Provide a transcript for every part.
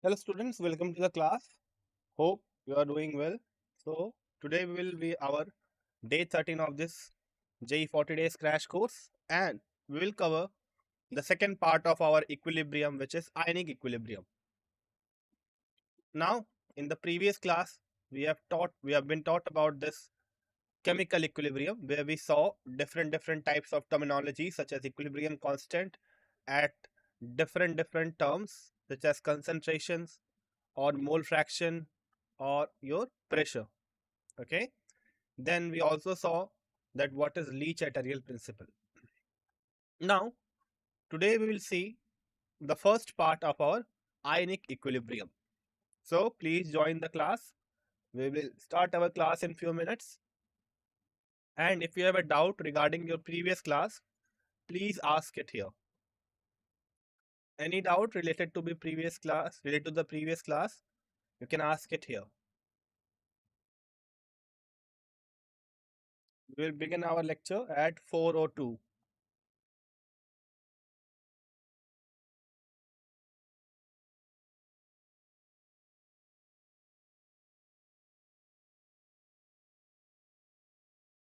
Hello students, welcome to the class. Hope you are doing well. So today will be our day 13 of this JEE 40 days crash course, and we will cover the second part of our equilibrium, which is ionic equilibrium. Now in the previous class we have been taught about this chemical equilibrium, where we saw different types of terminology such as equilibrium constant at different terms such as concentrations or mole fraction or your pressure. Okay, then we also saw that what is Leach at a real principle. Now today we will see the first part of our ionic equilibrium. So please join the class. We will start our class in few minutes, and if you have a doubt regarding your previous class, please ask it here. Any doubt related to the previous class, you can ask it here. We will begin our lecture at 4:02.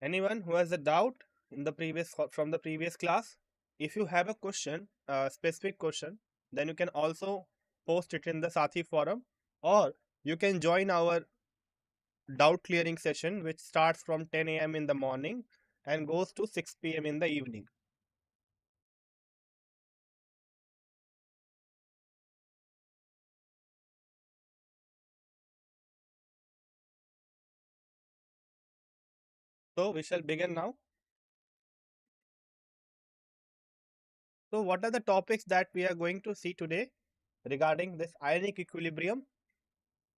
Anyone who has a doubt in the previous from the previous class? If you have a question, a specific question, then you can also post it in the SATHEE forum, or you can join our doubt clearing session, which starts from 10 a.m. in the morning and goes to 6 p.m. in the evening. So we shall begin now. So what are the topics that we are going to see today regarding this ionic equilibrium?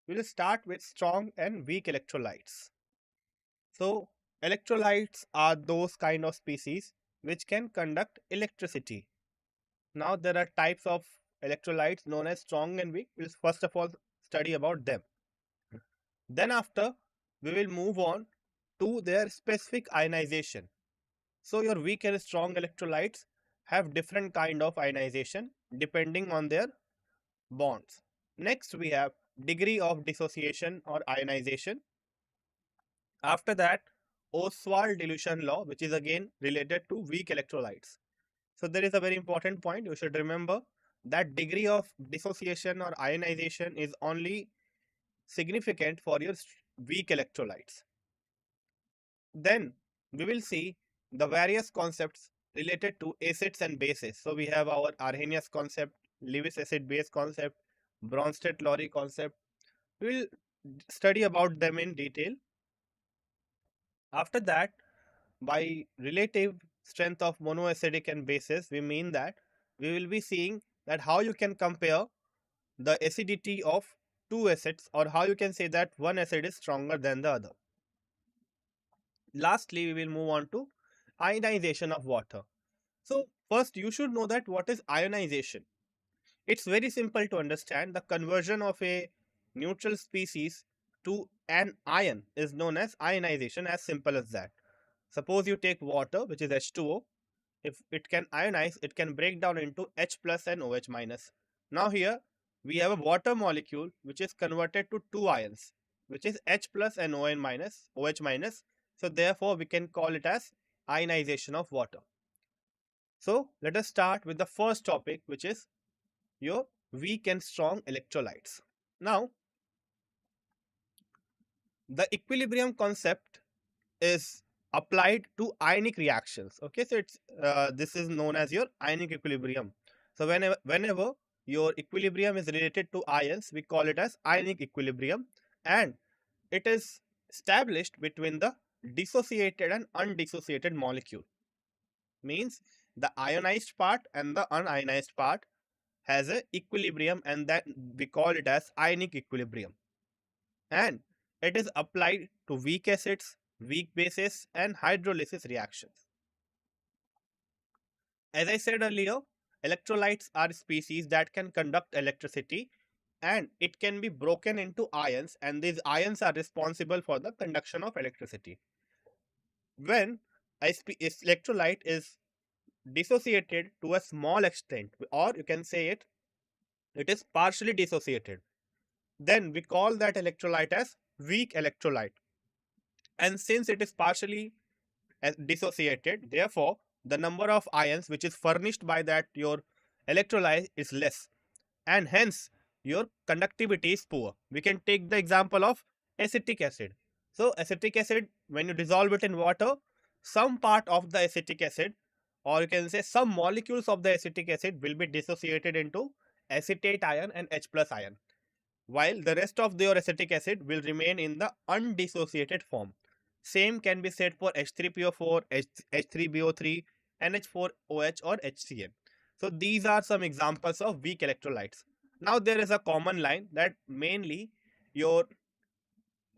We will start with strong and weak electrolytes. So electrolytes are those kind of species which can conduct electricity. Now there are types of electrolytes known as strong and weak. We'll first of all study about them. Then after we will move on to their specific ionization. So your weak and strong electrolytes have different kind of ionization depending on their bonds. Next we have degree of dissociation or ionization. After that, Oswald dilution law, which is again related to weak electrolytes. So there is a very important point you should remember, that degree of dissociation or ionization is only significant for your weak electrolytes. Then we will see the various concepts related to acids and bases. So we have our Arrhenius concept, Lewis acid base concept, Bronsted-Lowry concept. We will study about them in detail. After that, by relative strength of monoacidic and bases, we mean that we will be seeing that how you can compare the acidity of two acids, or how you can say that one acid is stronger than the other. Lastly, we will move on to ionization of water. So first you should know that what is ionization. It's very simple to understand. The conversion of a neutral species to an ion is known as ionization, as simple as that. Suppose you take water, which is H2O. If it can ionize, it can break down into H plus and OH minus. Now here we have a water molecule which is converted to two ions, which is H plus and OH minus, OH minus. So therefore we can call it as ionization of water. So let us start with the first topic, which is your weak and strong electrolytes. Now the equilibrium concept is applied to ionic reactions. Okay, so it's this is known as your ionic equilibrium. So whenever your equilibrium is related to ions, we call it as ionic equilibrium, and it is established between the dissociated and undissociated molecule. Means the ionized part and the unionized part has a equilibrium, and that we call it as ionic equilibrium. And it is applied to weak acids, weak bases, and hydrolysis reactions. As I said earlier, electrolytes are species that can conduct electricity, and it can be broken into ions, and these ions are responsible for the conduction of electricity. When electrolyte is dissociated to a small extent, or you can say it is partially dissociated. then we call that electrolyte as weak electrolyte. And since it is partially dissociated, therefore the number of ions which is furnished by that your electrolyte is less, and hence your conductivity is poor. We can take the example of acetic acid. So acetic acid, when you dissolve it in water, some part of the acetic acid, or you can say some molecules of the acetic acid, will be dissociated into acetate ion and H plus ion, while the rest of your acetic acid will remain in the undissociated form. Same can be said for H3PO4, H3BO3, NH4OH or HCl. So these are some examples of weak electrolytes. Now there is a common line that mainly your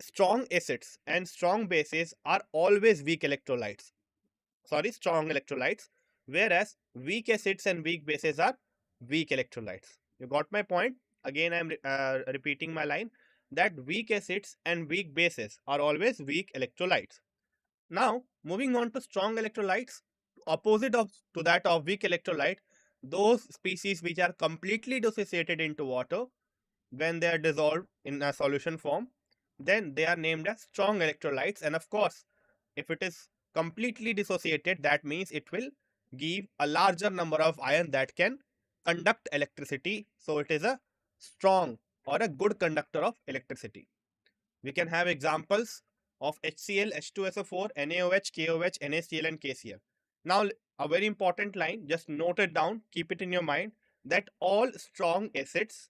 strong acids and strong bases are always weak electrolytes. Sorry, strong electrolytes, whereas weak acids and weak bases are weak electrolytes. You got my point? Again, I am repeating my line that weak acids and weak bases are always weak electrolytes. Now, moving on to strong electrolytes, opposite of to that of weak electrolyte, those species which are completely dissociated into water when they are dissolved in a solution form, then they are named as strong electrolytes. And of course, if it is completely dissociated, that means it will give a larger number of ion that can conduct electricity. So it is a strong or a good conductor of electricity. We can have examples of HCl, H2SO4, NaOH, KOH, NaCl and KCl. Now a very important line, just note it down, keep it in your mind, that all strong acids,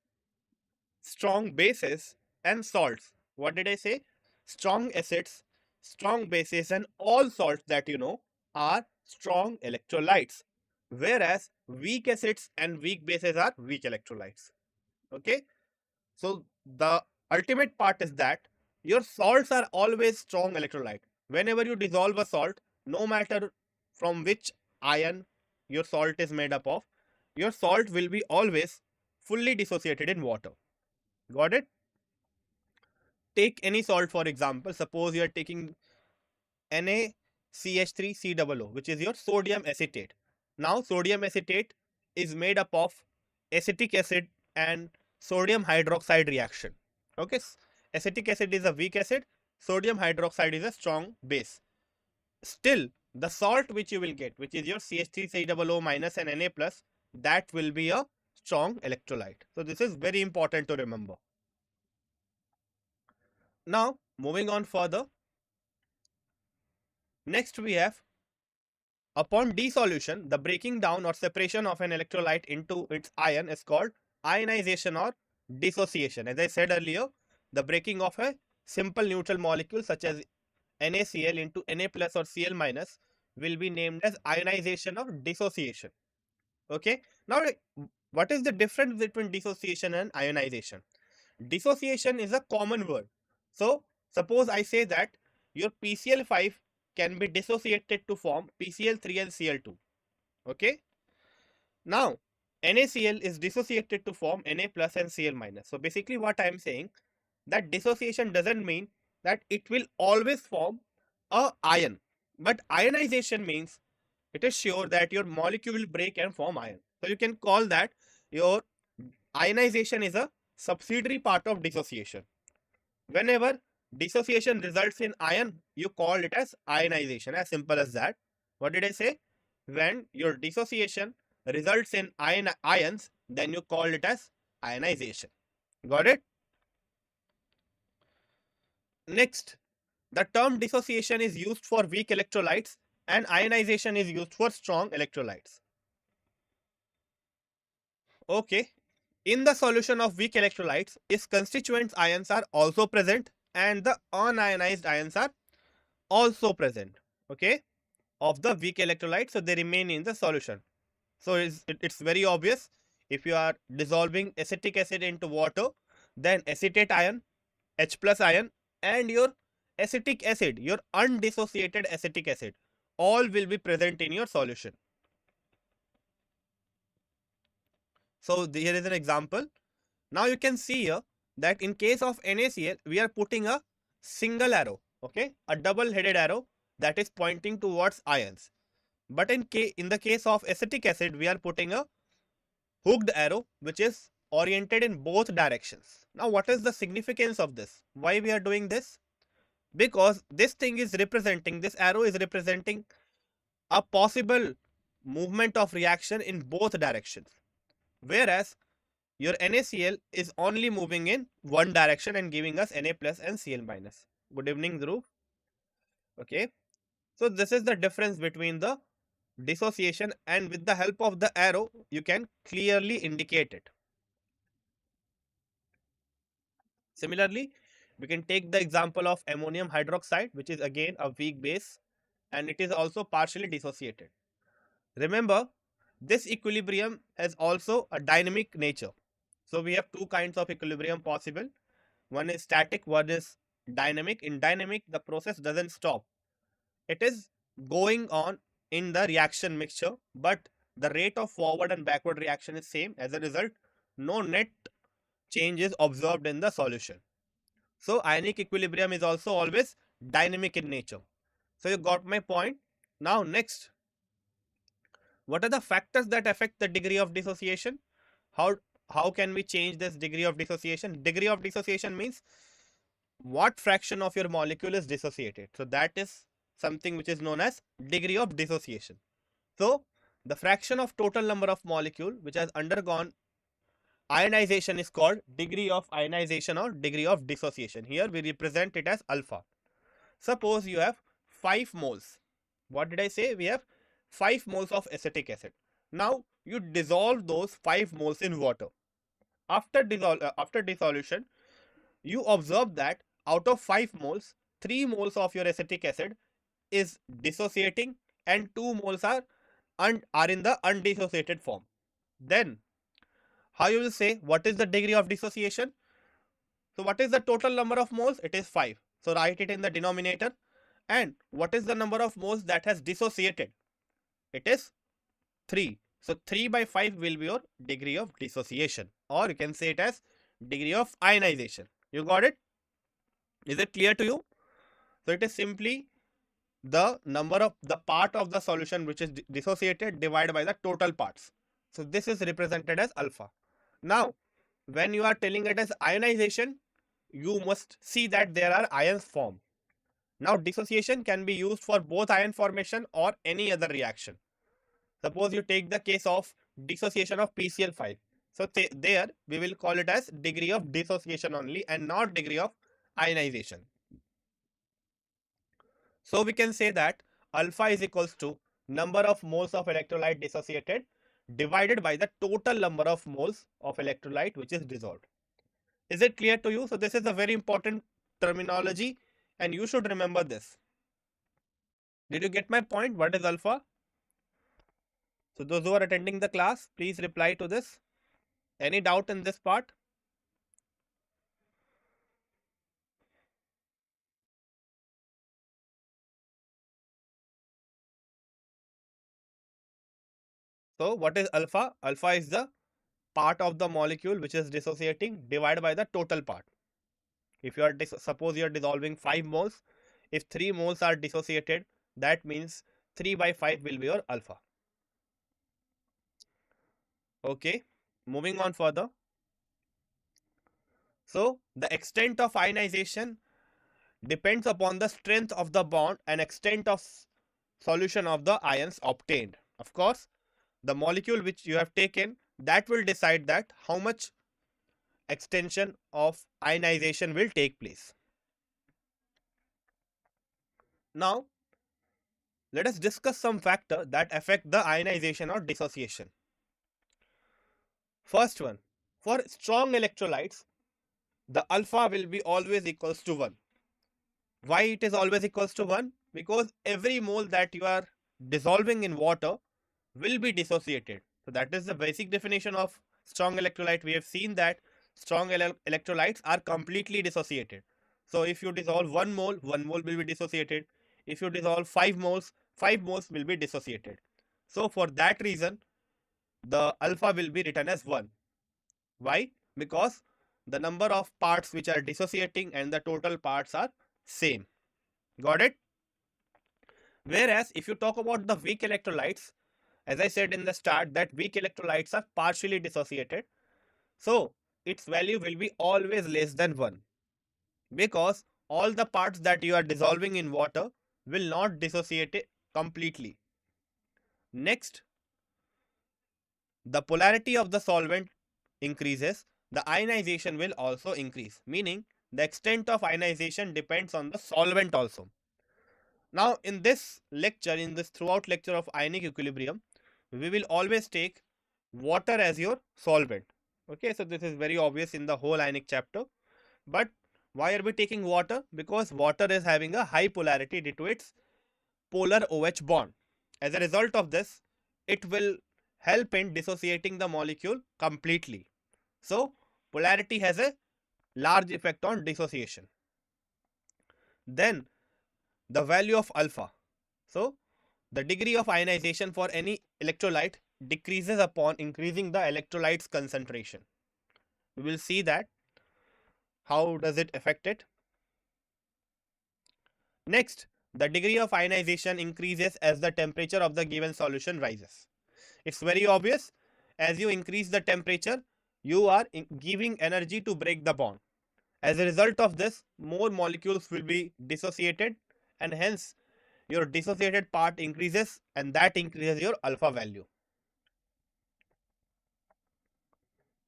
strong bases and salts. What did I say? Strong acids, strong bases and all salts that you know are strong electrolytes, whereas weak acids and weak bases are weak electrolytes. Okay, so the ultimate part is that your salts are always strong electrolyte. Whenever you dissolve a salt, no matter from which ion your salt is made up of, your salt will be always fully dissociated in water. Got it? Take any salt for example. Suppose you are taking NaCH3COO, which is your sodium acetate. Now, sodium acetate is made up of acetic acid and sodium hydroxide reaction. Okay, acetic acid is a weak acid, sodium hydroxide is a strong base. Still, the salt which you will get, which is your CH3COO minus and Na plus, that will be a strong electrolyte. So this is very important to remember. Now, moving on further, next we have, upon dissolution, the breaking down or separation of an electrolyte into its ion is called ionization or dissociation. As I said earlier, the breaking of a simple neutral molecule such as NaCl into Na plus or Cl minus will be named as ionization or dissociation. Okay. Now, what is the difference between dissociation and ionization? Dissociation is a common word. So, suppose I say that your PCl5 can be dissociated to form PCl3 and Cl2. Okay. Now, NaCl is dissociated to form Na plus and Cl minus. So, basically what I am saying, that dissociation doesn't mean that it will always form a ion. But ionization means it is sure that your molecule will break and form ion. So, you can call that your ionization is a subsidiary part of dissociation. Whenever dissociation results in ion, you call it as ionization. As simple as that. What did I say? When your dissociation results in ions, then you call it as ionization. Got it? Next, the term dissociation is used for weak electrolytes and ionization is used for strong electrolytes. Okay. In the solution of weak electrolytes, its constituent ions are also present and the unionized ions are also present. Okay, of the weak electrolyte, so they remain in the solution. So it's very obvious. If you are dissolving acetic acid into water, then acetate ion, H plus ion and your acetic acid, your undissociated acetic acid, all will be present in your solution. So here is an example. Now you can see here that in case of NaCl, we are putting a single arrow, okay, a double-headed arrow that is pointing towards ions. But in the case of acetic acid, we are putting a hooked arrow which is oriented in both directions. Now, what is the significance of this? Why we are doing this? Because this thing is representing, this arrow is representing a possible movement of reaction in both directions. Whereas your NaCl is only moving in one direction and giving us Na plus and Cl minus. Good evening, Dhruv. Okay. So this is the difference between the dissociation, and with the help of the arrow, you can clearly indicate it. Similarly, we can take the example of ammonium hydroxide, which is again a weak base and it is also partially dissociated. Remember, this equilibrium has also a dynamic nature. So we have two kinds of equilibrium possible. One is static, one is dynamic. In dynamic, the process doesn't stop. It is going on in the reaction mixture, but the rate of forward and backward reaction is same. As a result, no net change is observed in the solution. So ionic equilibrium is also always dynamic in nature. So you got my point. Now next, what are the factors that affect the degree of dissociation? How how can we change this degree of dissociation? Degree of dissociation means what fraction of your molecule is dissociated. So that is something which is known as degree of dissociation. So the fraction of total number of molecule which has undergone ionization is called degree of ionization or degree of dissociation. Here we represent it as alpha. Suppose you have 5 moles. What did I say? We have 5 moles of acetic acid. Now you dissolve those 5 moles in water. After dissolution, you observe that out of 5 moles, 3 moles of your acetic acid is dissociating and 2 moles are in the undissociated form. Then how you will say what is the degree of dissociation? So what is the total number of moles? It is 5. So write it in the denominator. And what is the number of moles that has dissociated? It is 3. So 3 by 5 will be your degree of dissociation, or you can say it as degree of ionization. You got it? Is it clear to you? So it is simply the number of the part of the solution which is dissociated divided by the total parts. So this is represented as alpha. Now, when you are telling it as ionization, you must see that there are ions formed. Now, dissociation can be used for both ion formation or any other reaction. Suppose you take the case of dissociation of PCl5. So there we will call it as degree of dissociation only and not degree of ionization. So we can say that alpha is equals to number of moles of electrolyte dissociated divided by the total number of moles of electrolyte which is dissolved. Is it clear to you? So this is a very important terminology and you should remember this. Did you get my point? What is alpha? So those who are attending the class, please reply to this. Any doubt in this part? So what is alpha? Alpha is the part of the molecule which is dissociating divided by the total part. If you are suppose you are dissolving 5 moles, if 3 moles are dissociated, that means 3 by 5 will be your alpha. Okay, moving on further. So the extent of ionization depends upon the strength of the bond and extent of solution of the ions obtained. Of course, the molecule which you have taken, that will decide that how much extension of ionization will take place. Now, let us discuss some factors that affect the ionization or dissociation. First one, for strong electrolytes, the alpha will be always equals to 1. Why it is always equals to 1? Because every mole that you are dissolving in water will be dissociated. So that is the basic definition of strong electrolyte. We have seen that strong electrolytes are completely dissociated. So if you dissolve 1 mole will be dissociated. If you dissolve 5 moles will be dissociated. So for that reason, the alpha will be written as 1. Why? Because the number of parts which are dissociating and the total parts are same. Got it? Whereas if you talk about the weak electrolytes, as I said in the start, that weak electrolytes are partially dissociated. So its value will be always less than 1 because all the parts that you are dissolving in water will not dissociate it completely. Next, the polarity of the solvent increases, the ionization will also increase, meaning the extent of ionization depends on the solvent also. Now, in this lecture, in this throughout lecture of ionic equilibrium, we will always take water as your solvent. Okay, so this is very obvious in the whole ionic chapter. But why are we taking water? Because water is having a high polarity due to its polar OH bond. As a result of this, it will help in dissociating the molecule completely. So, polarity has a large effect on dissociation. Then, the value of alpha. So, the degree of ionization for any electrolyte decreases upon increasing the electrolyte's concentration. We will see that. How does it affect it? Next, the degree of ionization increases as the temperature of the given solution rises. It's very obvious. As you increase the temperature, you are giving energy to break the bond. As a result of this, more molecules will be dissociated, and hence your dissociated part increases, and that increases your alpha value.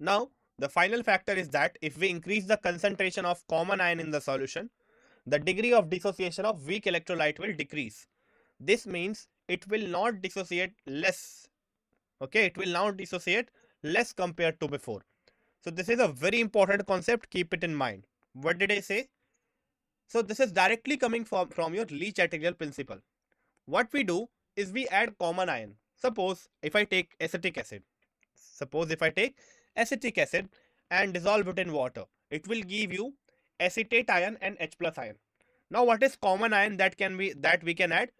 Now, the final factor is that if we increase the concentration of common ion in the solution, the degree of dissociation of weak electrolyte will decrease. This means it will not dissociate less. Okay, it will now dissociate less compared to before. So this is a very important concept. Keep it in mind. What did I say? So this is directly coming from your Lee-Chatterjee principle. What we do is we add common ion. Suppose if I take acetic acid. Suppose if I take acetic acid and dissolve it in water, it will give you acetate ion and H plus ion. Now what is common ion that we can add?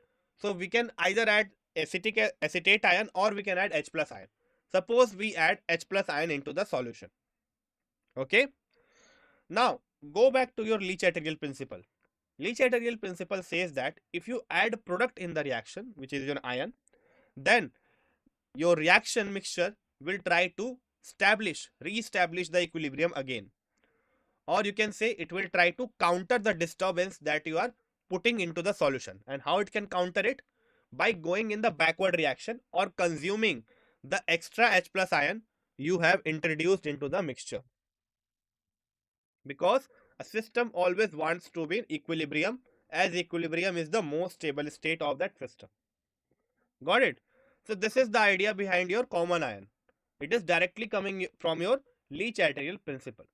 So we can either add acetate ion or we can add H plus ion. Suppose we add H plus ion into the solution. Okay. Now go back to your Lee-Chatterjee principle. Lee-Chatterjee principle says that if you add product in the reaction, which is your ion, then your reaction mixture will try to re-establish the equilibrium again. Or you can say it will try to counter the disturbance that you are putting into the solution. And how it can counter it? By going in the backward reaction or consuming the extra H plus ion you have introduced into the mixture. Because a system always wants to be in equilibrium, as equilibrium is the most stable state of that system. Got it? So this is the idea behind your common ion. It is directly coming from your Lee-Chatterjee principle.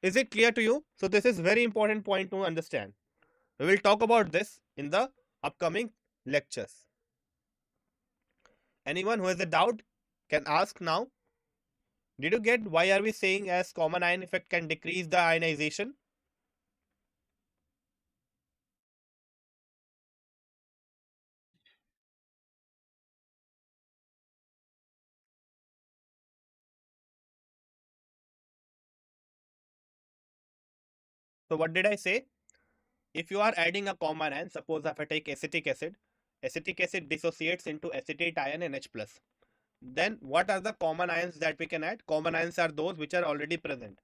Is it clear to you? So this is very important point to understand. We will talk about this in the upcoming lectures. Anyone who has a doubt can ask now. Did you get why are we saying as common ion effect can decrease the ionization? So what did I say? If you are adding a common ion, suppose if I take acetic acid dissociates into acetate ion and H plus. Then what are the common ions that we can add? Common ions are those which are already present.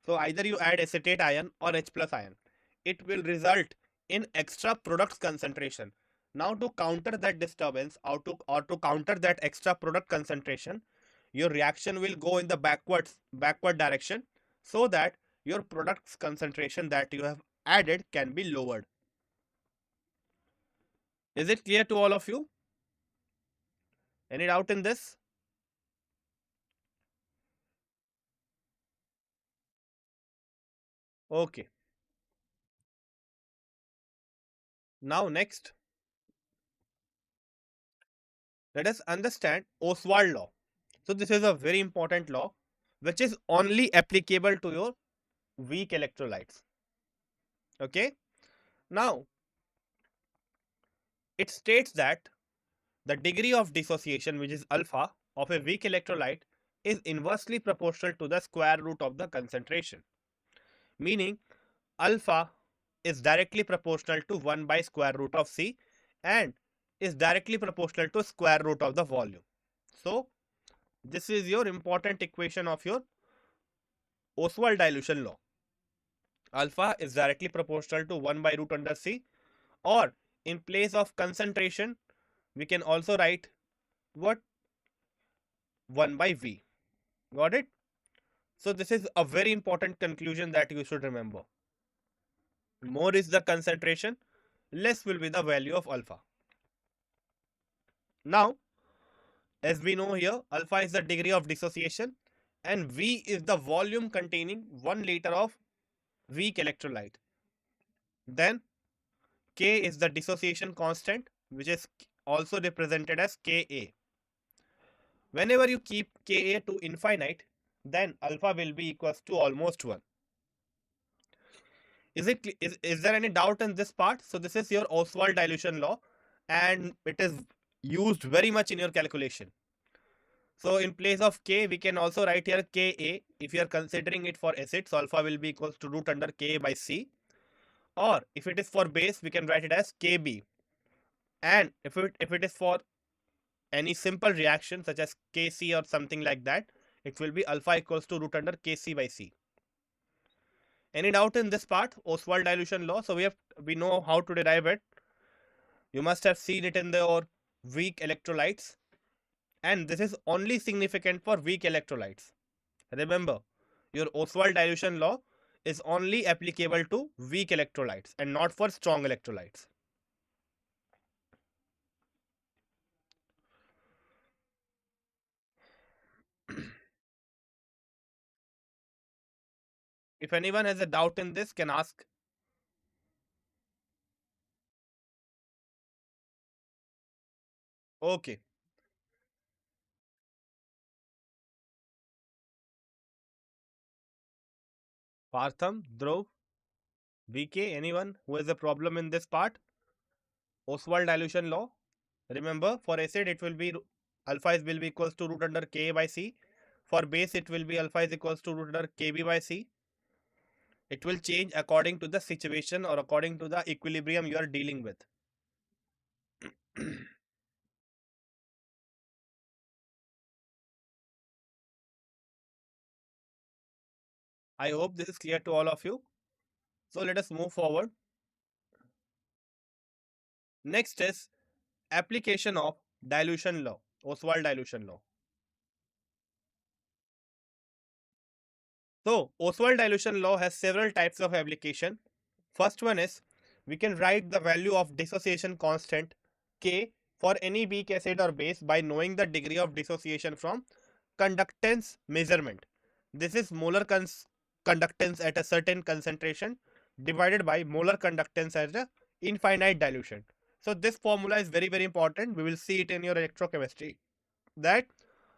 So either you add acetate ion or H plus ion. It will result in extra products concentration. Now to counter that disturbance or to counter that extra product concentration, your reaction will go in the backward direction so that your product's concentration that you have added can be lowered. Is it clear to all of you? Any doubt in this? Okay. Now next, let us understand Oswald law. So this is a very important law which is only applicable to your weak electrolytes. Okay. Now it states that the degree of dissociation, which is alpha, of a weak electrolyte is inversely proportional to the square root of the concentration. Meaning alpha is directly proportional to 1 by square root of C and is directly proportional to square root of the volume. So this is your important equation of your Oswald dilution law. Alpha is directly proportional to 1 by root under C, or in place of concentration, we can also write what? 1 by V. Got it? So this is a very important conclusion that you should remember. More is the concentration, less will be the value of alpha. Now, as we know here, alpha is the degree of dissociation and V is the volume containing 1 liter of weak electrolyte. Then K is the dissociation constant, which is also represented as Ka. Whenever you keep Ka to infinite, then alpha will be equals to almost 1. Is there any doubt in this part? So this is your Oswald dilution law and it is used very much in your calculation. So in place of K, we can also write here Ka. If you are considering it for acid, so alpha will be equals to root under K by C. Or if it is for base, we can write it as Kb. And if it is for any simple reaction such as Kc or something like that, it will be alpha equals to root under Kc by C. Any doubt in this part, Oswald dilution law? So we know how to derive it. You must have seen it in your weak electrolytes. And this is only significant for weak electrolytes. Remember, your Oswald dilution law is only applicable to weak electrolytes and not for strong electrolytes. If anyone has a doubt in this, can ask. Okay. Partham, Dhruv, VK, anyone who has a problem in this part? Oswald dilution law. Remember, for acid it will be alpha is will be equals to root under Ka by C. For base it will be alpha is equals to root under Kb by C. It will change according to the situation or according to the equilibrium you are dealing with. I hope this is clear to all of you. So let us move forward. Next is application of dilution law, Oswald dilution law. So Oswald dilution law has several types of application. First one is we can write the value of dissociation constant K for any weak acid or base by knowing the degree of dissociation from conductance measurement. This is molar conductance at a certain concentration divided by molar conductance at a infinite dilution. So this formula is very important. We will see it in your electrochemistry that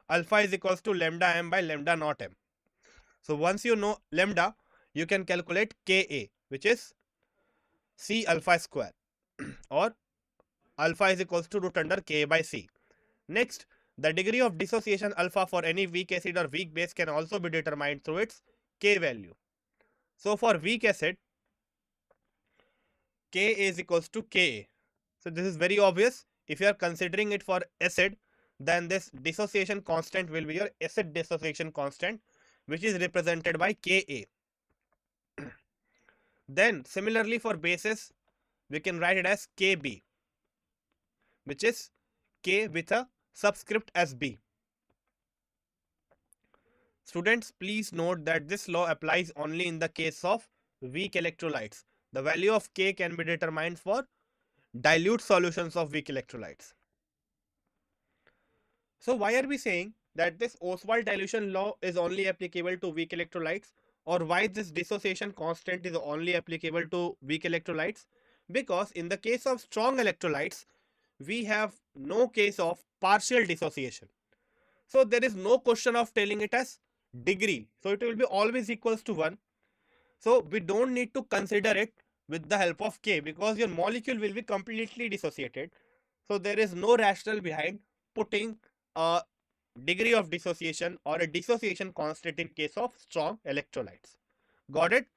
alpha is equals to lambda m by lambda naught m. So once you know lambda, you can calculate Ka, which is C alpha square or alpha is equals to root under K by C. Next, the degree of dissociation alpha for any weak acid or weak base can also be determined through its K value. So for weak acid, Ka is equals to Ka. So this is very obvious. If you are considering it for acid, then this dissociation constant will be your acid dissociation constant, which is represented by Ka. Then similarly for bases, we can write it as Kb, which is K with a subscript as B. Students, please note that this law applies only in the case of weak electrolytes. The value of K can be determined for dilute solutions of weak electrolytes. So why are we saying that this Oswald dilution law is only applicable to weak electrolytes, or why this dissociation constant is only applicable to weak electrolytes? Because in the case of strong electrolytes, we have no case of partial dissociation. So there is no question of telling it as degree. So it will be always equals to 1. So we don't need to consider it with the help of K because your molecule will be completely dissociated. So there is no rationale behind putting a degree of dissociation or a dissociation constant in case of strong electrolytes. Got it?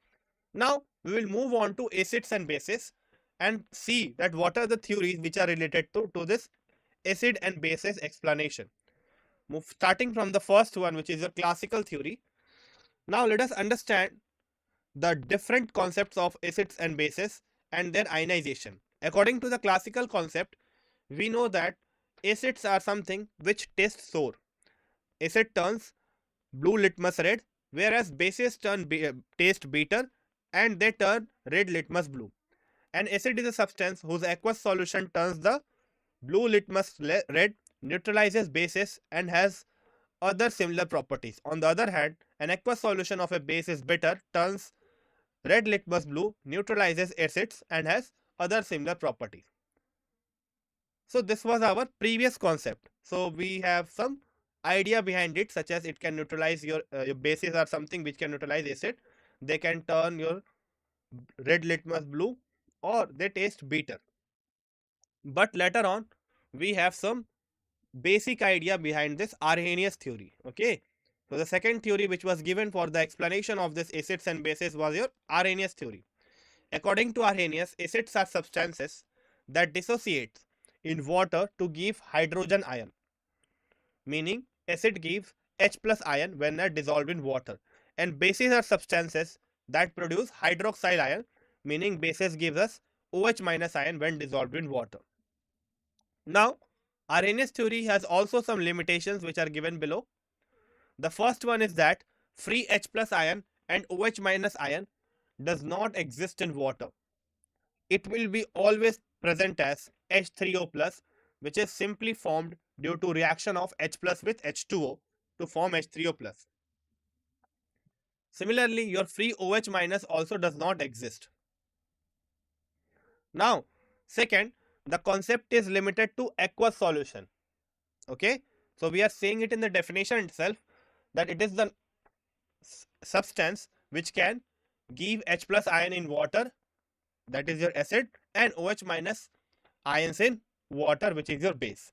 Now we will move on to acids and bases and see that what are the theories which are related to this acid and bases explanation. Starting from the first one, which is a classical theory. Now let us understand the different concepts of acids and bases and their ionization. According to the classical concept, we know that acids are something which taste sour. Acid turns blue litmus red, whereas bases taste bitter and they turn red litmus blue. An acid is a substance whose aqueous solution turns the blue litmus red, neutralizes bases, and has other similar properties. On the other hand, an aqueous solution of a base is bitter, turns red litmus blue, neutralizes acids, and has other similar properties. So this was our previous concept. So we have some idea behind it, such as it can neutralize your bases are something which can neutralize acid. They can turn your red litmus blue, or they taste bitter. But later on, we have some basic idea behind this Arrhenius theory. Okay. So the second theory which was given for the explanation of this acids and bases was your Arrhenius theory. According to Arrhenius, acids are substances that dissociate in water to give hydrogen ion, meaning acid gives H plus ion when they dissolved in water, and bases are substances that produce hydroxyl ion, meaning bases gives us OH minus ion when dissolved in water. Now, Arrhenius theory has also some limitations which are given below. The first one is that free H plus ion and OH minus ion does not exist in water. It will be always present as H3O plus, which is simply formed due to reaction of H plus with H2O to form H3O plus. Similarly, your free OH minus also does not exist. Now, second, the concept is limited to aqueous solution. Okay, so we are saying it in the definition itself that it is the substance which can give H plus ion in water, that is your acid, and OH minus ions in water, which is your base.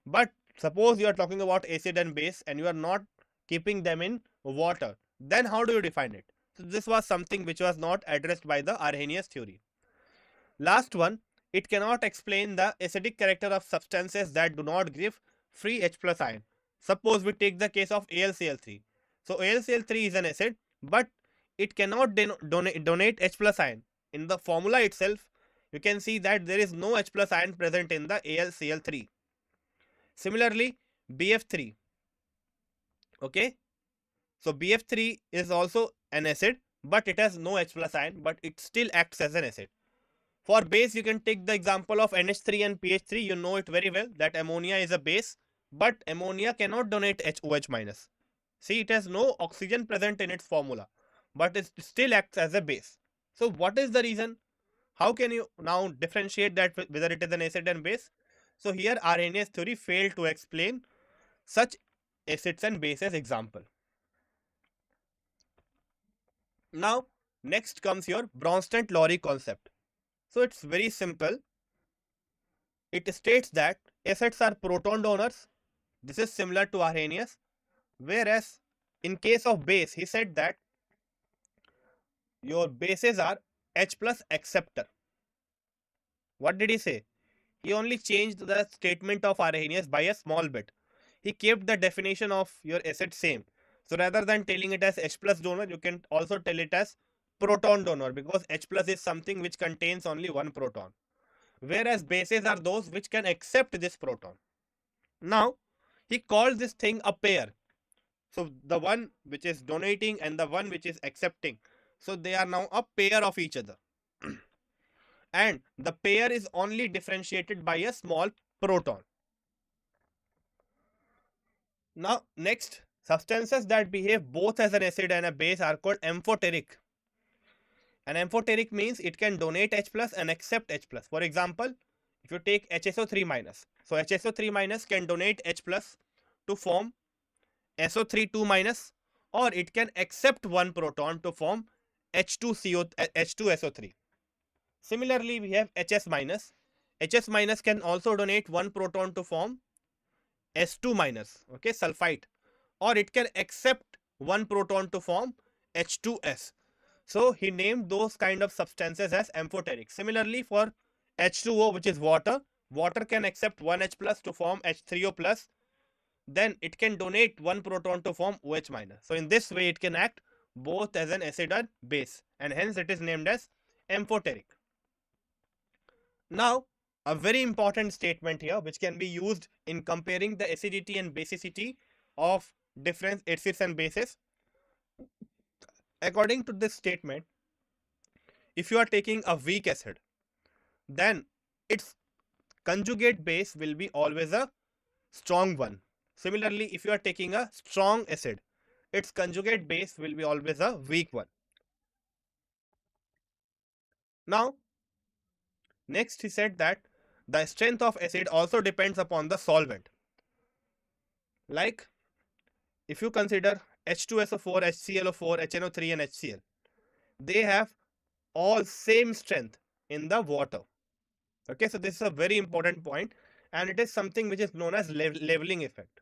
But suppose you are talking about acid and base and you are not keeping them in water, then how do you define it? So this was something which was not addressed by the Arrhenius theory. Last one, it cannot explain the acidic character of substances that do not give free H plus ion. Suppose we take the case of AlCl3. So AlCl3 is an acid, but it cannot donate H plus ion. In the formula itself, you can see that there is no H plus ion present in the AlCl3. Similarly, BF3. Okay, so BF3 is also an acid, but it has no H plus ion, but it still acts as an acid. For base, you can take the example of NH3 and PH3. You know it very well that ammonia is a base, but ammonia cannot donate HOH minus. See, it has no oxygen present in its formula, but it still acts as a base. So what is the reason? How can you now differentiate that whether it is an acid and base? So here Arrhenius theory failed to explain such acids and bases example. Now next comes your Bronsted-Lowry concept. So it's very simple. It states that acids are proton donors. This is similar to Arrhenius. Whereas in case of base, he said that your bases are H plus acceptor. What did he say? He only changed the statement of Arrhenius by a small bit. He kept the definition of your acid same. So rather than telling it as H plus donor, you can also tell it as proton donor, because H plus is something which contains only one proton, whereas bases are those which can accept this proton. Now, he called this thing a pair. So the one which is donating and the one which is accepting, so they are now a pair of each other. And the pair is only differentiated by a small proton. Now next, substances that behave both as an acid and a base are called amphoteric. And amphoteric means it can donate H plus and accept H plus. For example, if you take HSO3 minus, so HSO3 minus can donate H plus to form SO3 2 minus, or it can accept one proton to form H2SO3. Similarly, we have HS minus. HS minus can also donate one proton to form S2 minus, okay, sulfite, or it can accept one proton to form H2S. So he named those kind of substances as amphoteric. Similarly, for H2O, which is water, water can accept one H plus to form H3O plus, then it can donate one proton to form OH minus. So in this way, it can act both as an acid and base, and hence it is named as amphoteric. Now, a very important statement here which can be used in comparing the acidity and basicity of different acids and bases. According to this statement, if you are taking a weak acid, then its conjugate base will be always a strong one. Similarly, if you are taking a strong acid, its conjugate base will be always a weak one. Now, next he said that the strength of acid also depends upon the solvent. Like if you consider H2SO4, HClO4, HNO3 and HCl, they have all same strength in the water. Okay, so this is a very important point, and it is something which is known as leveling effect.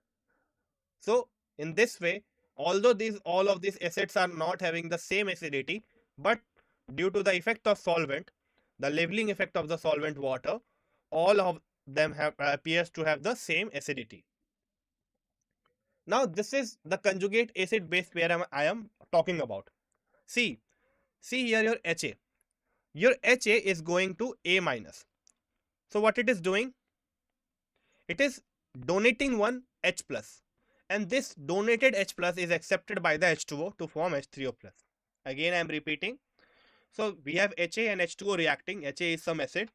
So in this way, although these all of these acids are not having the same acidity, but due to the effect of solvent, the leveling effect of the solvent water, all of them have appears to have the same acidity. Now this is the conjugate acid base pair I am talking about. See, see here your HA. Your HA is going to A minus. So what it is doing? It is donating one H plus, and this donated H plus is accepted by the H2O to form H3O plus. Again I am repeating. So we have HA and H2O reacting. HA is some acid,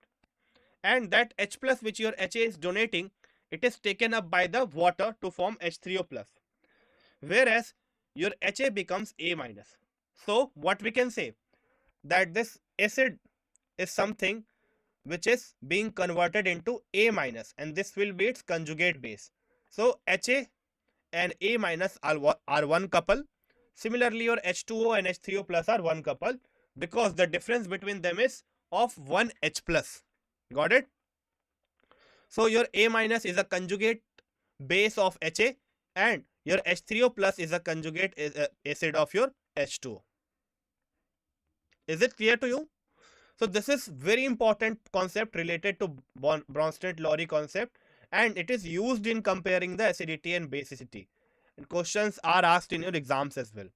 and that H plus which your HA is donating, it is taken up by the water to form H3O plus, whereas your HA becomes A minus. So what we can say, that this acid is something which is being converted into A minus, and this will be its conjugate base. So HA and A minus are one couple. Similarly, your H2O and H3O plus are one couple, because the difference between them is of one H plus. Got it? So your A minus is a conjugate base of HA, and your H3O plus is a conjugate acid of your H2O. Is it clear to you? So this is very important concept related to Bronsted-Lowry concept, and it is used in comparing the acidity and basicity. And questions are asked in your exams as well.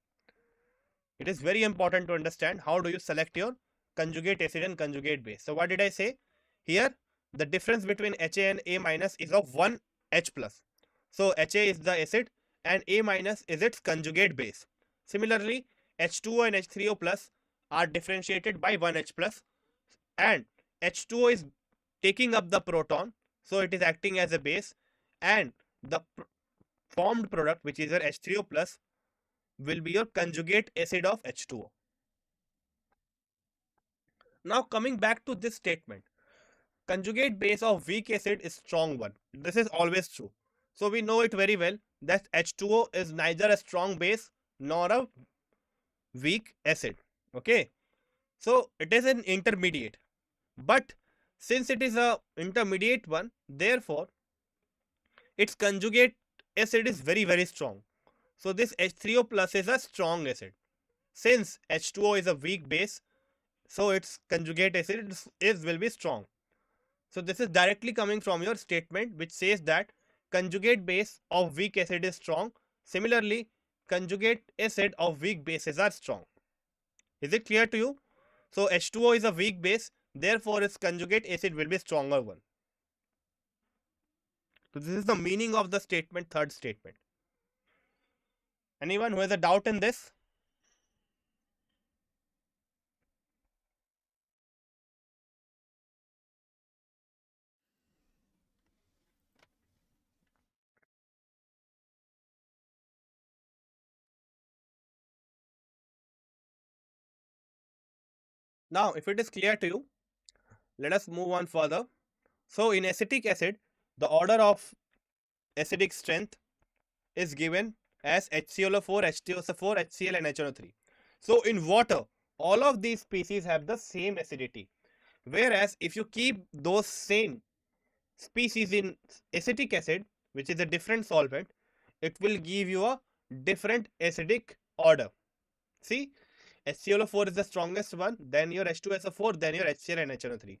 It is very important to understand how do you select your conjugate acid and conjugate base. So what did I say? Here the difference between HA and A minus is of 1 H plus. So HA is the acid and A minus is its conjugate base. Similarly, H2O and H3O plus are differentiated by 1 H plus, and H2O is taking up the proton, so it is acting as a base, and the formed product, which is your H3O plus, will be your conjugate acid of H2O. Now coming back to this statement, conjugate base of weak acid is strong one. This is always true. So we know it very well that H2O is neither a strong base nor a weak acid. Okay, so it is an intermediate, but since it is a intermediate one, therefore its conjugate acid is very strong. So this H3O plus is a strong acid. Since H2O is a weak base, so its conjugate acid will be strong. So this is directly coming from your statement, which says that conjugate base of weak acid is strong. Similarly, conjugate acid of weak bases are strong. Is it clear to you? So H2O is a weak base, therefore its conjugate acid will be stronger one. So this is the meaning of the statement, third statement. Anyone who has a doubt in this? Now, if it is clear to you, let us move on further. So in acetic acid, the order of acidic strength is given as HClO4, H2SO4, HCl and HNO3. So in water, all of these species have the same acidity. Whereas if you keep those same species in acetic acid, which is a different solvent, it will give you a different acidic order. See, HClO4 is the strongest one, then your H2SO4, then your HCl and HNO3.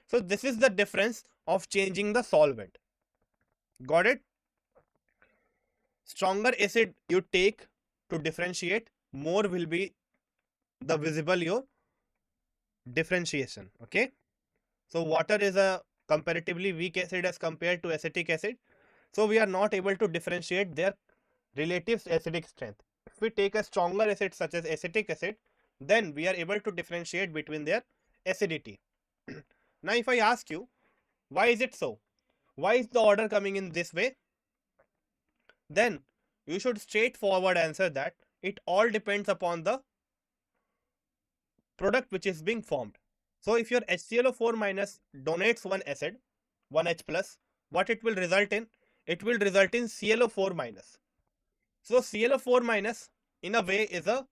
So this is the difference of changing the solvent. Got it? Stronger acid you take to differentiate, more will be the visible your differentiation. Okay. So water is a comparatively weak acid as compared to acetic acid. So we are not able to differentiate their relative acidic strength. If we take a stronger acid such as acetic acid, then we are able to differentiate between their acidity. Now if I ask you, why is it so? Why is the order coming in this way? Then you should straightforward answer that it all depends upon the product which is being formed. So if your HClO4 minus donates one acid, 1H plus, what it will result in? It will result in ClO4 minus. So ClO4 minus in a way is a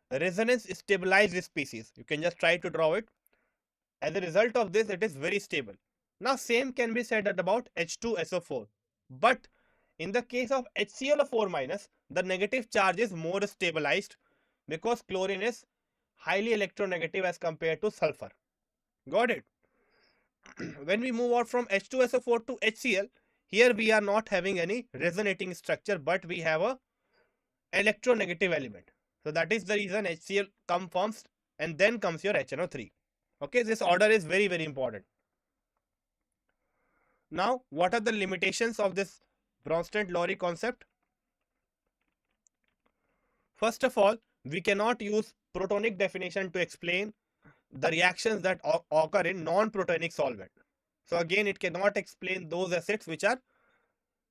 resonance stabilized species. You can just try to draw it. As a result of this, it is very stable. Now same can be said about H2SO4. But in the case of HClO4 minus, the negative charge is more stabilized because chlorine is highly electronegative as compared to sulfur. Got it? When we move out from H2SO4 to HCl, here we are not having any resonating structure, but we have a electronegative element. So that is the reason HCl comes first and then comes your HNO3. Okay, this order is very, very important. Now, what are the limitations of this Bronsted-Lowry concept? First of all, we cannot use protonic definition to explain the reactions that occur in non-protonic solvent. So again, it cannot explain those acids which are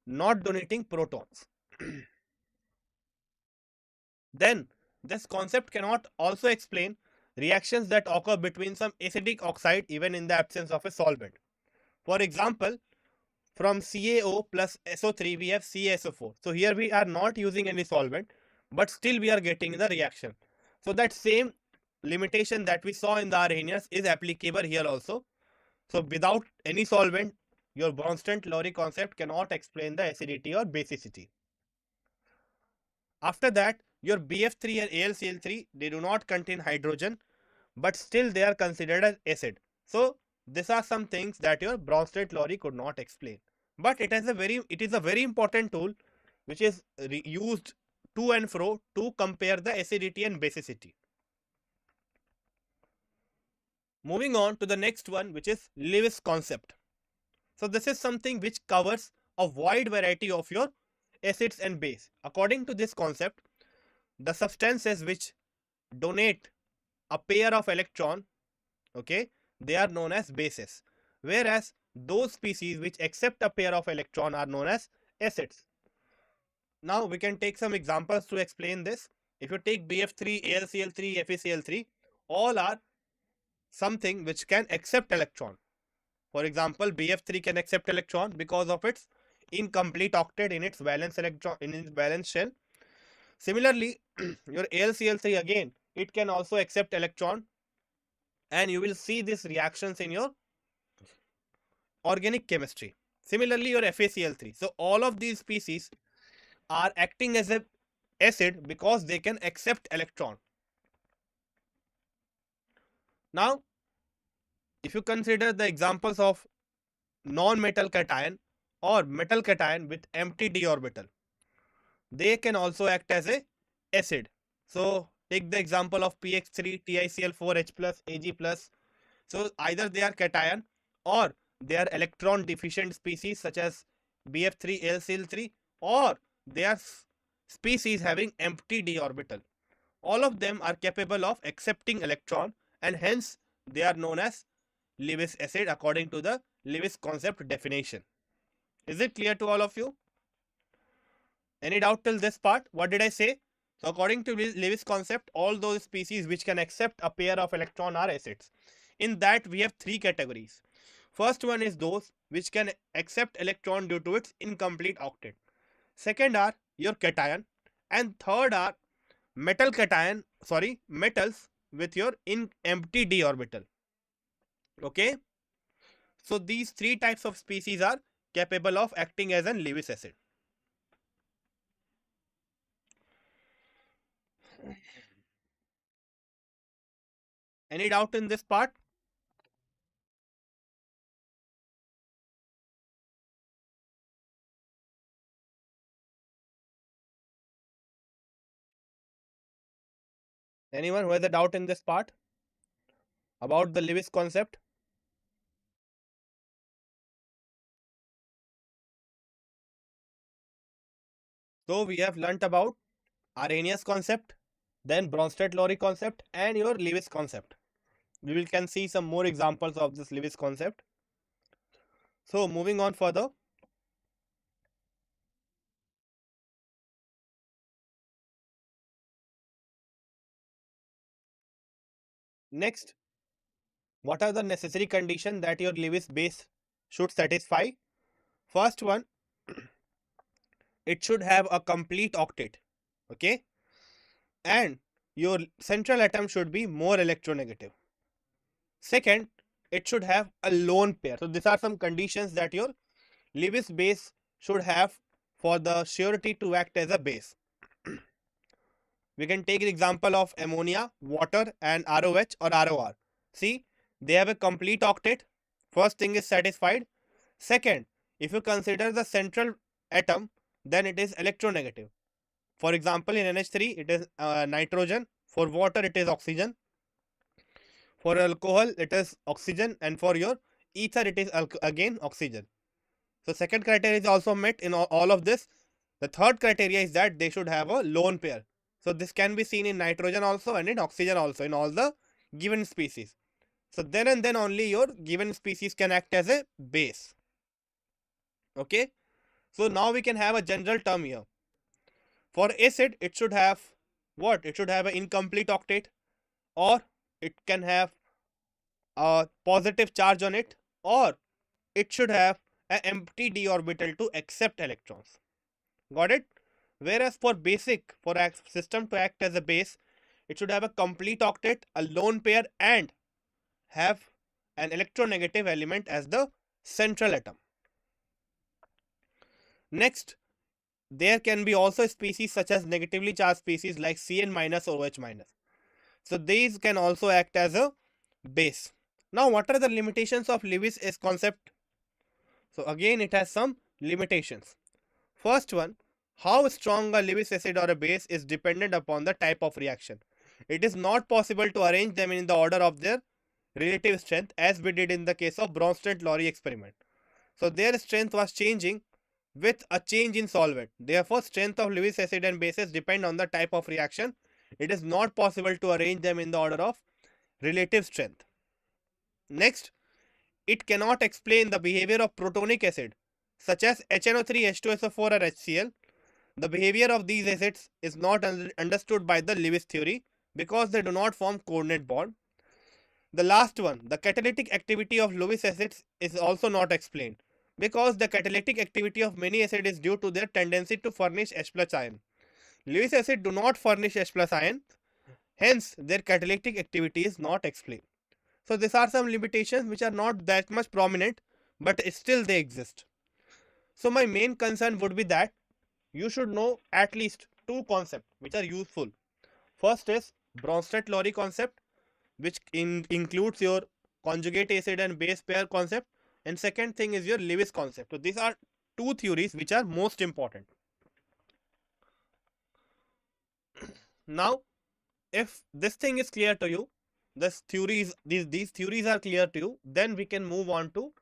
not donating protons. Then, this concept cannot also explain reactions that occur between some acidic oxide even in the absence of a solvent. For example, from CaO plus SO3 we have CaSO4. So here we are not using any solvent, but still we are getting the reaction. So that same limitation that we saw in the Arrhenius is applicable here also. So without any solvent, your Bronsted-Lowry concept cannot explain the acidity or basicity. After that, your BF3 and AlCl3, they do not contain hydrogen, but still they are considered as acid. So these are some things that your Bronsted-Lowry could not explain. But it is a very important tool which is used to and fro to compare the acidity and basicity. Moving on to the next one, which is Lewis concept. So this is something which covers a wide variety of your acids and base. According to this concept, the substances which donate a pair of electron, okay, they are known as bases, whereas those species which accept a pair of electron are known as acids. Now we can take some examples to explain this. If you take BF3, AlCl3, FeCl3, all are something which can accept electron. For example, BF3 can accept electron because of its incomplete octet in its valence electron in its valence shell. Similarly, your AlCl3 again, it can also accept electron, and you will see these reactions in your organic chemistry. Similarly, your FeCl3. So all of these species are acting as a acid because they can accept electron. Now, if you consider the examples of non-metal cation or metal cation with empty d orbital, they can also act as a acid. So take the example of PX3, TiCl4H plus, Ag plus. So either they are cation or they are electron deficient species such as BF3, AlCl3, or they are species having empty d orbital. All of them are capable of accepting electron, and hence they are known as Lewis acid according to the Lewis concept definition. Is it clear to all of you? Any doubt till this part? What did I say? So according to Lewis concept, all those species which can accept a pair of electron are acids. In that we have three categories. First one is those which can accept electron due to its incomplete octet. Second are your cation, and third are metals with your empty d orbital. Okay, so these three types of species are capable of acting as an Lewis acid. Any doubt in this part? Anyone who has a doubt in this part about the Lewis concept? So we have learnt about Arrhenius concept, then Bronsted-Lowry concept, and your Lewis concept. We will can see some more examples of this Lewis concept. So moving on further. Next, what are the necessary conditions that your Lewis base should satisfy? First one, it should have a complete octet. Okay, and your central atom should be more electronegative. Second, it should have a lone pair. So these are some conditions that your Lewis base should have for the surety to act as a base. We can take the example of ammonia, water, and ROH or ROR. See, they have a complete octet. First thing is satisfied. Second, if you consider the central atom, then it is electronegative. For example, in NH3, it is nitrogen. For water, it is oxygen. For alcohol, it is oxygen. And for your ether, it is again oxygen. So, second criteria is also met in all of this. The third criteria is that they should have a lone pair. So, this can be seen in nitrogen also and in oxygen also in all the given species. So, then and then only your given species can act as a base. Okay. So, now we can have a general term here. For acid, it should have what? It should have an incomplete octet, or it can have a positive charge on it, or it should have an empty d orbital to accept electrons. Got it? Whereas for basic, for a system to act as a base, it should have a complete octet, a lone pair, and have an electronegative element as the central atom. Next, there can be also species such as negatively charged species like Cn minus or OH minus. So these can also act as a base. Now, what are the limitations of Lewis S concept? So again, it has some limitations. First one, how strong a Lewis acid or a base is dependent upon the type of reaction. It is not possible to arrange them in the order of their relative strength as we did in the case of Bronsted-Lowry experiment. So their strength was changing with a change in solvent. Therefore, strength of Lewis acid and bases depend on the type of reaction. It is not possible to arrange them in the order of relative strength. Next, it cannot explain the behavior of protonic acid such as HNO3, H2SO4 or HCl. The behavior of these acids is not understood by the Lewis theory because they do not form coordinate bond. The last one, the catalytic activity of Lewis acids is also not explained because the catalytic activity of many acids is due to their tendency to furnish H plus ion. Lewis acid do not furnish H plus ion, hence their catalytic activity is not explained. So these are some limitations which are not that much prominent, but still they exist. So my main concern would be that you should know at least two concepts which are useful. First is Bronsted-Lowry concept, which includes your conjugate acid and base pair concept, and second thing is your Lewis concept. So these are two theories which are most important. Now, if this thing is clear to you, these theories are clear to you, then we can move on to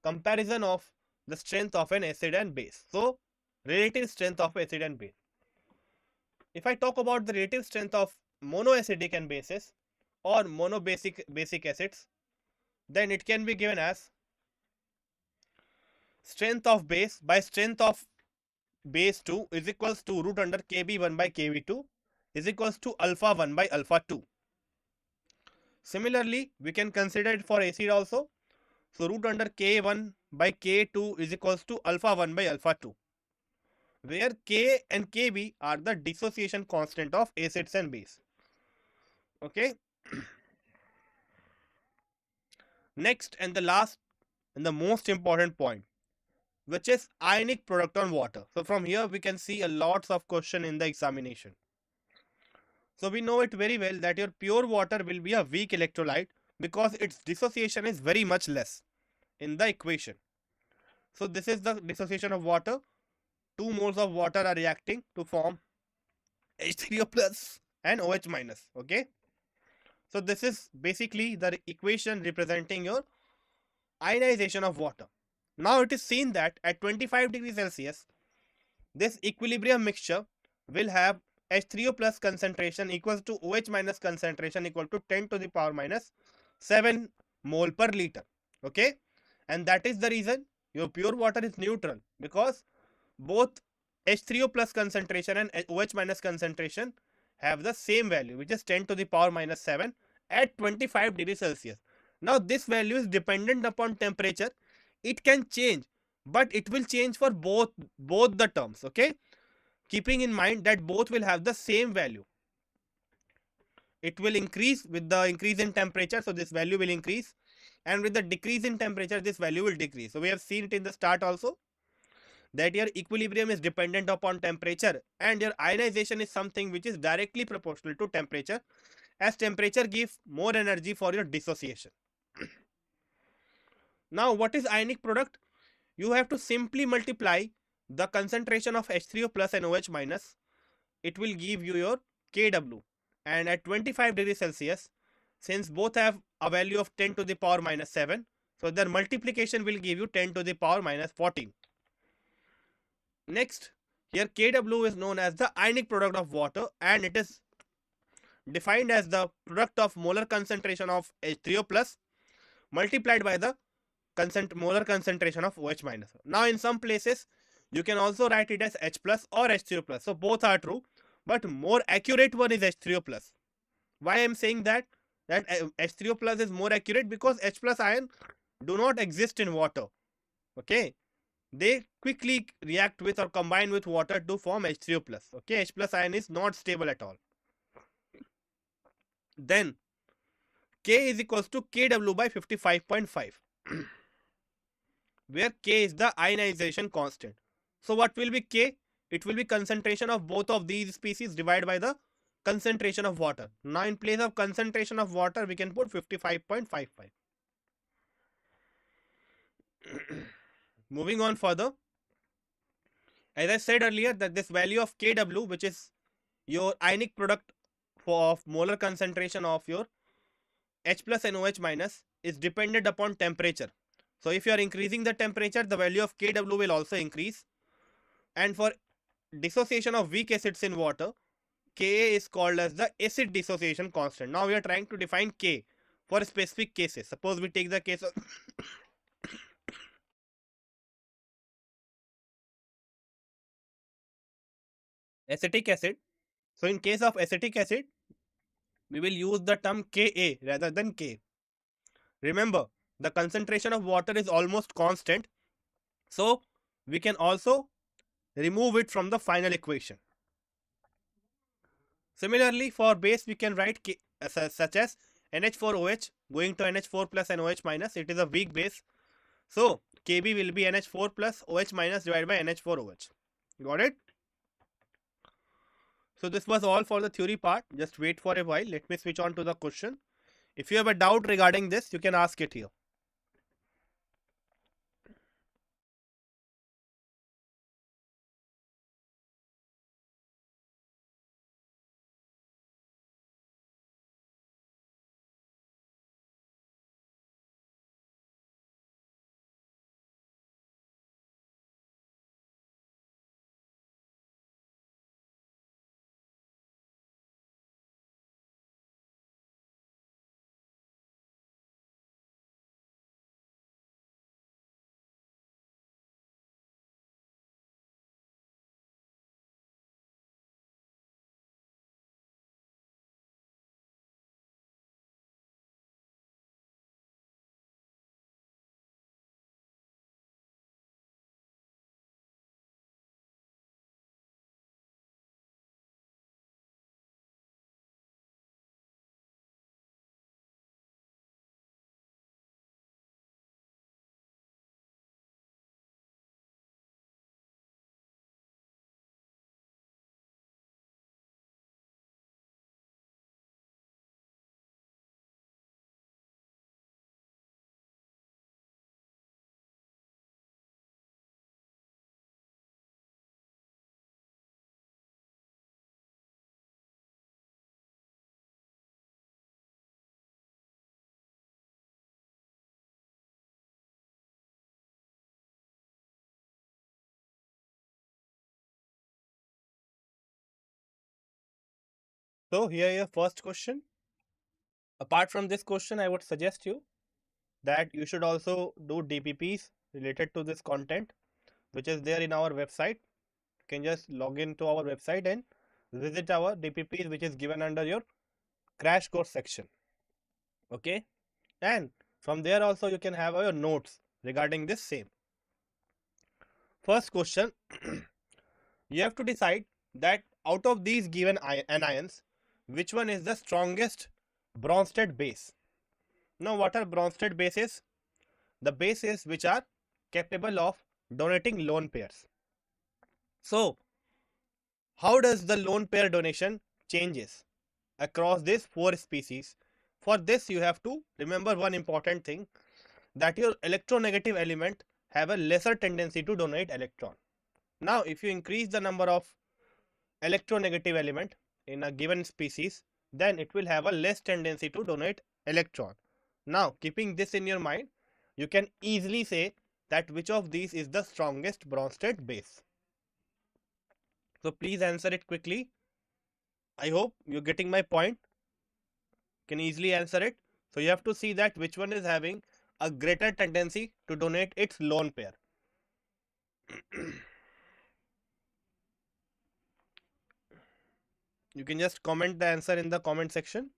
comparison of the strength of an acid and base. So, relative strength of acid and base. If I talk about the relative strength of monoacidic and bases or monobasic acids, then it can be given as strength of base by strength of base 2 is equals to root under Kb1 by Kb2 is equals to alpha 1 by alpha 2. Similarly, we can consider it for acid also. So root under K1 by K2 is equals to alpha 1 by alpha 2, where K and Kb are the dissociation constant of acids and base. Okay. Next and the last and the most important point, which is ionic product on water. So from here we can see a lots of question in the examination. So we know it very well that your pure water will be a weak electrolyte because its dissociation is very much less in the equation. So this is the dissociation of water. 2 moles of water are reacting to form H3O plus and OH minus. Okay. So this is basically the equation representing your ionization of water. Now it is seen that at 25 degrees Celsius, this equilibrium mixture will have H3O plus concentration equals to OH minus concentration equal to 10 to the power minus 7 mole per liter. Okay, and that is the reason your pure water is neutral, because both H3O plus concentration and OH minus concentration have the same value, which is 10 to the power minus 7 at 25 degrees Celsius. Now this value is dependent upon temperature. It can change, but it will change for both the terms. Okay, keeping in mind that both will have the same value. It will increase with the increase in temperature, so this value will increase, and with the decrease in temperature, this value will decrease. So we have seen it in the start also, that your equilibrium is dependent upon temperature, and your ionization is something which is directly proportional to temperature, as temperature gives more energy for your dissociation. Now what is ionic product? You have to simply multiply the concentration of H3O plus and OH minus. It will give you your Kw, and at 25 degrees Celsius, since both have a value of 10 to the power minus 7, so their multiplication will give you 10 to the power minus 14. Next, here Kw is known as the ionic product of water, and it is defined as the product of molar concentration of H3O plus multiplied by the molar concentration of OH minus. Now in some places you can also write it as H plus or H3O plus. So both are true, but more accurate one is H3O plus. Why I am saying that? That H3O plus is more accurate because H plus ion do not exist in water. Okay, they quickly react with or combine with water to form H3O plus. Okay, H plus ion is not stable at all. Then K is equals to Kw by 55.5, where K is the ionization constant. So what will be K? It will be concentration of both of these species divided by the concentration of water. Now in place of concentration of water, we can put 55.55. Moving on further, as I said earlier, that this value of Kw, which is your ionic product of molar concentration of your H plus and OH minus, is dependent upon temperature. So if you are increasing the temperature, the value of Kw will also increase. And for dissociation of weak acids in water, Ka is called as the acid dissociation constant. Now we are trying to define K for specific cases. Suppose we take the case of acetic acid. So in case of acetic acid, we will use the term Ka rather than K. Remember, the concentration of water is almost constant, so we can also remove it from the final equation. Similarly, for base, we can write K, such as NH4OH going to NH4 plus and OH minus. It is a weak base, so Kb will be NH4 plus OH minus divided by NH4OH. Got it? So this was all for the theory part. Just wait for a while. Let me switch on to the question. If you have a doubt regarding this, you can ask it here. So here your first question. Apart from this question, I would suggest you that you should also do DPPs related to this content, which is there in our website. You can just log into our website and visit our DPPs, which is given under your crash course section. Okay, and from there also you can have your notes regarding this same. First question, you have to decide that out of these given anions, which one is the strongest Bronsted base. Now, what are Bronsted bases? The bases which are capable of donating lone pairs. So, how does the lone pair donation changes across these four species? For this, you have to remember one important thing, that your electronegative element have a lesser tendency to donate electron. Now, if you increase the number of electronegative element in a given species, then it will have a less tendency to donate electron. Now, keeping this in your mind, you can easily say that which of these is the strongest Bronsted base. So please answer it quickly. I hope you're getting my point. Can easily answer it. So you have to see that which one is having a greater tendency to donate its lone pair. You can just comment the answer in the comment section.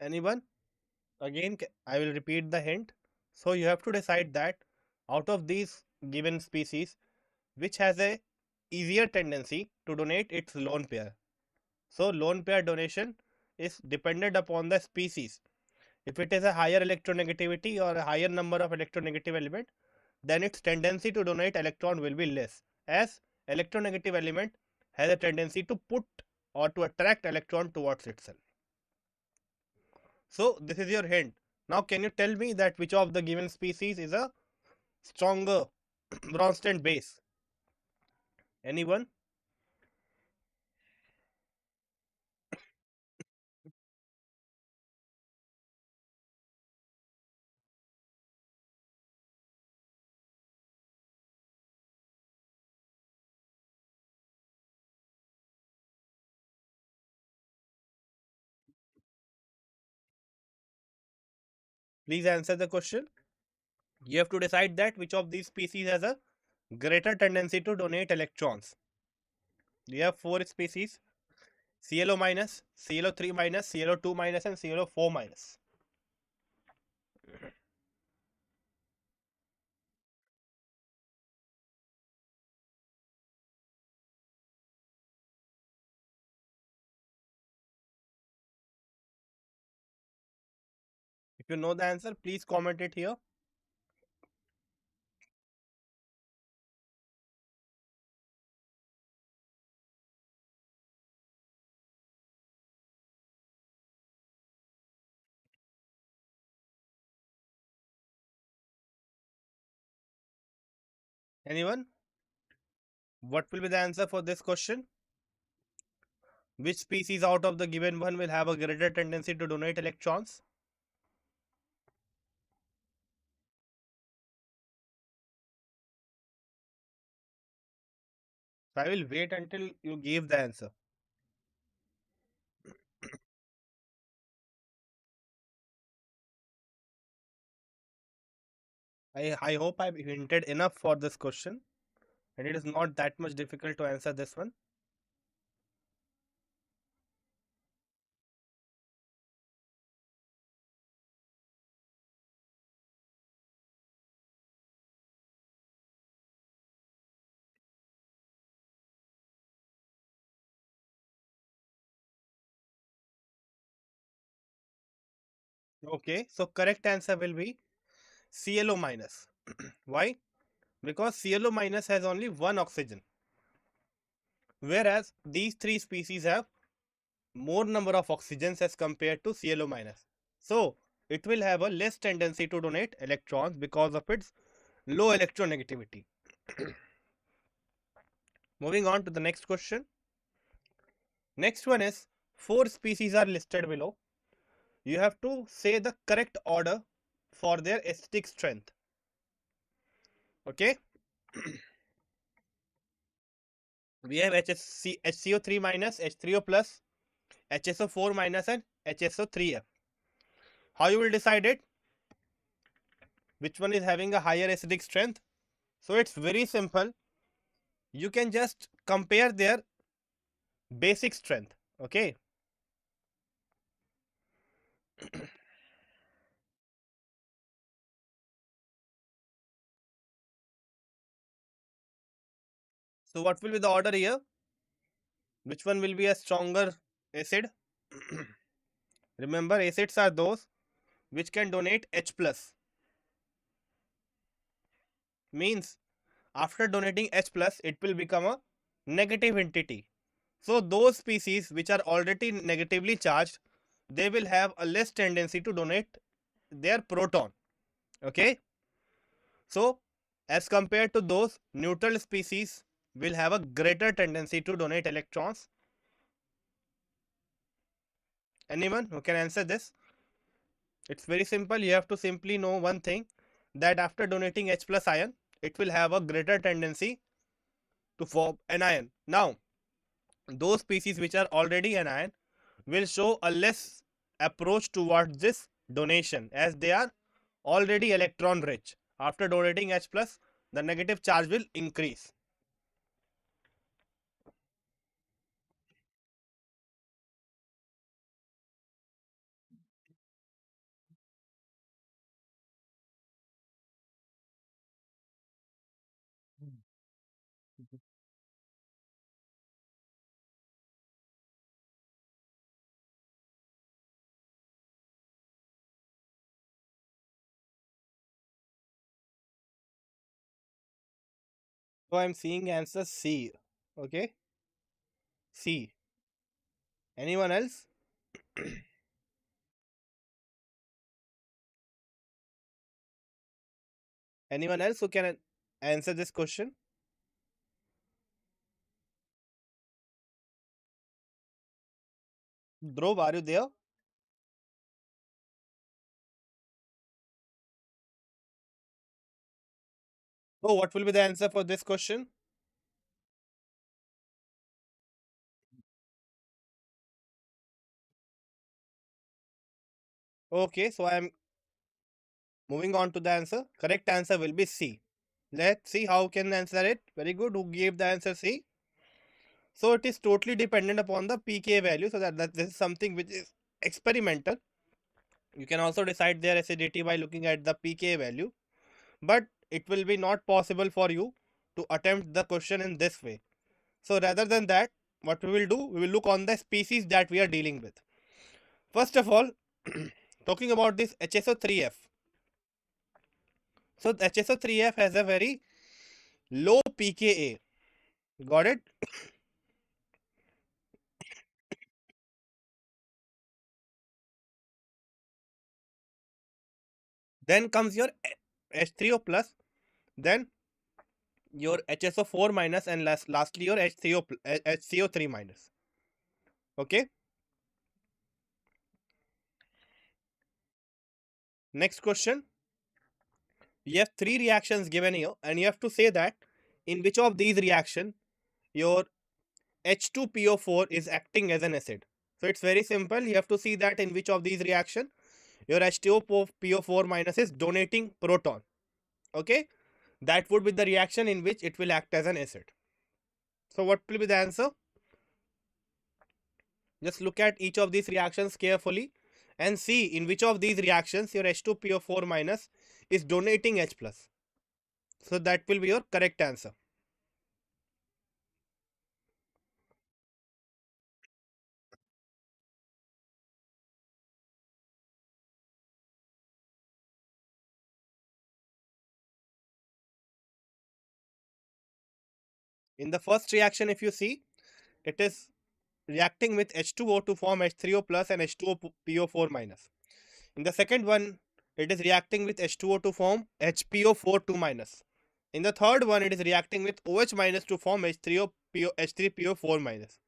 Anyone? Again, I will repeat the hint. So you have to decide that out of these given species, which has a easier tendency to donate its lone pair. So lone pair donation is dependent upon the species. If it is a higher electronegativity or a higher number of electronegative element, then its tendency to donate electron will be less, as electronegative element has a tendency to put or to attract electron towards itself. So this is your hint. Now can you tell me that which of the given species is a stronger Bronsted base? Anyone? Please answer the question. You have to decide that which of these species has a greater tendency to donate electrons. We have four species: ClO minus, ClO3 minus, ClO2 minus, and ClO4 minus. If you know the answer, please comment it here. Anyone? What will be the answer for this question? Which species out of the given one will have a greater tendency to donate electrons? So I will wait until you give the answer. I hope I've hinted enough for this question and it is not that much difficult to answer this one. Okay, so correct answer will be ClO minus. Why? Because ClO minus has only one oxygen, whereas these three species have more number of oxygens as compared to ClO minus. So it will have a less tendency to donate electrons because of its low electronegativity. Moving on to the next question. Next one is, four species are listed below. You have to say the correct order for their acidic strength. Okay, we have HCO3 minus, H3O plus, HSO4 minus, and HSO3F. How you will decide it? Which one is having a higher acidic strength? So it's very simple. You can just compare their basic strength. Okay, so what will be the order here? Which one will be a stronger acid? Remember, acids are those which can donate H plus. Means after donating H plus, it will become a negative entity. So those species which are already negatively charged, they will have a less tendency to donate their proton. Okay. So as compared to those neutral species will have a greater tendency to donate electrons. Anyone who can answer this? It's very simple. You have to simply know one thing, that after donating H plus ion, it will have a greater tendency to form anion. Now, those species which are already anion will show a less approach towards this donation, as they are already electron rich. After donating H plus, the negative charge will increase. So I'm seeing answer C. Okay, C. Anyone else? Anyone else who can answer this question? Dhruv, are you there? Oh, what will be the answer for this question? Okay, so I am moving on to the answer. Correct answer will be C. Let's see how can answer it. Very good. Who gave the answer C? So it is totally dependent upon the pK value. So that this is something which is experimental. You can also decide their acidity by looking at the pK value, but it will be not possible for you to attempt the question in this way. So rather than that, what we will do, we will look on the species that we are dealing with. First of all, talking about this HSO3F. So the HSO3F has a very low pKa. Got it? Then comes your H3O plus, then your HSO4 minus, and lastly your HCO3 minus. Okay. Next question. You have three reactions given here, and you have to say that in which of these reaction your H2PO4 is acting as an acid. So it's very simple. You have to see that in which of these reaction your H2PO4 minus is donating proton. Okay. That would be the reaction in which it will act as an acid. So what will be the answer? Just look at each of these reactions carefully and see in which of these reactions your H2PO4 minus is donating H plus. So that will be your correct answer. In the first reaction, if you see, it is reacting with H2O to form H3O plus and H2PO4 minus. In the second one, it is reacting with H2O to form HPO4 2 minus. In the third one, it is reacting with OH minus to form H3PO4 minus.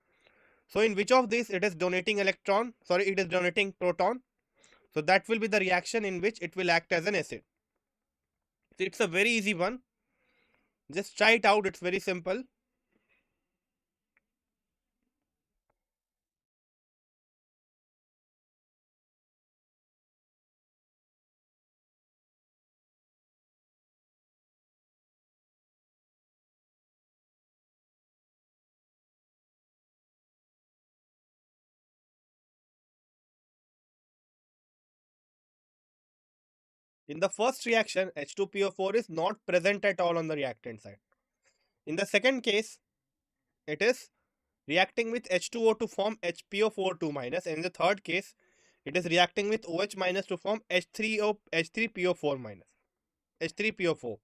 So in which of these it is donating electron? Sorry, it is donating proton. So that will be the reaction in which it will act as an acid. So it's a very easy one. Just try it out. It's very simple. In the first reaction, H2PO4 is not present at all on the reactant side. In the second case, it is reacting with H2O to form HPO4 2 minus, and in the third case, it is reacting with OH minus to form H3PO4 minus, H3PO4.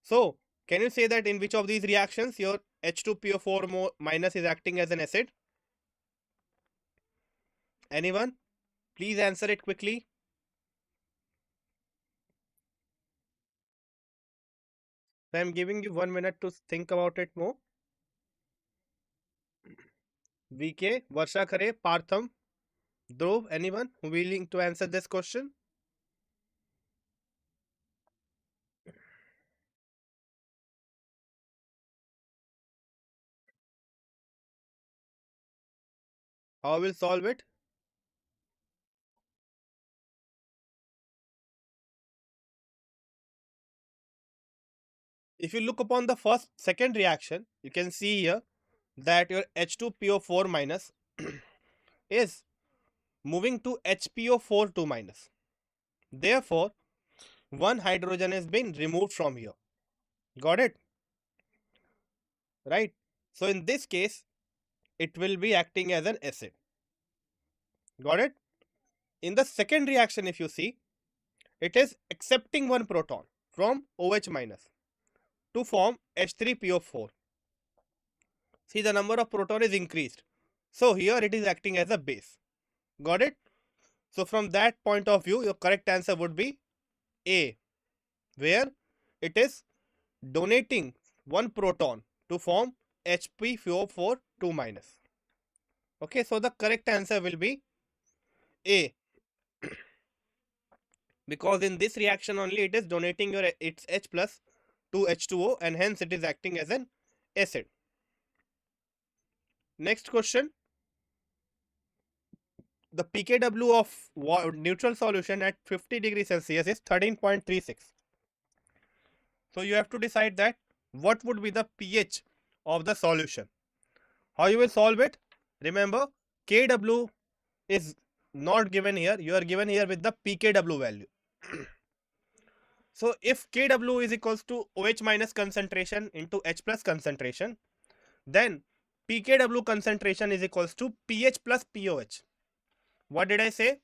So, can you say that in which of these reactions your H2PO4 minus is acting as an acid? Anyone? Please answer it quickly. I am giving you 1 minute to think about it more. VK, Varsha Khare, Partham, Dhruv, anyone who willing to answer this question? How will solve it? If you look upon the second reaction, you can see here that your H2PO4 minus is moving to HPO4 2 minus. Therefore, one hydrogen has been removed from here. Got it? Right? So in this case, it will be acting as an acid. Got it? In the second reaction, if you see, it is accepting one proton from OH minus to form H3PO4. See, the number of proton is increased. So here it is acting as a base. Got it? So from that point of view, your correct answer would be A, where it is donating one proton to form HPO4 2 minus. Okay, so the correct answer will be A, because in this reaction only it is donating your its H plus to H2O, and hence it is acting as an acid. Next question. The pKw of neutral solution at 50 degrees Celsius is 13.36. So you have to decide that what would be the pH of the solution. How you will solve it? Remember, Kw is not given here. You are given here with the pKw value. So if Kw is equals to OH minus concentration into H plus concentration, then pKw concentration is equals to pH plus pOH. What did I say?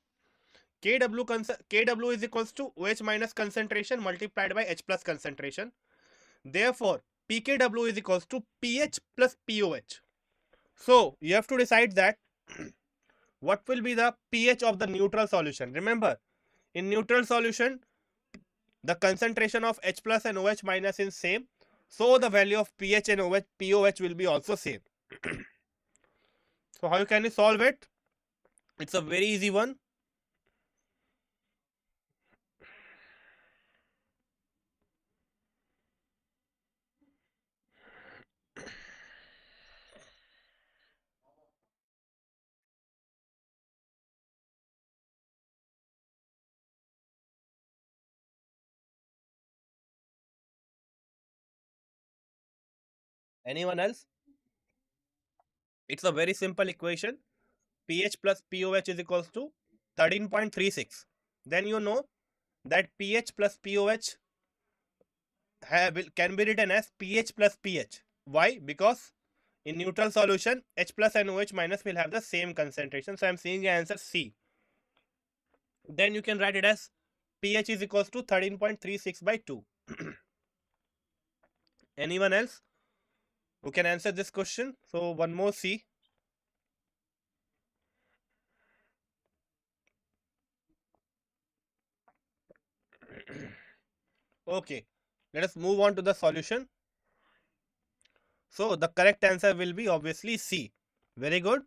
Kw is equals to OH minus concentration multiplied by H plus concentration. Therefore, pKw is equals to pH plus pOH. So you have to decide that what will be the pH of the neutral solution. Remember, in neutral solution, the concentration of H plus and OH minus is same. So the value of pH and pOH will be also same. So how can you solve it? It's a very easy one. Anyone else? It's a very simple equation. pH plus pOH is equals to 13.36. Then you know that pH plus pOH can be written as pH plus pH. Why? Because in neutral solution, H plus and OH minus will have the same concentration. So I am seeing the answer C. Then you can write it as pH is equals to 13.36 by 2. Anyone else who can answer this question? So one more C. Okay, let us move on to the solution. So the correct answer will be obviously C. Very good.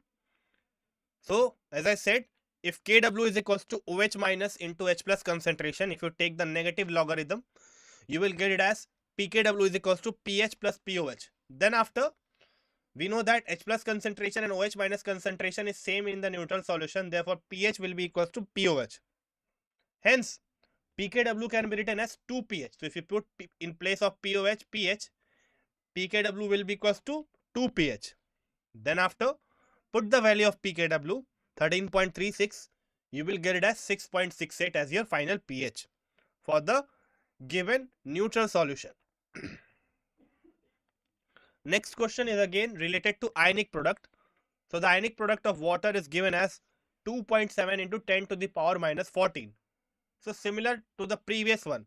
So as I said, if Kw is equals to OH minus into H plus concentration, if you take the negative logarithm, you will get it as pKw is equals to pH plus POH. Then after, we know that H plus concentration and OH minus concentration is same in the neutral solution. Therefore, pH will be equals to POH. Hence, pKw can be written as 2pH. So if you put in place of POH, pH, pKw will be equals to 2pH. Then after, put the value of pKw 13.36, you will get it as 6.68 as your final pH for the given neutral solution. Next question is again related to ionic product. So the ionic product of water is given as 2.7 into 10 to the power minus 14. So similar to the previous one,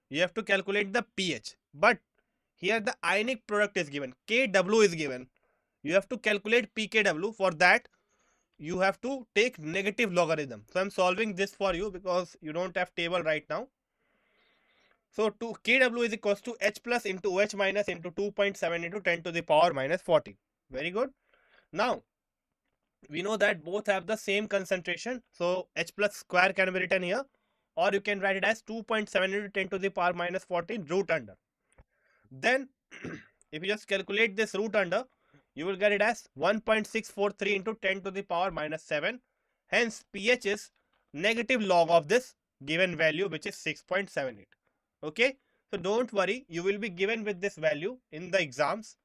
you have to calculate the pH, but here the ionic product is given, Kw is given. You have to calculate pKw. For that, you have to take negative logarithm. So I'm solving this for you because you don't have table right now. So to Kw is equals to H plus into OH minus into 2.7 into 10 to the power minus 14. Very good. Now we know that both have the same concentration. So H plus square can be written here, or you can write it as 2.7 into 10 to the power minus 14 root under. Then if you just calculate this root under, you will get it as 1.643 into 10 to the power minus 7. Hence pH is negative log of this given value, which is 6.78. Okay, so don't worry, you will be given with this value in the exams,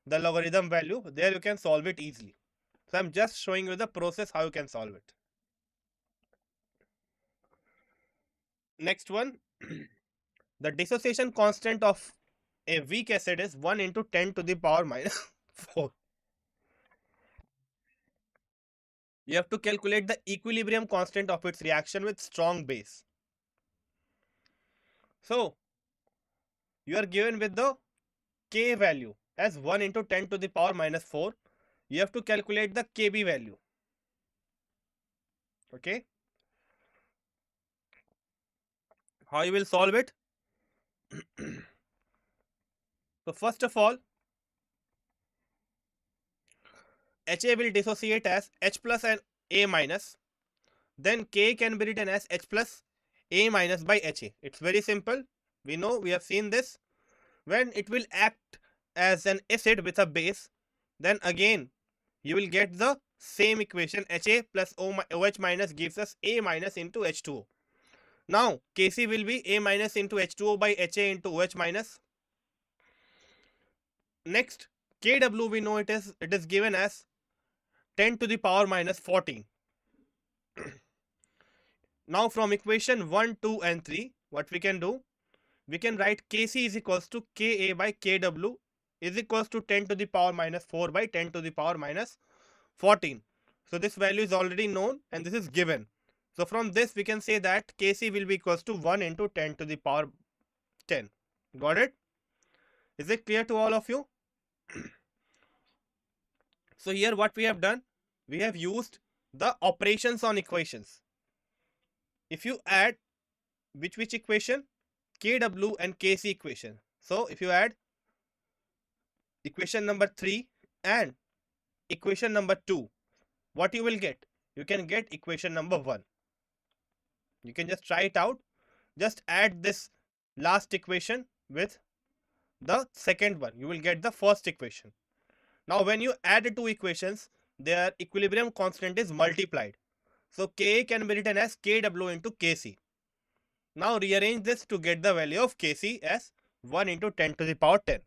the logarithm value. There you can solve it easily. So I'm just showing you the process how you can solve it. Next one, the dissociation constant of a weak acid is 1 into 10 to the power minus 4. You have to calculate the equilibrium constant of its reaction with strong base. So you are given with the K value as 1 into 10 to the power minus 4. You have to calculate the Kb value. Okay. How you will solve it? So first of all, Ha will dissociate as H plus and A minus. Then K can be written as H plus A minus by Ha. It's very simple. We know, we have seen this. When it will act as an acid with a base, then again you will get the same equation. Ha plus OH minus gives us A minus into H2O. Now Kc will be A minus into H2O by Ha into OH minus. Next, Kw we know it is given as 10 to the power minus 14. Now from equation 1, 2 and 3, what we can do? We can write Kc is equals to Ka by Kw is equals to 10 to the power minus 4 by 10 to the power minus 14. So this value is already known and this is given. So from this we can say that Kc will be equals to 1 into 10 to the power 10. Got it? Is it clear to all of you? So here what we have done, we have used the operations on equations. If you add which equation? Kw and Kc equation. So if you add equation number 3 and equation number 2, what you will get? You can get equation number 1. You can just try it out. Just add this last equation with the second one. You will get the first equation. Now when you add the two equations, their equilibrium constant is multiplied. So Ka can be written as Kw into Kc. Now rearrange this to get the value of Kc as 1 into 10 to the power 10.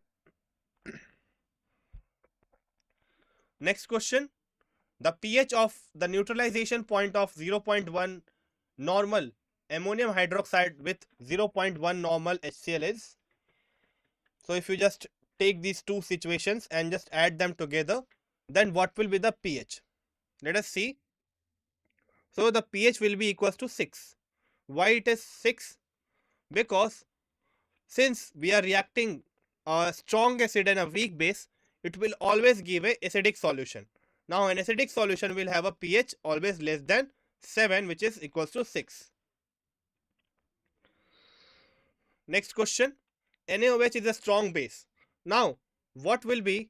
Next question. The pH of the neutralization point of 0.1 normal ammonium hydroxide with 0.1 normal HCl is. So if you just take these two situations and just add them together, then what will be the pH? Let us see. So the pH will be equals to 6. Why it is 6? Because since we are reacting a strong acid and a weak base, it will always give a acidic solution. Now an acidic solution will have a pH always less than 7, which is equals to 6. Next question. NaOH is a strong base. Now what will be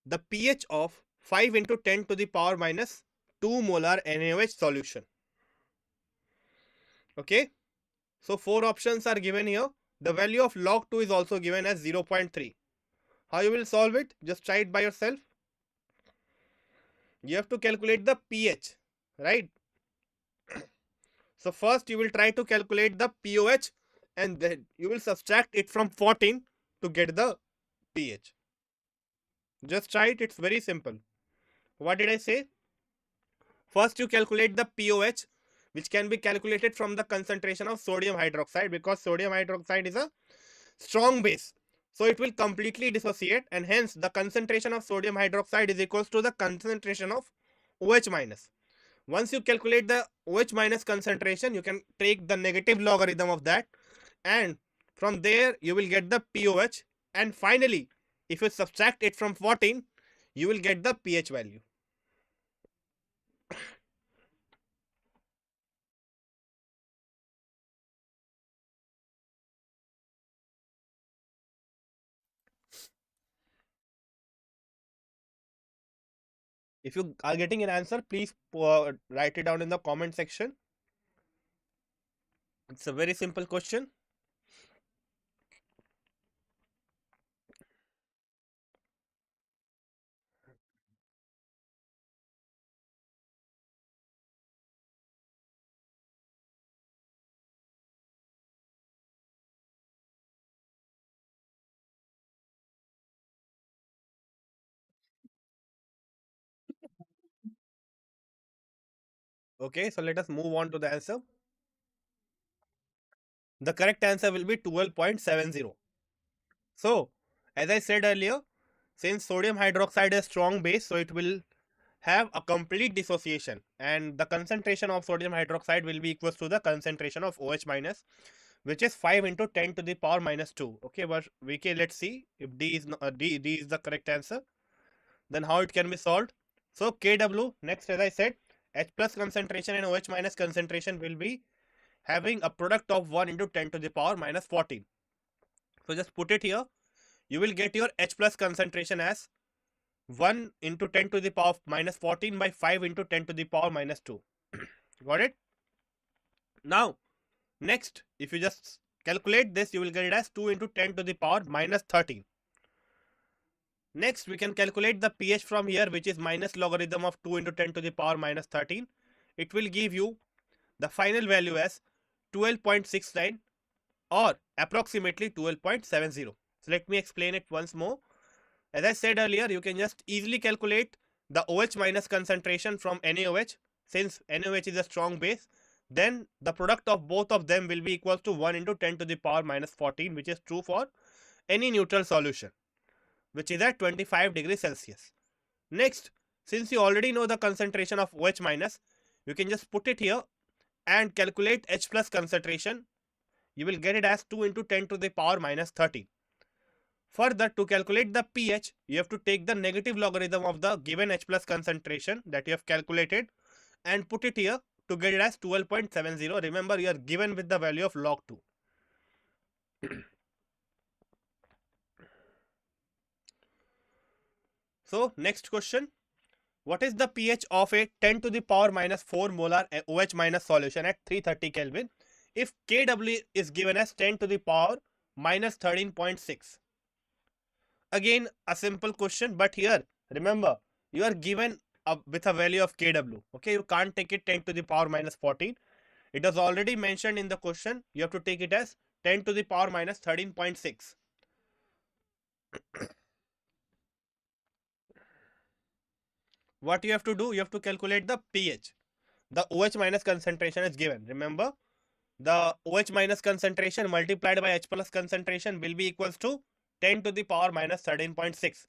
the pH of 5 into 10 to the power minus 2 molar NaOH solution. Okay, so 4 options are given here. The value of log 2 is also given as 0.3. How you will solve it? Just try it by yourself. You have to calculate the pH, right? So first you will try to calculate the pOH and then you will subtract it from 14 to get the pH. Just try it, it's very simple. What did I say? First you calculate the pOH, which can be calculated from the concentration of sodium hydroxide, because sodium hydroxide is a strong base. So it will completely dissociate, and hence the concentration of sodium hydroxide is equals to the concentration of OH minus. Once you calculate the OH minus concentration, you can take the negative logarithm of that, and from there you will get the pOH, and finally if you subtract it from 14, you will get the pH value. If you are getting an answer, please write it down in the comment section. It's a very simple question. Okay, so let us move on to the answer. The correct answer will be 12.70. So, as I said earlier, since sodium hydroxide is strong base, so it will have a complete dissociation, and the concentration of sodium hydroxide will be equals to the concentration of OH minus, which is 5 into 10 to the power minus 2. Okay, but let's see if D is the correct answer. Then how it can be solved? So Kw next, as I said, H plus concentration and OH minus concentration will be having a product of 1 into 10 to the power minus 14. So just put it here. You will get your H plus concentration as 1 into 10 to the power minus 14 by 5 into 10 to the power minus 2. Got it? Now, next, if you just calculate this, you will get it as 2 into 10 to the power minus 13. Next, we can calculate the pH from here, which is minus logarithm of 2 into 10 to the power minus 13. It will give you the final value as 12.69 or approximately 12.70. So let me explain it once more. As I said earlier, you can just easily calculate the OH minus concentration from NaOH. Since NaOH is a strong base, then the product of both of them will be equal to 1 into 10 to the power minus 14, which is true for any neutral solution, which is at 25 degrees Celsius. Next, since you already know the concentration of OH minus, you can just put it here and calculate H plus concentration. You will get it as 2 into 10 to the power minus 13. Further, to calculate the pH, you have to take the negative logarithm of the given H plus concentration that you have calculated and put it here to get it as 12.70. Remember, you are given with the value of log 2. So, next question. What is the pH of a 10 to the power minus 4 molar OH minus solution at 330 Kelvin if Kw is given as 10 to the power minus 13.6? Again, a simple question, but here, remember, you are given with a value of Kw. Okay, you can't take it 10 to the power minus 14. It was already mentioned in the question. You have to take it as 10 to the power minus 13.6. What you have to do? You have to calculate the pH. The OH minus concentration is given. Remember, the OH minus concentration multiplied by H plus concentration will be equals to 10 to the power minus 13.6.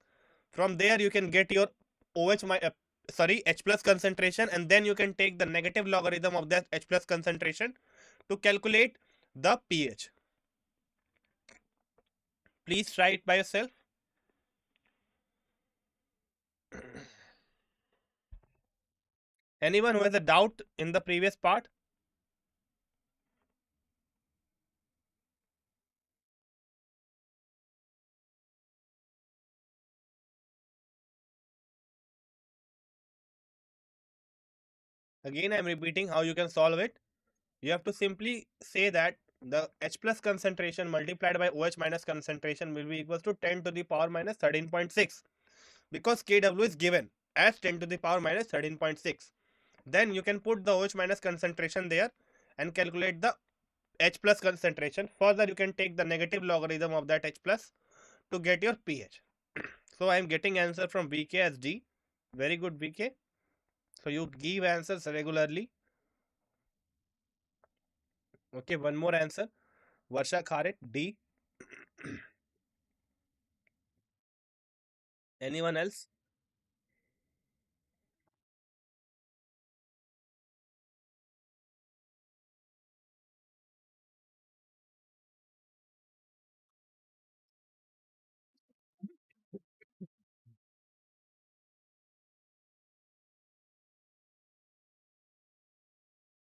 From there, you can get your H plus concentration, and then you can take the negative logarithm of that H plus concentration to calculate the pH. Please try it by yourself. Anyone who has a doubt in the previous part? Again, I am repeating how you can solve it. You have to simply say that the H plus concentration multiplied by OH minus concentration will be equals to 10 to the power minus 13.6, because Kw is given as 10 to the power minus 13.6. Then you can put the OH minus concentration there and calculate the H plus concentration. Further, you can take the negative logarithm of that H plus to get your pH. So I am getting answer from VK as D. Very good, VK. So you give answers regularly. Okay, one more answer. Varsha Kharit, D. Anyone else?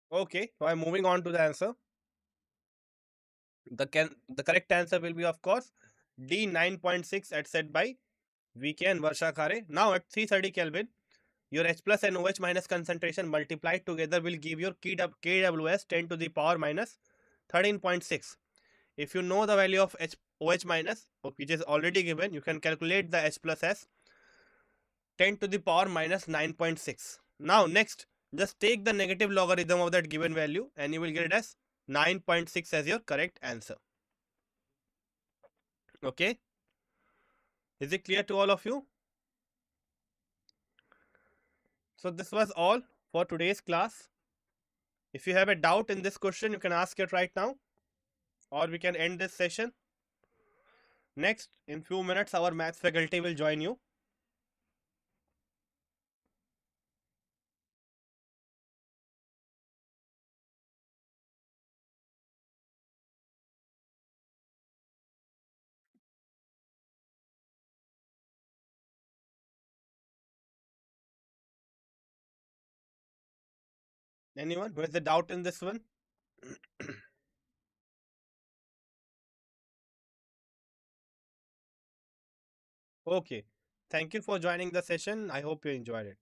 Okay, so I'm moving on to the answer. The correct answer will be, of course, D 9.6 as said by VK and Varsha Khare. Now at 330 Kelvin, your H plus and OH minus concentration multiplied together will give your KWS 10 to the power minus 13.6. If you know the value of OH minus, which is already given, you can calculate the H plus as 10 to the power minus 9.6. Now next, just take the negative logarithm of that given value and you will get it as 9.6 as your correct answer. Okay, is it clear to all of you? So this was all for today's class. If you have a doubt in this question, you can ask it right now, or we can end this session. Next, in few minutes, our maths faculty will join you. Anyone who has a doubt in this one? Okay. Thank you for joining the session. I hope you enjoyed it.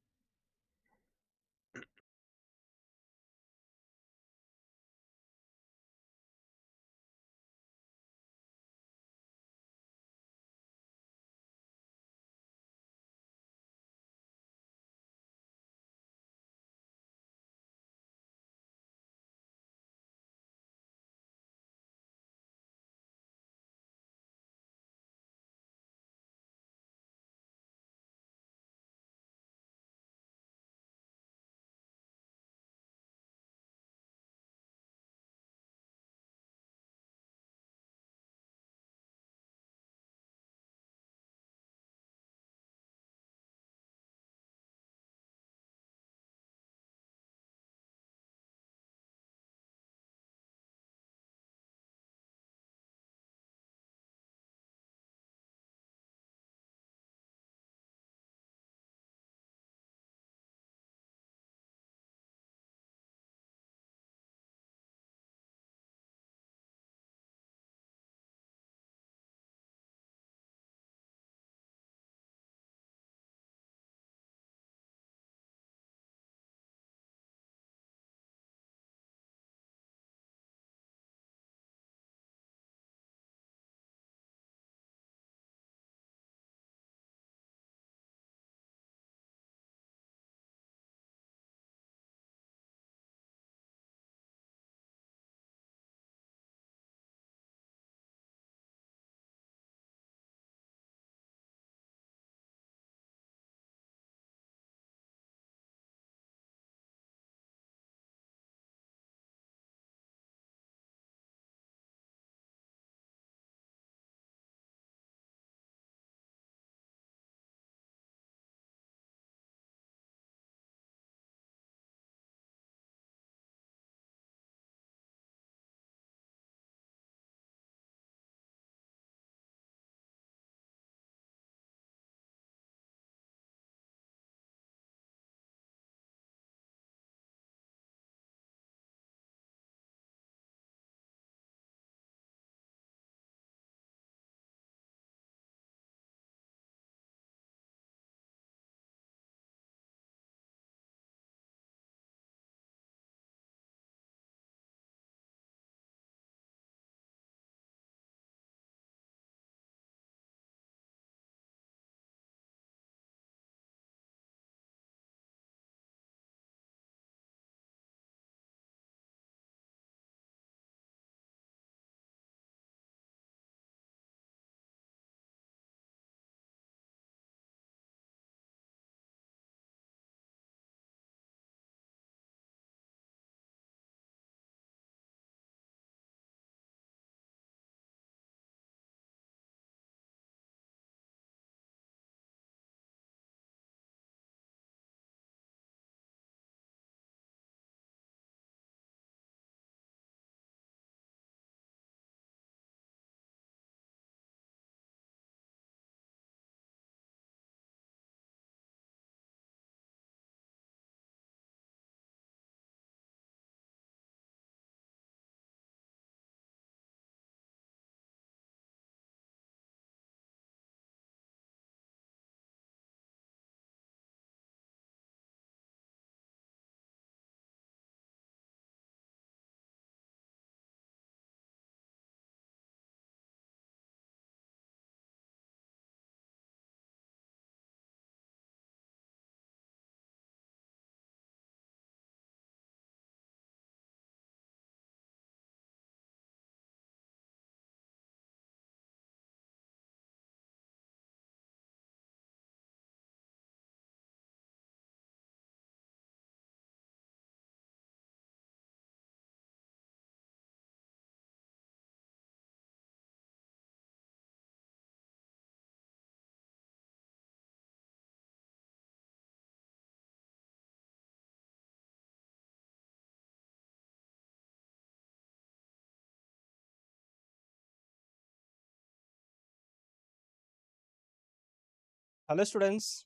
Hello students,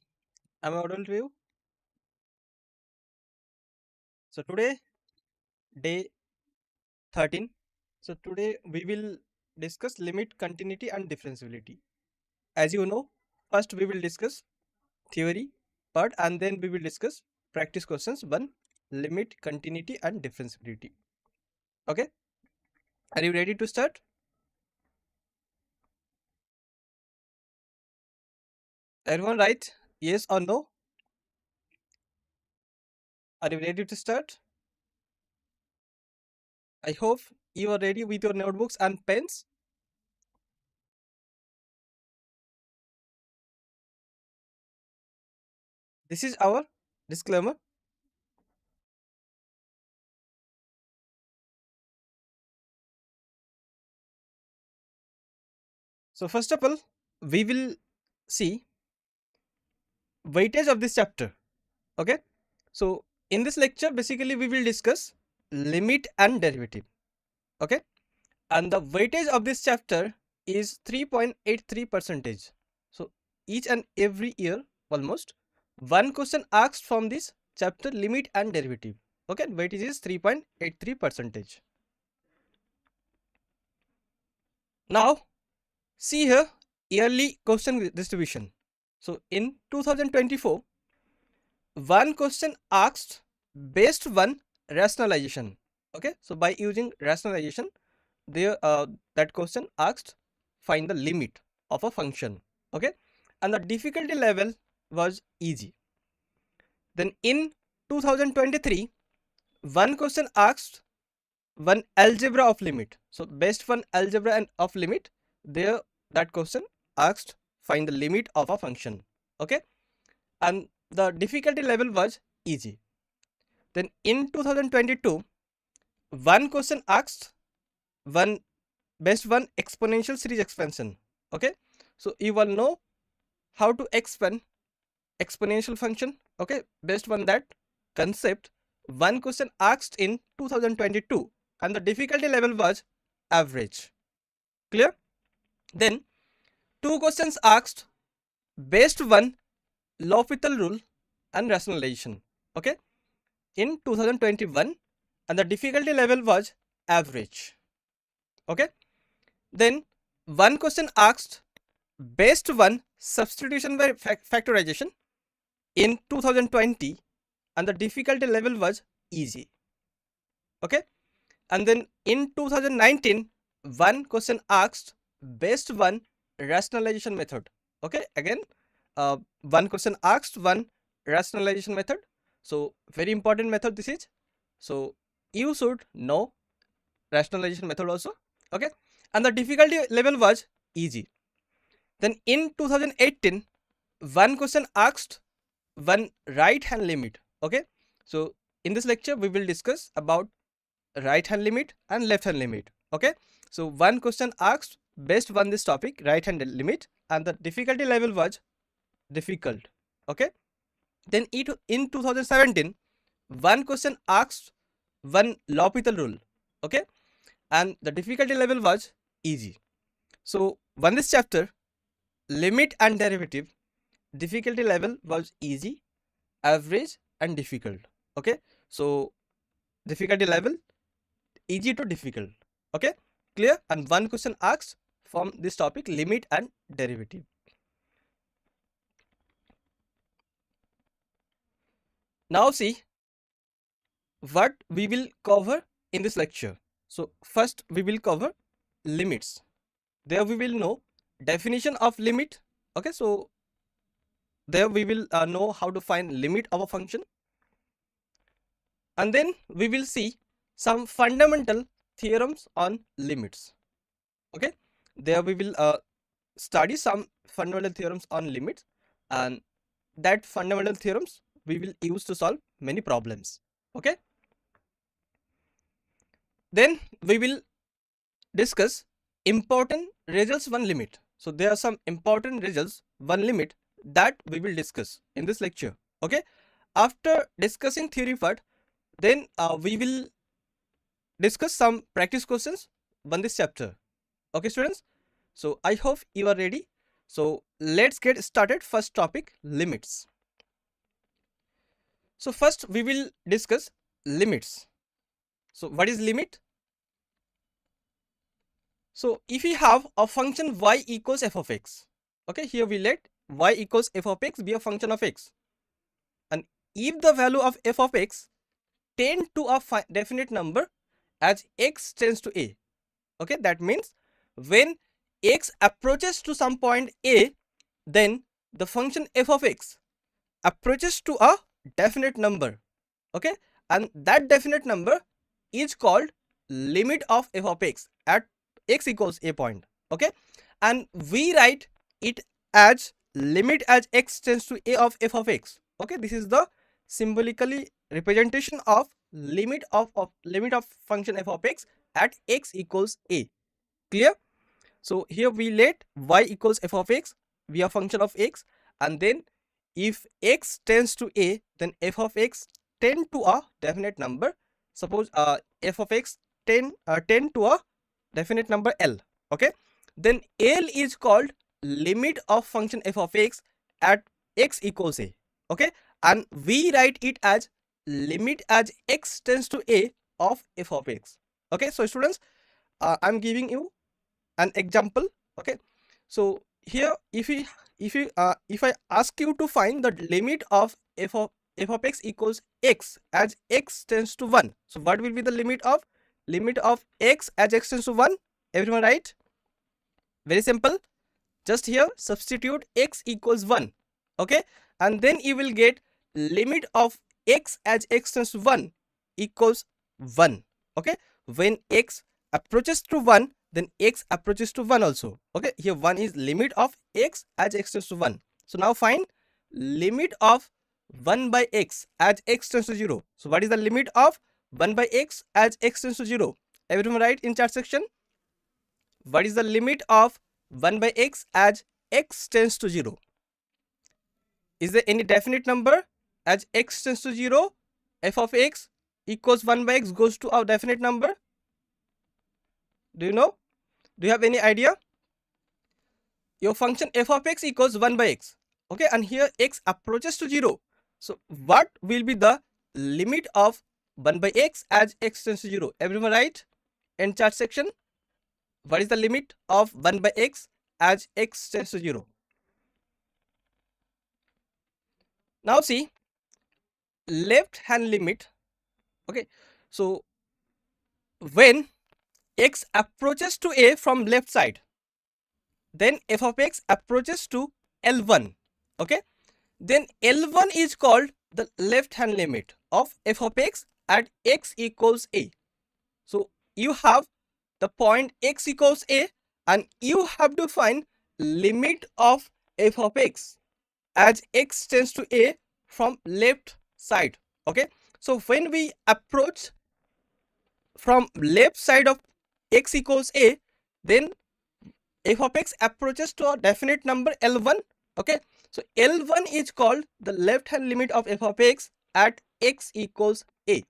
am I audible to you? So today, day 13. So today we will discuss limit, continuity and differentiability. As you know, first we will discuss theory part and then we will discuss practice questions 1, limit, continuity and differentiability. Okay, are you ready to start? Everyone write yes or no? Are you ready to start? I hope you are ready with your notebooks and pens. This is our disclaimer. So first of all, we will see weightage of this chapter. Okay, so in this lecture basically we will discuss limit and derivative. Okay, and the weightage of this chapter is 3.83 percentage. So each and every year almost one question asked from this chapter, limit and derivative. Okay, weightage is 3.83 percentage. Now see here yearly question distribution. So in 2024 one question asked based one rationalization. Okay, so by using rationalization there that question asked find the limit of a function. Okay, and the difficulty level was easy. Then in 2023 one question asked one algebra of limit. So based one algebra and of limit there that question asked find the limit of a function. Okay, and the difficulty level was easy. Then in 2022, one question asked one best one exponential series expansion. Okay, so you will know how to expand exponential function. Okay, based on that concept, one question asked in 2022 and the difficulty level was average. Clear? Then two questions asked based one L'Hopital rule and rationalization. Okay, in 2021 and the difficulty level was average. Okay, then one question asked based one substitution by factorization in 2020 and the difficulty level was easy. Okay, and then in 2019 one question asked based one rationalization method. Okay, again one question asked one rationalization method. So very important method this is. So you should know rationalization method also. Okay, and the difficulty level was easy. Then in 2018 one question asked one right hand limit. Okay, so in this lecture we will discuss about right hand limit and left hand limit. Okay, so one question asked based on this topic right hand limit and the difficulty level was difficult. Okay, then in 2017 one question asked one L'Hopital rule. Okay, and the difficulty level was easy. So when this chapter limit and derivative difficulty level was easy, average and difficult. Okay, so difficulty level easy to difficult. Okay, clear? And one question asked from this topic limit and derivative. Now see what we will cover in this lecture. So first we will cover limits. There we will know definition of limit. Okay, so there we will know how to find limit of a function, and then we will see some fundamental theorems on limits. Okay, there we will study some fundamental theorems on limits, and that fundamental theorems we will use to solve many problems. Okay, then we will discuss important results one limit. So there are some important results one limit that we will discuss in this lecture. Okay, after discussing theory part, then we will discuss some practice questions on this chapter. Okay students, so I hope you are ready. So let's get started. First topic, limits. So first we will discuss limits. So what is limit? So if we have a function y equals f of x, okay, here we let y equals f of x be a function of x, and if the value of f of x tend to a definite number as x tends to a, okay, that means when x approaches to some point a, then the function f of x approaches to a definite number, okay, and that definite number is called limit of f of x at x equals a point, okay, and we write it as limit as x tends to a of f of x, okay. This is the symbolically representation of limit of function f of x at x equals a. Clear? So here we let y equals f of x be a function of x, and then if x tends to a, then f of x tend to a definite number. Suppose f of x tend to a definite number L, okay, then L is called limit of function f of x at x equals a, okay, and we write it as limit as x tends to a of f of x, okay. So students, I'm giving you an example, okay. So here if I ask you to find the limit of f of x equals x as x tends to 1, so what will be the limit of x as x tends to 1? Everyone right? Very simple. Just here substitute x equals 1, okay, and then you will get limit of x as x tends to 1 equals 1, okay. When x approaches to 1, then x approaches to 1 also, okay. Here 1 is limit of x as x tends to 1. So now find limit of 1 by x as x tends to 0. So what is the limit of 1 by x as x tends to 0? Everyone write in chat section. What is the limit of 1 by x as x tends to 0? Is there any definite number as x tends to 0? F of x equals 1 by x goes to a definite number. Do you know? Do you have any idea? Your function f of x equals 1 by x, okay, and here x approaches to 0. So what will be the limit of 1 by x as x tends to 0? Everyone write in chat section. What is the limit of 1 by x as x tends to 0? Now see, left hand limit, okay. So when x approaches to a from left side, then f of x approaches to L1, okay, then L1 is called the left hand limit of f of x at x equals a. So you have the point x equals a, and you have to find limit of f of x as x tends to a from left side, okay. So when we approach from left side of x equals a, then f of x approaches to a definite number L1, okay. So L1 is called the left hand limit of f of x at x equals a.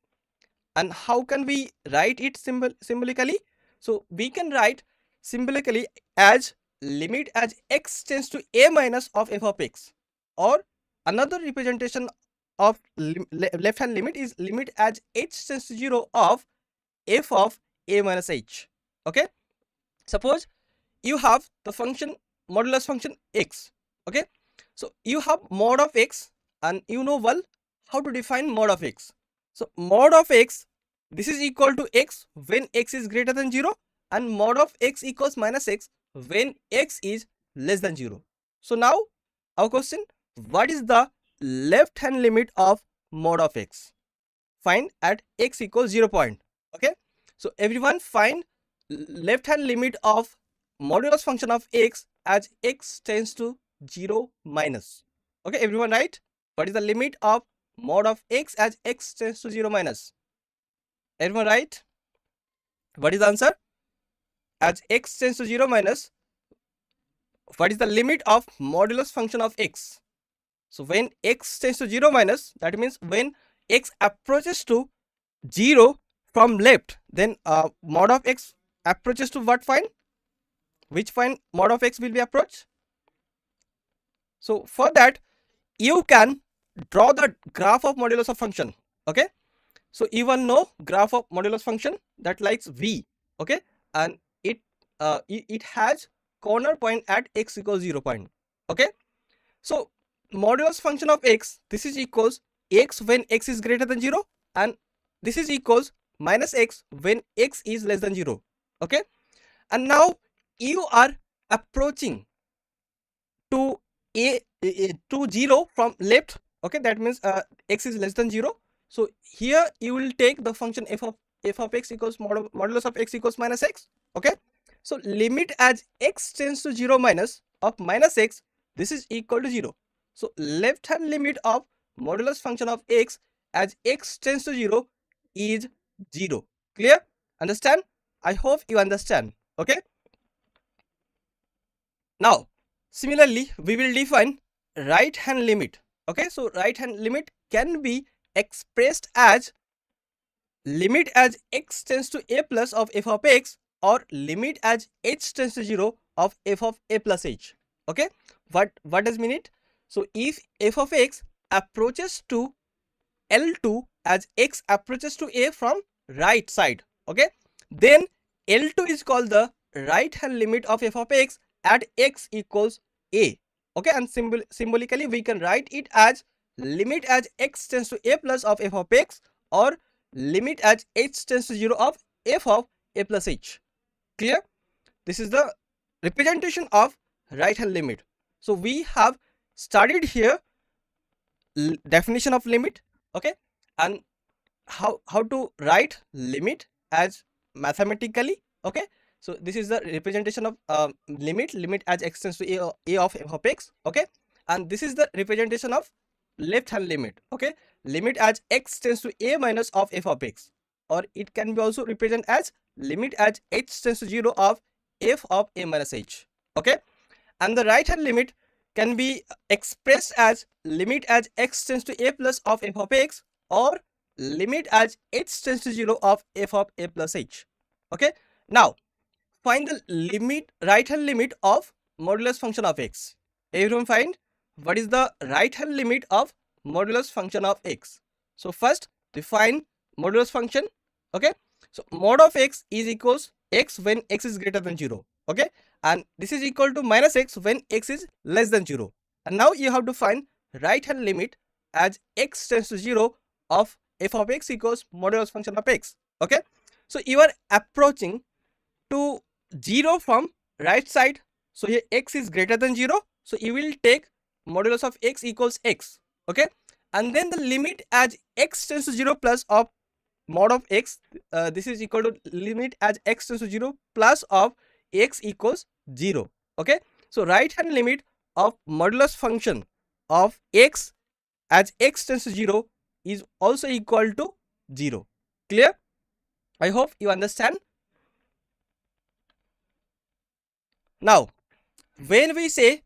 And how can we write it symbolically? So we can write symbolically as limit as x tends to a minus of f of x, or another representation of left hand limit is limit as h tends to 0 of f of a minus h, okay. Suppose you have the function modulus function x, okay. So you have mod of x, and you know well how to define mod of x. So mod of x, this is equal to x when x is greater than 0, and mod of x equals minus x when x is less than 0. So now our question, what is the left hand limit of mod of x? Find at x equals 0 point, okay. So everyone find left hand limit of modulus function of x as x tends to 0 minus, okay. Everyone right? What is the limit of mod of x as x tends to 0 minus? Everyone right? What is the answer? As x tends to 0 minus, what is the limit of modulus function of x? So when x tends to 0 minus, that means when x approaches to 0 from left, then mod of x approaches to what? Find which find mod of x will be approached? So for that, you can draw the graph of modulus of function. Okay, so you will know graph of modulus function that likes v. Okay, and it has corner point at x equals 0 point. Okay, so modulus function of x, this is equals x when x is greater than 0, and this is equals minus x when x is less than 0. Okay, and now you are approaching to to 0 from left. Okay, that means x is less than 0. So here you will take the function f of x equals modulus of x equals minus x. Okay, so limit as x tends to 0 minus of minus x, this is equal to 0. So left hand limit of modulus function of x as x tends to 0 is 0. Clear? Understand? I hope you understand. Okay, now similarly we will define right hand limit. Okay, so right hand limit can be expressed as limit as x tends to a plus of f of x, or limit as h tends to 0 of f of a plus h. Okay, what does mean it? So if f of x approaches to L2 as x approaches to a from right side, okay, then L2 is called the right hand limit of f of x at x equals a. Okay, and symbolically we can write it as limit as x tends to a plus of f of x, or limit as h tends to 0 of f of a plus h. Clear? This is the representation of right hand limit. So we have studied here definition of limit. Okay, and how to write limit as mathematically. Okay, so this is the representation of limit as x tends to a of f of x. Okay, and this is the representation of left hand limit. Okay, limit as x tends to a minus of f of x, or it can be also represented as limit as h tends to 0 of f of a minus h. Okay, and the right hand limit can be expressed as limit as x tends to a plus of f of x, or limit as h tends to 0 of f of a plus h. Okay, now find the limit right hand limit of modulus function of x. Everyone find what is the right hand limit of modulus function of x. So first define modulus function. Okay, so mod of x is equals x when x is greater than 0. Okay, and this is equal to minus x when x is less than 0. And now you have to find right hand limit as x tends to 0 of f of x equals modulus function of x. Okay, so you are approaching to 0 from right side. So here x is greater than 0, so you will take modulus of x equals x. Okay, and then the limit as x tends to 0 plus of mod of x, this is equal to limit as x tends to 0 plus of x equals 0. Okay, so right hand limit of modulus function of x as x tends to 0 is also equal to 0. Clear? I hope you understand. Now when we say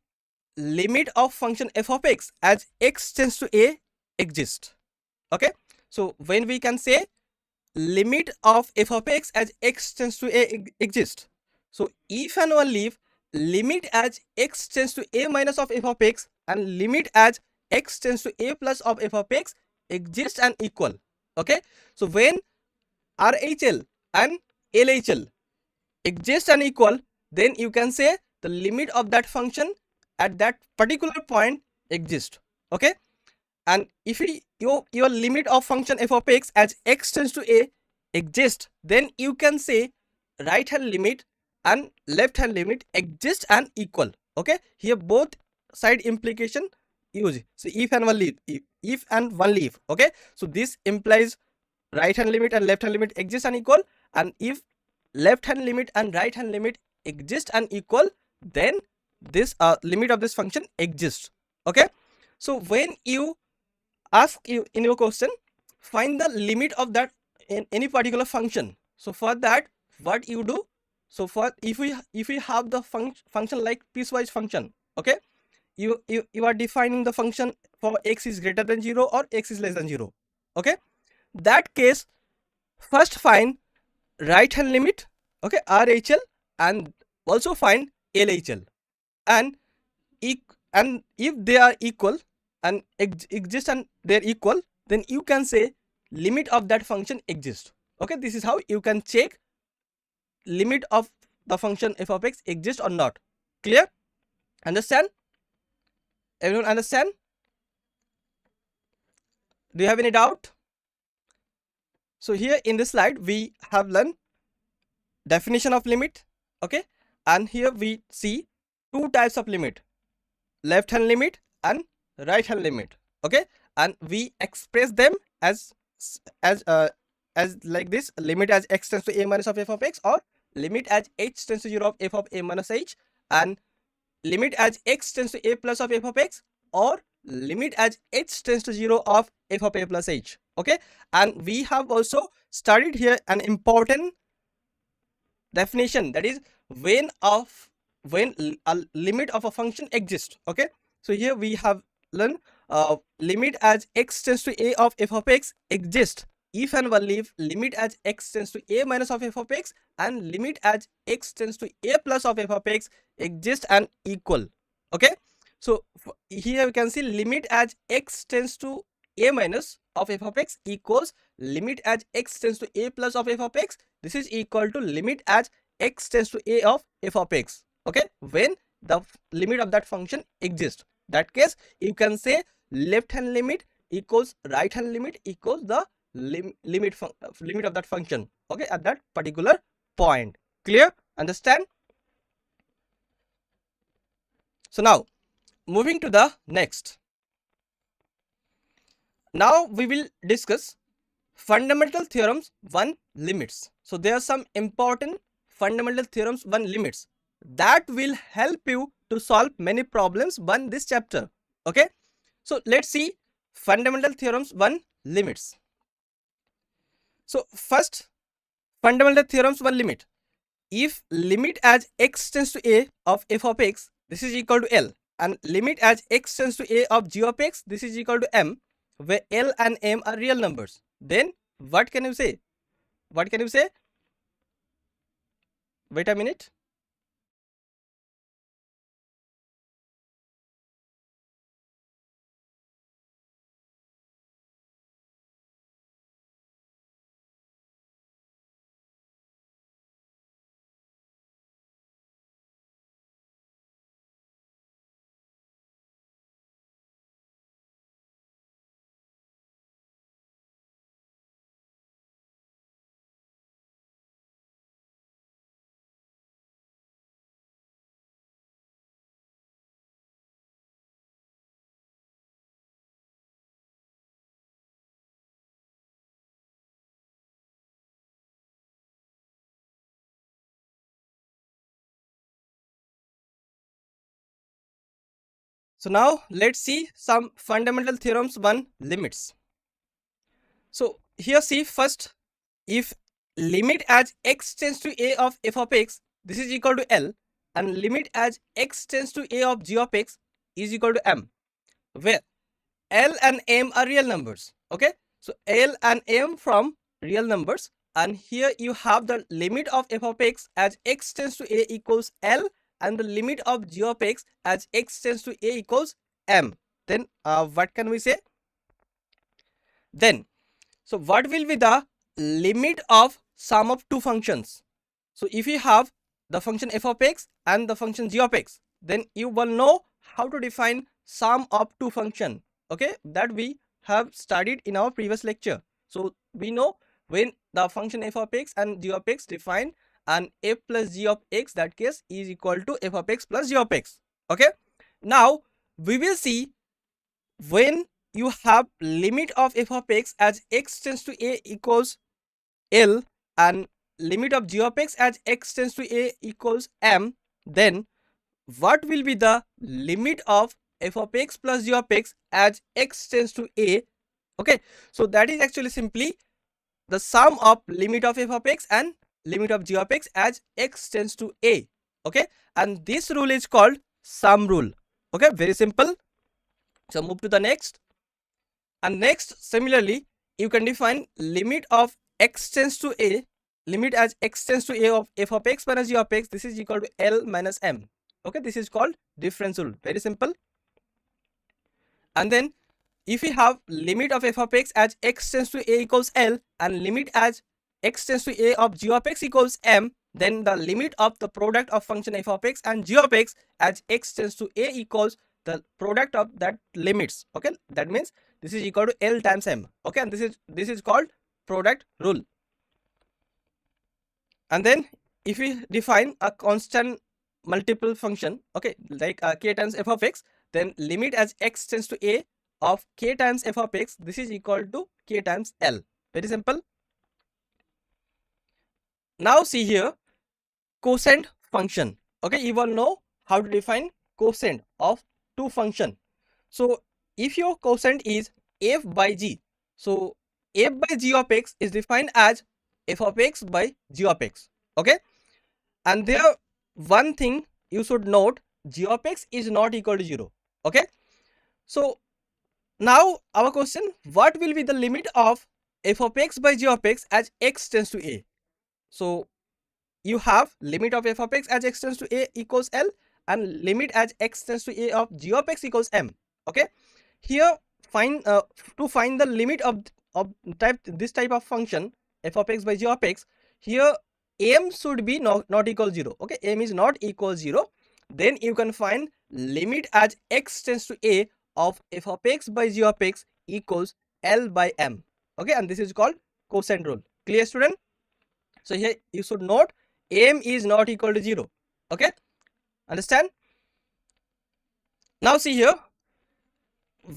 limit of function f of x as x tends to a exists. Okay, so when we can say limit of f of x as x tends to a exists, so if and only if limit as x tends to a minus of f of x and limit as x tends to a plus of f of x exist and equal. Okay, so when RHL and LHL exist and equal, then you can say the limit of that function at that particular point exists. Okay, and if your limit of function f of x as x tends to a exists, then you can say right hand limit and left hand limit exist and equal. Okay, here both side implication use. So if and one leaf, if and one leaf. Okay, so this implies right hand limit and left hand limit exist and equal, and if left hand limit and right hand limit exist and equal, then this limit of this function exists. Okay, so when you ask you in your question find the limit of that in any particular function, so for that what you do, so for if we have the function like piecewise function, okay, you are defining the function for x is greater than 0 or x is less than 0. Okay, that case first find right hand limit, okay, RHL, and also find LHL, and and if they are equal and exist and they're equal, then you can say limit of that function exists. Okay, this is how you can check limit of the function f of x exists or not. Clear? Understand? Everyone understand? Do you have any doubt? So here in this slide we have learned definition of limit. Okay, and here we see two types of limit, left hand limit and right hand limit. Okay, and we express them as as uh, as like this: limit as x tends to a minus of f of x, or limit as h tends to 0 of f of a minus h, and limit as x tends to a plus of f of x, or limit as h tends to 0 of f of a plus h. Okay, and we have also studied here an important definition, that is when a limit of a function exists. Okay, so here we have learned limit as x tends to a of f of x exists if and only if limit as x tends to a minus of f of x and limit as x tends to a plus of f of x exist and equal. Okay, so here we can see limit as x tends to a minus of f of x equals limit as x tends to a plus of f of x. This is equal to limit as x tends to a of f of x. Okay, when the limit of that function exists, that case you can say left hand limit equals right hand limit equals the limit of that function. Okay, at that particular point. Clear? Understand? So now moving to the next. Now we will discuss fundamental theorems 1 limits. So there are some important fundamental theorems 1 limits that will help you to solve many problems in this chapter. Okay, so let's see fundamental theorems 1 limits. So first, fundamental theorems 1 limit: if limit as x tends to a of f of x, this is equal to L, and limit as x tends to a of g of x, this is equal to m, where L and m are real numbers, then what can you say? What can you say? Wait a minute. So now let's see some fundamental theorems 1 limits. So here see first, if limit as x tends to a of f of x, this is equal to L, and limit as x tends to a of g of x is equal to m, where L and m are real numbers. Okay, so L and m from real numbers, and here you have the limit of f of x as x tends to a equals L, and the limit of g of x as x tends to a equals m. Then what can we say? Then, so what will be the limit of sum of two functions? So if you have the function f of x and the function g of x, then you will know how to define sum of two function. Okay, that we have studied in our previous lecture. So we know when the function f of x and g of x define and f plus g of x, that case is equal to f of x plus g of x. Okay, now we will see when you have limit of f of x as x tends to a equals L and limit of g of x as x tends to a equals m, then what will be the limit of f of x plus g of x as x tends to a? Okay, so that is actually simply the sum of limit of f of x and limit of g of x as x tends to a. Okay, and this rule is called sum rule. Okay, very simple. So move to the next. And next, similarly, you can define limit of x tends to a, limit as x tends to a of f of x minus g of x, this is equal to L minus m. Okay, this is called difference rule. Very simple. And then if we have limit of f of x as x tends to a equals L and limit as x tends to a of g of x equals M, then the limit of the product of function f of x and g of x as x tends to a equals the product of that limits. Okay, that means this is equal to L times M. Okay, and this is called product rule. And then if we define a constant multiple function, okay, like k times f of x, then limit as x tends to a of k times f of x, this is equal to k times L. Very simple. Now see here, quotient function. Okay, you all know how to define quotient of two function. So if your quotient is f by g, so f by g of x is defined as f of x by g of x. Okay, and there one thing you should note, g of x is not equal to 0. Okay, so now our question, what will be the limit of f of x by g of x as x tends to a? So you have limit of f of x as x tends to a equals L and limit as x tends to a of g of x equals M. Okay, here find to find the limit of this type of function f of x by g of x, here M should be not equal 0. Okay, M is not equal 0, then you can find limit as x tends to a of f of x by g of x equals L by M. Okay, and this is called quotient rule. Clear, student? So here you should note M is not equal to 0. Okay, understand? Now see here,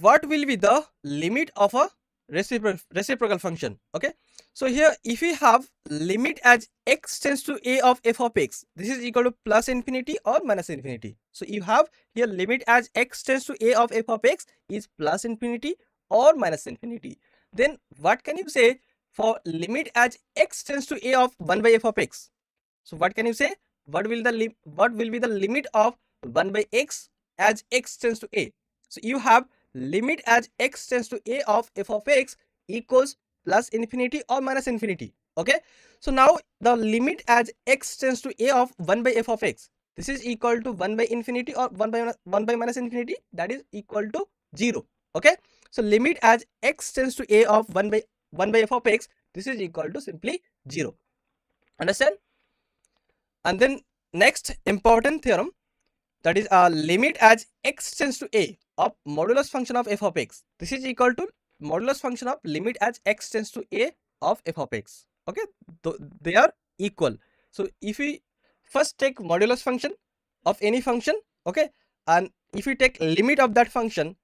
what will be the limit of a reciprocal function? Okay, so here if we have limit as x tends to a of f of x, this is equal to plus infinity or minus infinity. So you have here limit as x tends to a of f of x is plus infinity or minus infinity. Then what can you say for limit as x tends to a of 1 by f of x? So what can you say? What will be the limit of 1 by x as x tends to a? So you have limit as x tends to a of f of x equals plus infinity or minus infinity. Okay, so now the limit as x tends to a of 1 by f of x, this is equal to 1 by infinity or 1 by minus infinity, that is equal to 0. Okay, so limit as x tends to a of 1 by f of x, this is equal to simply 0. Understand? And then next important theorem, that is a limit as x tends to a of modulus function of f of x, this is equal to modulus function of limit as x tends to a of f of x. Okay, they are equal. So if we first take modulus function of any function, okay, and if we take limit of that function,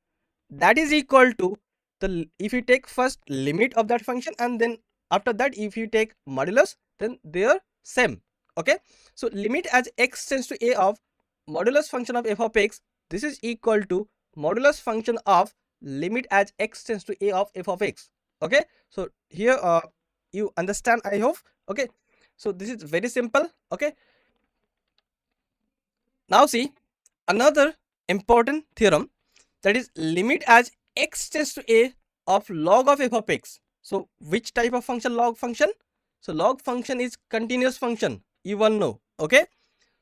that is equal to the, if you take first limit of that function and then after that if you take modulus, then they are same. Okay, so limit as x tends to a of modulus function of f of x, this is equal to modulus function of limit as x tends to a of f of x. Okay, so here you understand, I hope. Okay, so this is very simple. Okay, now see another important theorem, that is limit as x tends to a of log of f of x. So which type of function? Log function. So log function is continuous function, you all know. Okay,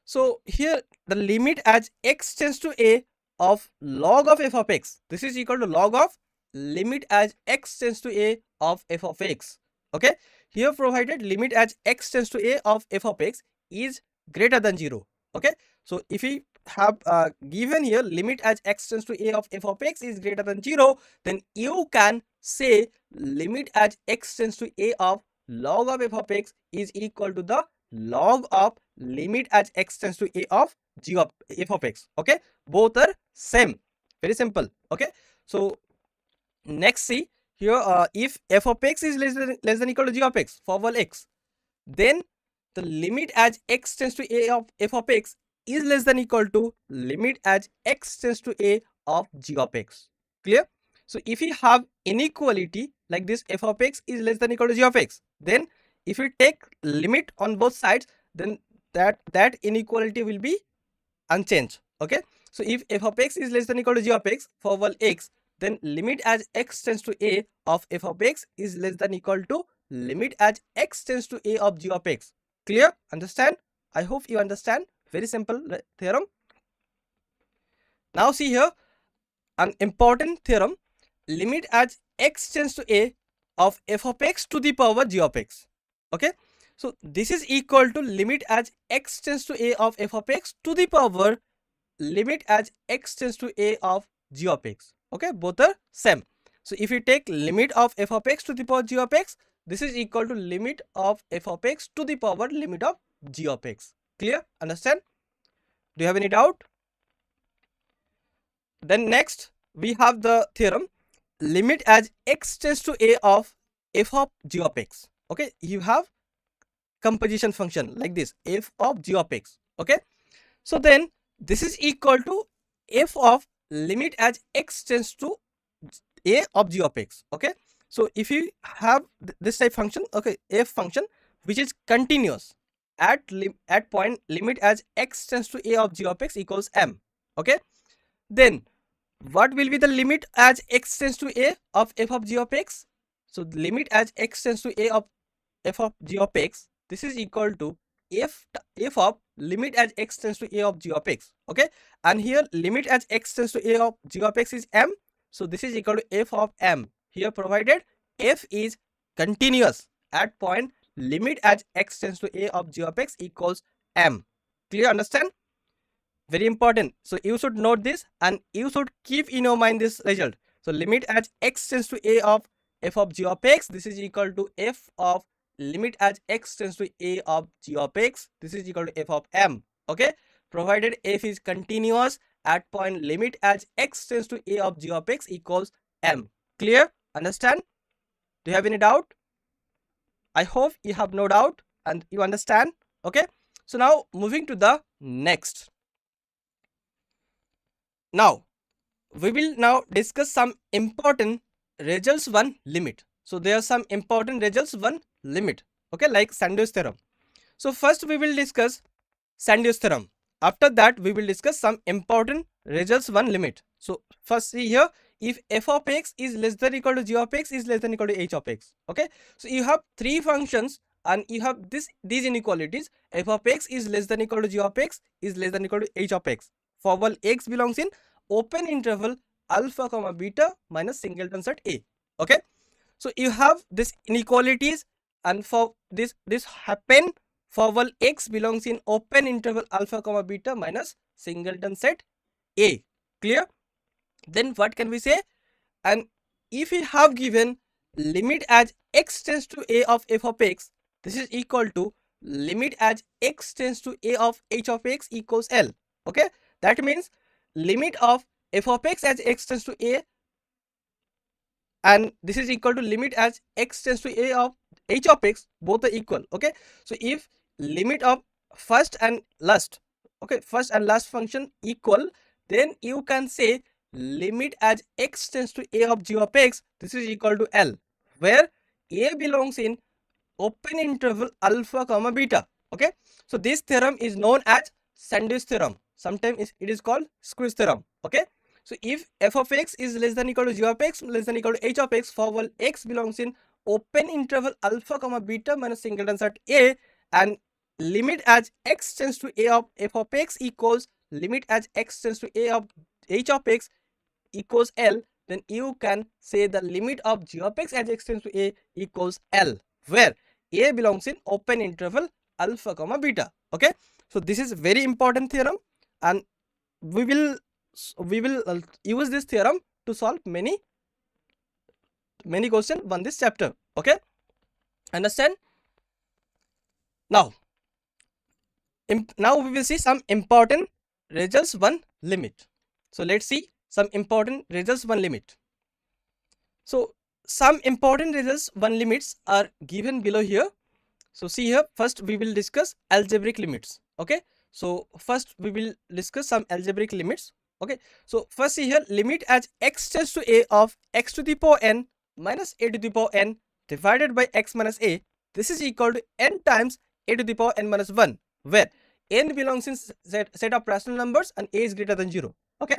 so here the limit as x tends to a of log of f of x, this is equal to log of limit as x tends to a of f of x. Okay, here provided limit as x tends to a of f of x is greater than 0. Okay, so if we have given here limit as x tends to a of f of x is greater than 0, then you can say limit as x tends to a of log of f of x is equal to the log of limit as x tends to a of g of f of x. Okay, both are same. Very simple. Okay, so next see here, if f of x is less than equal to g of x for all x, then the limit as x tends to a of f of x is less than equal to limit as x tends to a of g of x. Clear? So if we have inequality like this, f of x is less than equal to g of x, then if we take limit on both sides, then that inequality will be unchanged. Okay, so if f of x is less than equal to g of x for all x, then limit as x tends to a of f of x is less than equal to limit as x tends to a of g of x. Clear? Understand? I hope you understand. Very simple theorem. Now see here an important theorem, limit as x tends to a of f of x to the power g of x. Okay, so this is equal to limit as x tends to a of f of x to the power limit as x tends to a of g of x. Okay, both are same. So if you take limit of f of x to the power g of x, this is equal to limit of f of x to the power limit of g of x. Clear? Understand? Do you have any doubt? Then next we have the theorem, limit as x tends to a of f of g of x. Okay, you have composition function like this, f of g of x. Okay, so then this is equal to f of limit as x tends to a of g of x. Okay, so if you have this type function, okay, f function which is continuous at point limit as x tends to a of g of x equals m. Okay, then what will be the limit as x tends to a of f of g of x? So limit as x tends to a of f of g of x, this is equal to f of limit as x tends to a of g of x. Okay, and here limit as x tends to a of g of x is m, so this is equal to f of m, here provided f is continuous at point limit as x tends to a of g of x equals m. Clear? Understand? Very important. So you should note this and you should keep in your mind this result. So limit as x tends to a of f of g of x, this is equal to f of limit as x tends to a of g of x, this is equal to f of m. Okay, provided f is continuous at point limit as x tends to a of g of x equals m. Clear? Understand? Do you have any doubt? I hope you have no doubt and you understand. Okay, so now moving to the next. Now we will now discuss some important results one limit. So there are some important results one limit. Okay, like Sandwich theorem. So first we will discuss Sandwich theorem. After that we will discuss some important results one limit. So first see here, if f of x is less than equal to g of x is less than equal to h of x. Okay, so you have three functions and you have these inequalities. F of x is less than equal to g of x is less than equal to h of x for while x belongs in open interval alpha comma beta minus singleton set a. Okay, so you have this inequalities and for this happen for while x belongs in open interval alpha comma beta minus singleton set a. Clear? Then what can we say? And if we have given limit as x tends to a of f of x, this is equal to limit as x tends to a of h of x equals L. Okay, that means limit of f of x as x tends to a, and this is equal to limit as x tends to a of h of x, both are equal. Okay, so if limit of first and last, okay, first and last function equal, then you can say limit as x tends to a of g of x, this is equal to L, where a belongs in open interval alpha comma beta. Okay, so this theorem is known as Sandwich theorem. Sometimes it is called squeeze theorem. Okay, so if f of x is less than equal to g of x less than equal to h of x for while x belongs in open interval alpha comma beta minus singleton set a, and limit as x tends to a of f of x equals limit as x tends to a of h of x equals L, then you can say the limit of g of x as x tends to a equals L, where a belongs in open interval alpha comma beta. Okay, so this is very important theorem and we will use this theorem to solve many questions on this chapter. Okay, understand? Now we will see some important results one limit. So let's see some important results one limit. So some important results one limits are given below here. So see here, first we will discuss algebraic limits. Okay, so first we will discuss some algebraic limits. Okay, so first see here, limit as x tends to a of x to the power n minus a to the power n divided by x minus a, this is equal to n times a to the power n minus 1, where n belongs in set of rational numbers and a is greater than 0. Okay,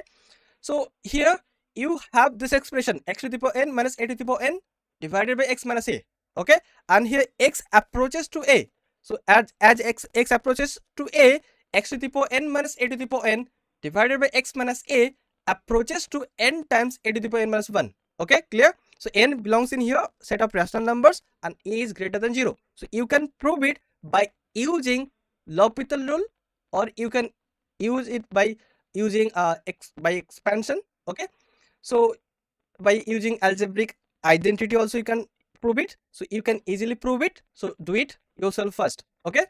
so here you have this expression x to the power n minus a to the power n divided by x minus a. Okay, and here x approaches to a, so as x approaches to a, x to the power n minus a to the power n divided by x minus a approaches to n times a to the power n minus 1. Okay, clear? So n belongs in here set of rational numbers and a is greater than 0. So you can prove it by using L'Hopital rule, or you can use it by using by expansion. Okay, so by using algebraic identity also you can prove it. So you can easily prove it. So do it yourself first. Okay,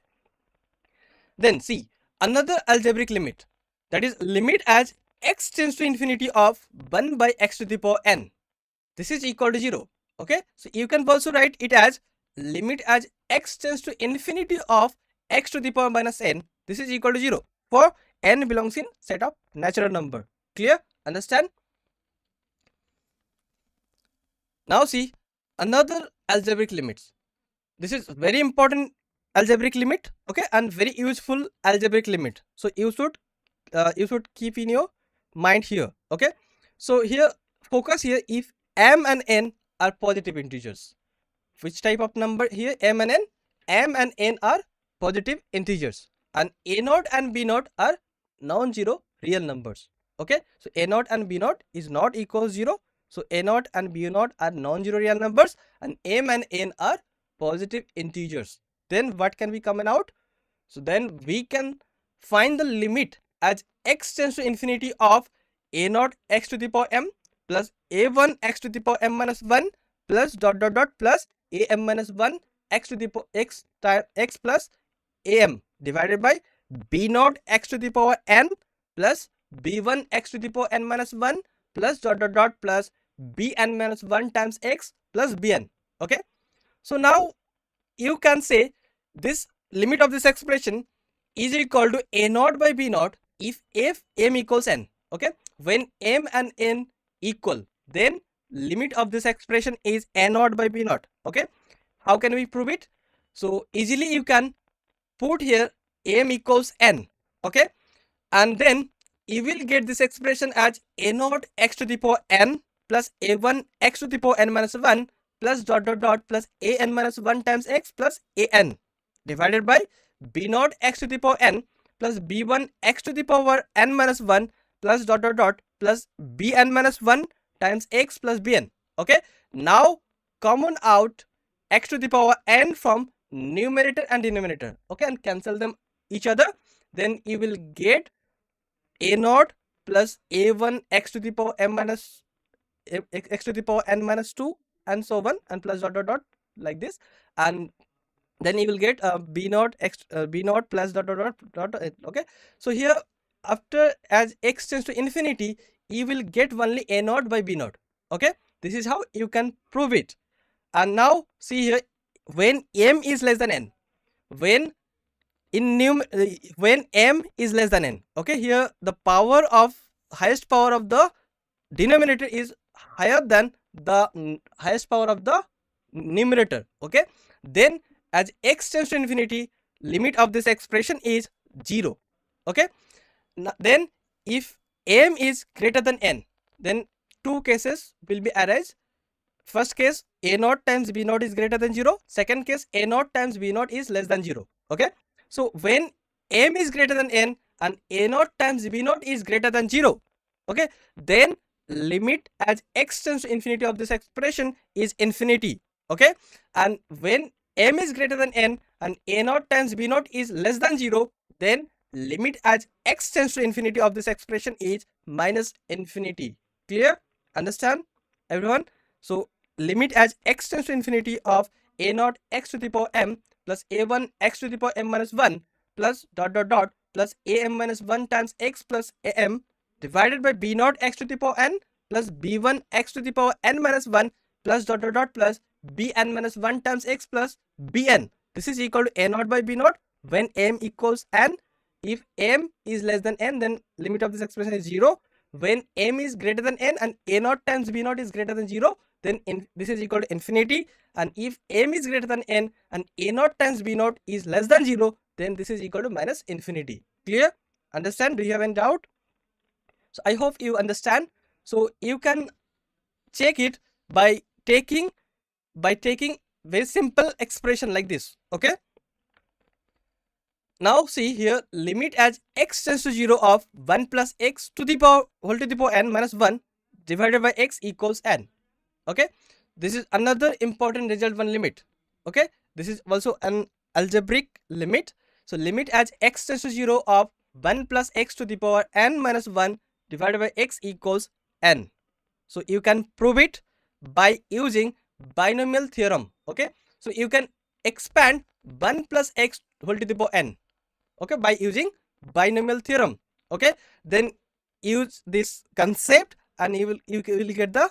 then see another algebraic limit, that is limit as x tends to infinity of 1 by x to the power n. This is equal to 0. Okay, so you can also write it as limit as x tends to infinity of x to the power minus n. This is equal to 0 for n belongs in set of natural number. Clear? Understand? Now see another algebraic limits. This is very important algebraic limit, okay, and very useful algebraic limit. So you should keep in your mind here. Okay, so here focus here, if m and n are positive integers. Which type of number here? M and n. M and n are positive integers, and a naught and b naught are non-zero real numbers. Okay, so a naught and b naught is not equals 0. So a naught and b naught are non-zero real numbers, and m and n are positive integers. Then what can be coming out? So then we can find the limit as x tends to infinity of a naught x to the power m plus a1 x to the power m minus 1 plus dot dot dot plus am minus 1 x to the power x plus am divided by b naught x to the power n plus b1 x to the power n minus 1 plus dot dot dot plus bn minus 1 times x plus bn. Okay, so now you can say this limit of this expression is equal to a naught by b naught if m equals n. Okay, when m and n equal, then limit of this expression is a naught by b naught. Okay, how can we prove it? So easily you can put here m equals n. Okay, and then you will get this expression as a naught x to the power n plus a1 x to the power n minus 1 plus dot dot dot plus an minus 1 times x plus an divided by b naught x to the power n plus b1 x to the power n minus 1 plus dot dot dot plus bn minus 1 times x plus bn. Okay, now common out x to the power n from numerator and denominator. Okay, and cancel them each other. Then you will get a naught plus a1 x to the power m minus x to the power n minus 2 and so on, and plus dot dot dot like this, and then you will get b naught x b naught plus dot dot dot dot. Okay, so here after as x tends to infinity, you will get only a naught by b naught. Okay, this is how you can prove it. And now see here, when m is less than n, when when m is less than n, okay, here the power of highest power of the denominator is higher than the highest power of the numerator. Okay, then as x tends to infinity, limit of this expression is 0. Okay, then if m is greater than n, then two cases will be arise. First case, a naught times b naught is greater than 0. Second case, a naught times b naught is less than 0. Okay, so when m is greater than n and a naught times b naught is greater than 0, okay, then limit as x tends to infinity of this expression is infinity. Okay, and when m is greater than n and a naught times b naught is less than 0, then limit as x tends to infinity of this expression is minus infinity. Clear? Understand everyone? So limit as x tends to infinity of a naught x to the power m plus a1 x to the power m minus 1 plus dot dot dot plus am minus 1 times x plus am divided by b naught x to the power n plus b1 x to the power n minus 1 plus dot dot dot plus bn minus 1 times x plus bn. This is equal to a naught by b naught when m equals n. If m is less than n, then limit of this expression is 0. When m is greater than n and a naught times b naught is greater than 0, then this is equal to infinity. And if m is greater than n and a naught times b naught is less than 0, then this is equal to minus infinity. Clear? Understand? Do you have any doubt? So I hope you understand. So you can check it by taking very simple expression like this. Okay, Now see here, limit as x tends to 0 of 1 plus x to the power whole to the power n minus 1 divided by x equals n. Okay, this is another important result one limit. Okay, this is also an algebraic limit. So limit as x tends to 0 of 1 plus x to the power n minus 1 divided by x equals n. So you can prove it by using binomial theorem. Okay, so you can expand 1 plus x whole to the power n, okay, by using binomial theorem. Okay, then use this concept and you will get the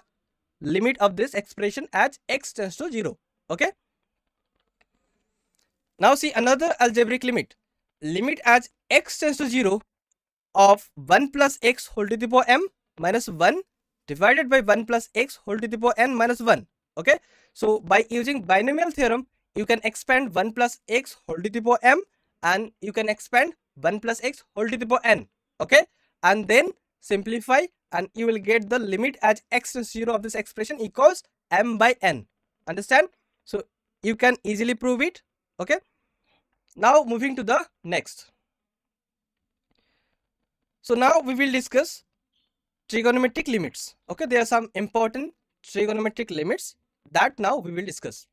limit of this expression as x tends to 0. Okay, now see another algebraic limit. Limit as x tends to 0 of 1 plus x whole to the power m minus 1 divided by 1 plus x whole to the power n minus 1. Okay, so by using binomial theorem, you can expand 1 plus x whole to the power m and you can expand 1 plus x whole to the power n. Okay, and then simplify and you will get the limit as x tends to 0 of this expression equals m by n. Understand? So you can easily prove it. Okay, now moving to the next. So now we will discuss trigonometric limits. Okay, there are some important trigonometric limits that now we will discuss.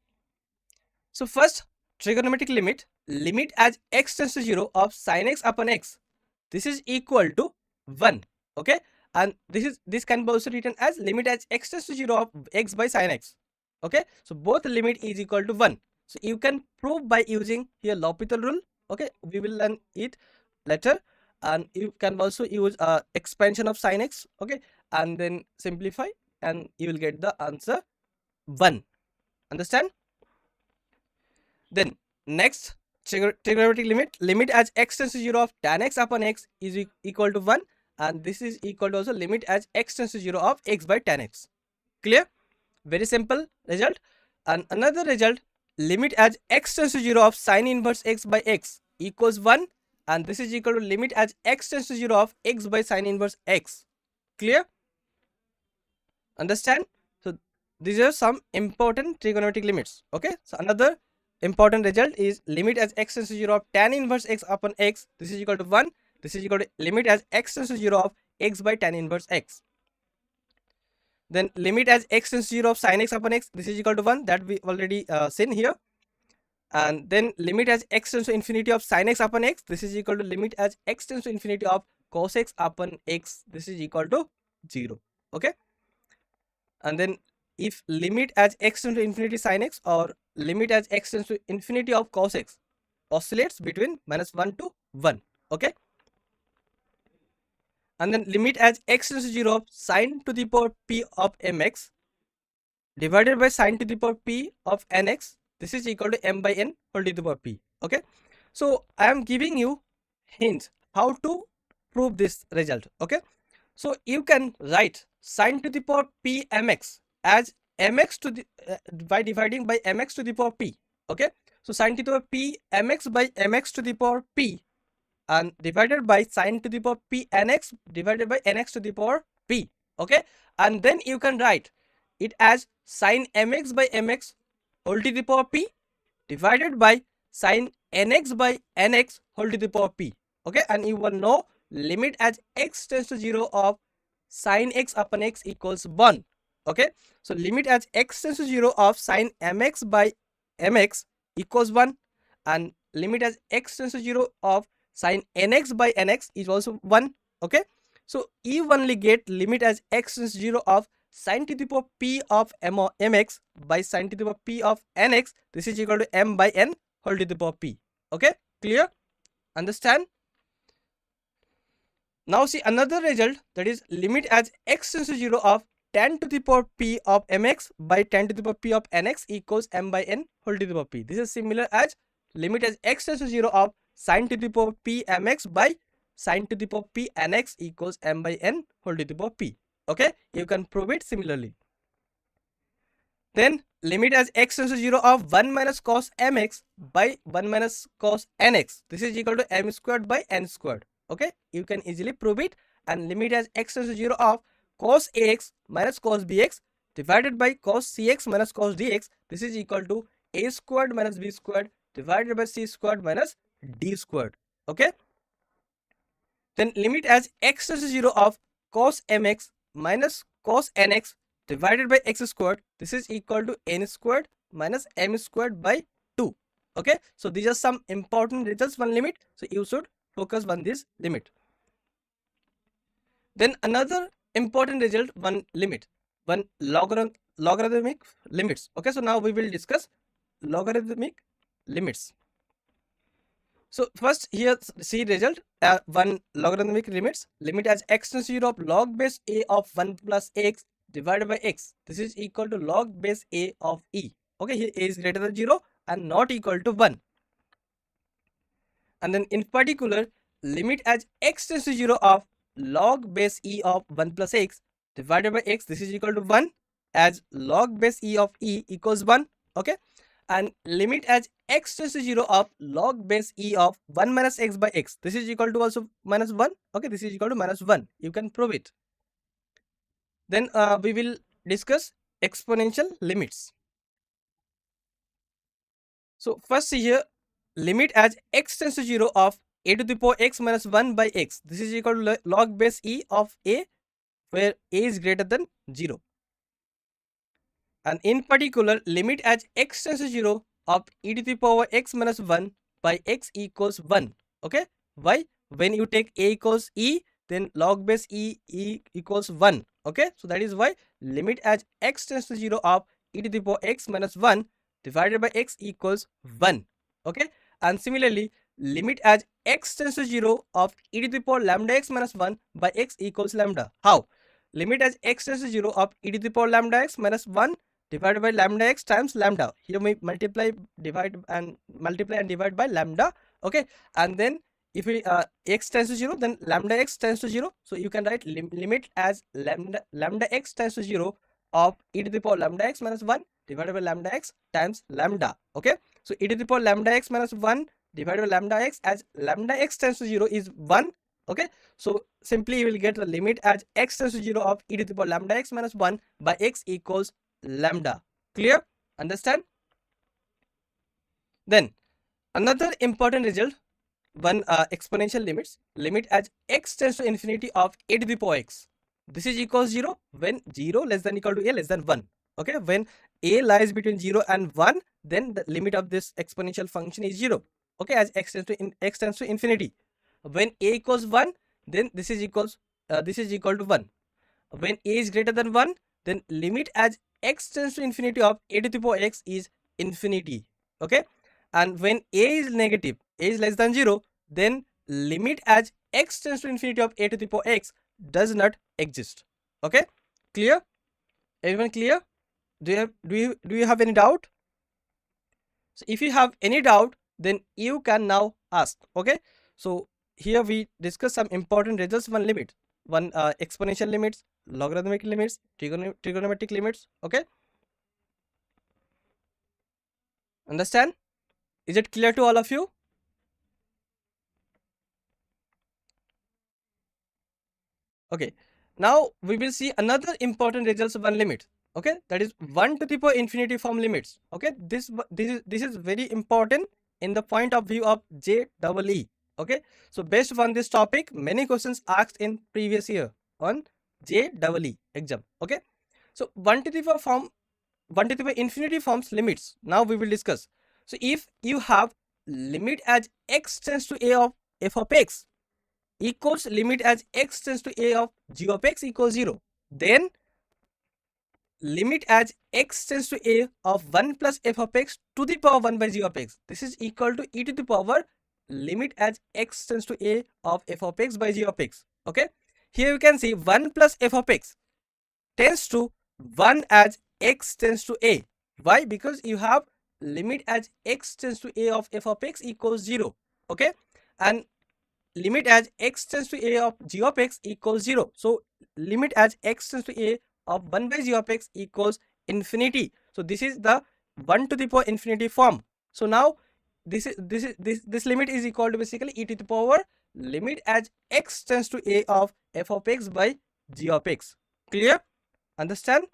So first, trigonometric limit, limit as x tends to 0 of sin x upon x. This is equal to 1. Okay, and this can be also written as limit as x tends to 0 of x by sin x. Okay, so both limit is equal to 1. So you can prove by using here L'Hopital rule. Okay, we will learn it later. And you can also use expansion of sin x. Okay, and then simplify and you will get the answer 1. Understand? Then next trigonometric limit, limit as x tends to 0 of tan x upon x is equal to 1, and this is equal to also limit as x tends to 0 of x by tan x. Clear? Very simple result. And another result, limit as x tends to 0 of sin inverse x by x equals 1, and this is equal to limit as x tends to 0 of x by sin inverse x. Clear? Understand? So these are some important trigonometric limits. Okay, so another important result is limit as x tends to 0 of tan inverse x upon x, this is equal to 1. This is equal to limit as x tends to 0 of x by tan inverse x. Then limit as x tends to 0 of sin x upon x, this is equal to 1, that we already seen here. And then limit as x tends to infinity of sin x upon x, this is equal to limit as x tends to infinity of cos x upon x, this is equal to 0. Okay, and then if limit as x tends to infinity sin x or limit as x tends to infinity of cos x oscillates between minus 1 to 1. Okay, and then limit as x tends to 0 of sin to the power p of mx divided by sin to the power p of nx, this is equal to m by n whole to the power p. Okay, so I am giving you hints how to prove this result. Okay, so you can write sin to the power p mx as mx to the by dividing by mx to the power p. Okay, so sin to the power p mx by mx to the power p and divided by sin to the power p nx divided by nx to the power p. Okay, and then you can write it as sin mx by mx whole to the power p divided by sin nx by nx whole to the power p. Okay, and you will know limit as x tends to 0 of sin x upon x equals 1. Okay, so limit as x tends to 0 of sin mx by mx equals 1, and limit as x tends to 0 of sin nx by nx is also 1. Okay, so you only get limit as x tends to 0 of sin to the power p of mx by sin to the power p of nx, this is equal to m by n whole to the power p. Okay, clear? Understand? Now see another result, that is limit as x tends to 0 of tan to the power p of mx by tan to the power p of nx equals m by n whole to the power p. This is similar as limit as x tends to 0 of sin to the power p mx by sin to the power p nx equals m by n whole to the power p. Okay, you can prove it similarly. Then limit as x tends to 0 of 1 minus cos mx by 1 minus cos nx, this is equal to m squared by n squared. Okay, you can easily prove it. And limit as x tends to 0 of cos ax minus cos bx divided by cos cx minus cos dx, this is equal to a squared minus b squared divided by c squared minus d squared. Okay, then limit as x tends to 0 of cos mx minus cos nx divided by x squared. This is equal to n squared minus m squared by 2. Okay, so these are some important results, one limit. So you should focus on this limit. Then another important result, one limit, one logarithmic limits. Okay, so now we will discuss logarithmic limits. So first here see result, one logarithmic limits, limit as x tends to 0 of log base a of 1 plus x divided by x. This is equal to log base a of e. Okay, here a is greater than 0 and not equal to 1. And then in particular, limit as x tends to 0 of log base e of 1 plus x divided by x. This is equal to 1, as log base e of e equals 1. Okay, and limit as x tends to 0 of log base e of 1 minus x by x. This is equal to also minus 1. Okay, this is equal to minus 1. You can prove it. Then we will discuss exponential limits. So first see here, limit as x tends to 0 of a to the power x minus 1 by x. This is equal to log base e of a, where a is greater than 0. And in particular, limit as x tends to 0 of e to the power x minus 1 by x equals 1. Okay, why? When you take a equals e, then log base e equals 1. Okay, so that is why limit as x tends to 0 of e to the power x minus 1 divided by x equals 1. Okay, and similarly, limit as x tends to 0 of e to the power lambda x minus 1 by x equals lambda. How? Limit as x tends to 0 of e to the power lambda x minus 1 divided by lambda x times lambda. Here we multiply and divide by lambda. Okay, and then if we x tends to 0, then lambda x tends to 0. So you can write limit as lambda x tends to 0 of e to the power lambda x minus 1 divided by lambda x times lambda. Okay, so e to the power lambda x minus 1 divided by lambda x, as lambda x tends to 0 is 1. Okay, so simply you will get the limit as x tends to 0 of e to the power lambda x minus 1 by x equals lambda. Clear? Understand? Then another important result, one exponential limits, limit as x tends to infinity of a to the power x. This is equals 0 when 0 less than equal to a less than 1. Okay, when a lies between 0 and 1, then the limit of this exponential function is 0. Okay, as x tends to infinity. When a equals 1, then this is equal to 1. When a is greater than 1, then limit as x tends to infinity of a to the power x is infinity. Okay, and when a is negative, a is less than 0, then limit as x tends to infinity of a to the power x does not exist. Okay, clear? Everyone clear? Do you have any doubt? So if you have any doubt, then you can now ask. Okay, so here we discuss some important results, one limit, one exponential limits, logarithmic limits, trigonometric limits. Okay, understand? Is it clear to all of you? Okay, now we will see another important results of one limit. Okay, that is 1 to the power infinity form limits. Okay, this is very important in the point of view of JEE. Okay, so based on this topic, many questions asked in previous year on JEE exam. Okay, so 1 to the power infinity forms limits. Now we will discuss. So if you have limit as x tends to a of f of x equals limit as x tends to a of g of x equals 0, then limit as x tends to a of 1 plus f of x to the power 1 by g of x. This is equal to e to the power limit as x tends to a of f of x by g of x. Okay, here you can see 1 plus f of x tends to 1 as x tends to a. Why? Because you have limit as x tends to a of f of x equals 0. Okay, and limit as x tends to a of g of x equals 0. So limit as x tends to a of 1 by g of x equals infinity. So this is the 1 to the power infinity form. So now this limit is equal to basically e to the power limit as x tends to a of f of x by g of x. Clear? Understand?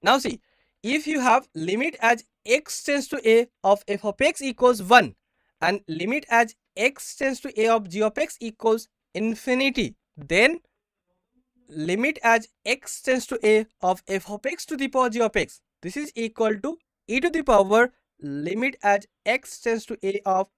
Now see, if you have limit as x tends to a of f of x equals 1 and limit as x tends to a of g of x equals infinity, then limit as x tends to a of f of x to the power g of x, this is equal to e to the power limit as x tends to a of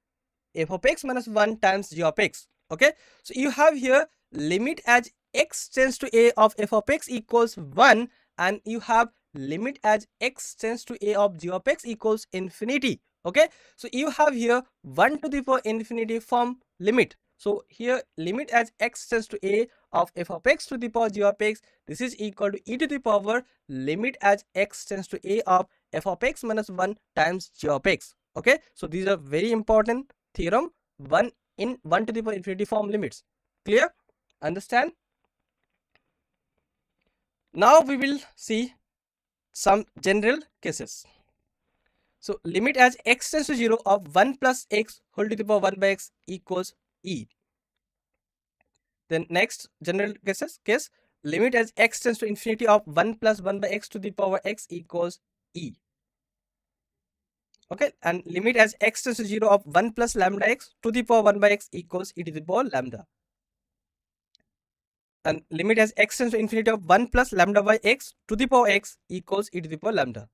f of x minus 1 times g of x. Okay, so you have here limit as x tends to a of f of x equals 1, and you have limit as x tends to a of g of x equals infinity. Okay, so you have here 1 to the power infinity form limit. So here limit as x tends to a of f of x to the power g of x, this is equal to e to the power limit as x tends to a of f of x minus 1 times g of x. Okay, so these are very important theorem, 1 in 1 to the power infinity form limits. Clear? Understand? Now we will see some general cases. So limit as x tends to 0 of 1 plus x whole to the power 1 by x equals e. Then next general case, limit as x tends to infinity of 1 plus 1 by x to the power x equals e. Okay, and limit as x tends to 0 of 1 plus lambda x to the power 1 by x equals e to the power lambda. And limit as x tends to infinity of 1 plus lambda by x to the power x equals e to the power lambda.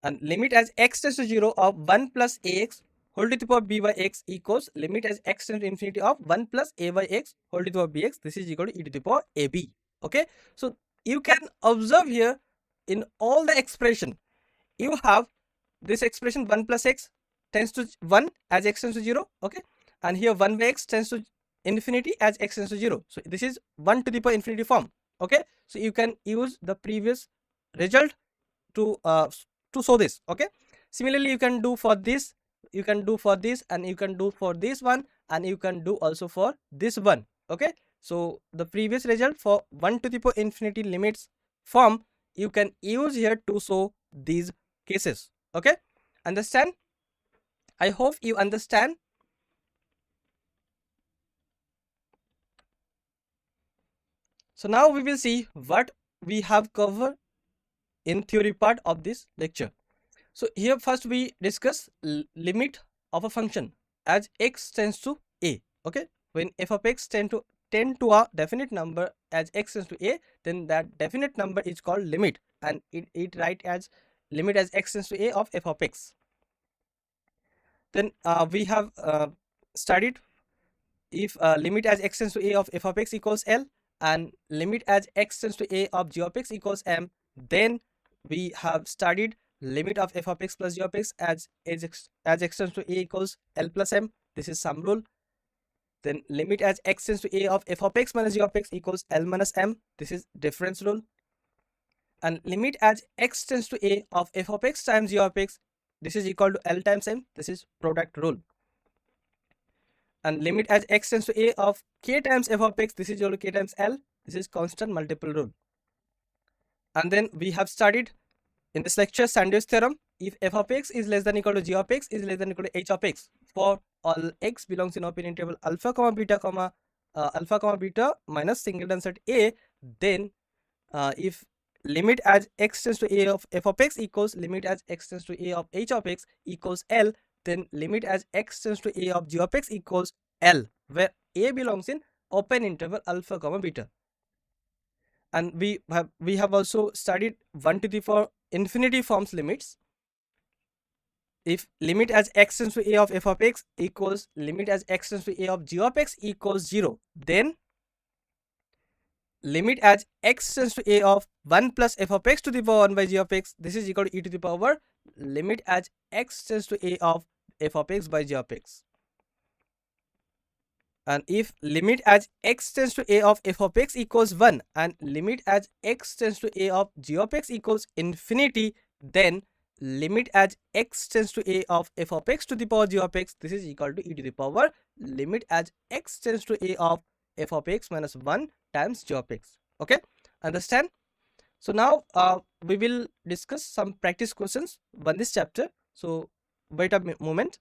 And limit as x tends to 0 of 1 plus ax whole to the power b by x equals limit as x tends to infinity of 1 plus a by x whole to the power bx, this is equal to e to the power ab. Okay, so you can observe here in all the expression you have this expression 1 plus x tends to 1 as x tends to 0. Okay, and here 1 by x tends to infinity as x tends to 0. So this is 1 to the power infinity form. Okay, so you can use the previous result to show this. Okay, similarly you can do for this, you can do for this, and you can do for this one, and you can do also for this one. Okay, so the previous result for 1 to the power infinity limits form you can use here to show these cases. Okay, understand? I hope you understand. So now we will see what we have covered in theory part of this lecture. So here first we discuss limit of a function as x tends to a. Okay, when f of x tend to a definite number as x tends to a, then that definite number is called limit, and it write as limit as x tends to a of f of x. Then we have studied if limit as x tends to a of f of x equals L, and limit as x tends to a of g of x equals M, then we have studied limit of f of x plus g of x as x tends to a equals L plus M, this is sum rule. Then limit as x tends to a of f of x minus g of x equals L minus M, this is difference rule. And limit as x tends to a of f of x times g of x, this is equal to L times M, this is product rule. And limit as x tends to a of k times f of x, this is equal to k times L, this is constant multiple rule. And then we have studied in this lecture Sandwich theorem. If f of x is less than equal to g of x is less than equal to h of x for all x belongs in open interval alpha comma beta minus singleton set a, then if limit as x tends to a of f of x equals limit as x tends to a of h of x equals L, then limit as x tends to a of g of x equals L, where a belongs in open interval alpha comma beta. And we have also studied 1 to the power infinity forms limits. If limit as x tends to a of f of x equals limit as x tends to a of g of x equals 0, then limit as x tends to a of 1 plus f of x to the power 1 by g of x, this is equal to e to the power limit as x tends to a of f of x by g of x. And if limit as x tends to a of f of x equals 1 and limit as x tends to a of g of x equals infinity, then limit as x tends to a of f of x to the power g of x, this is equal to e to the power limit as x tends to a of f of x minus 1 times g of x. Okay, understand? So now we will discuss some practice questions on this chapter. So wait a moment.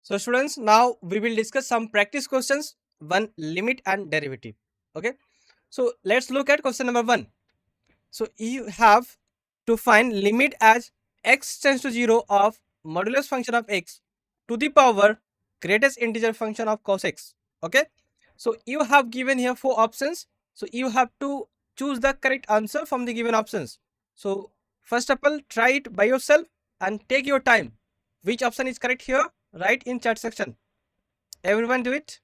So students, now we will discuss some practice questions, one limit and derivative. Okay. So let's look at question number 1. So you have to find limit as x tends to 0 of modulus function of x to the power greatest integer function of cos x. Okay. So you have given here 4 options. So you have to choose the correct answer from the given options. So first of all, try it by yourself and take your time. Which option is correct here? Write in chat section. Everyone do it.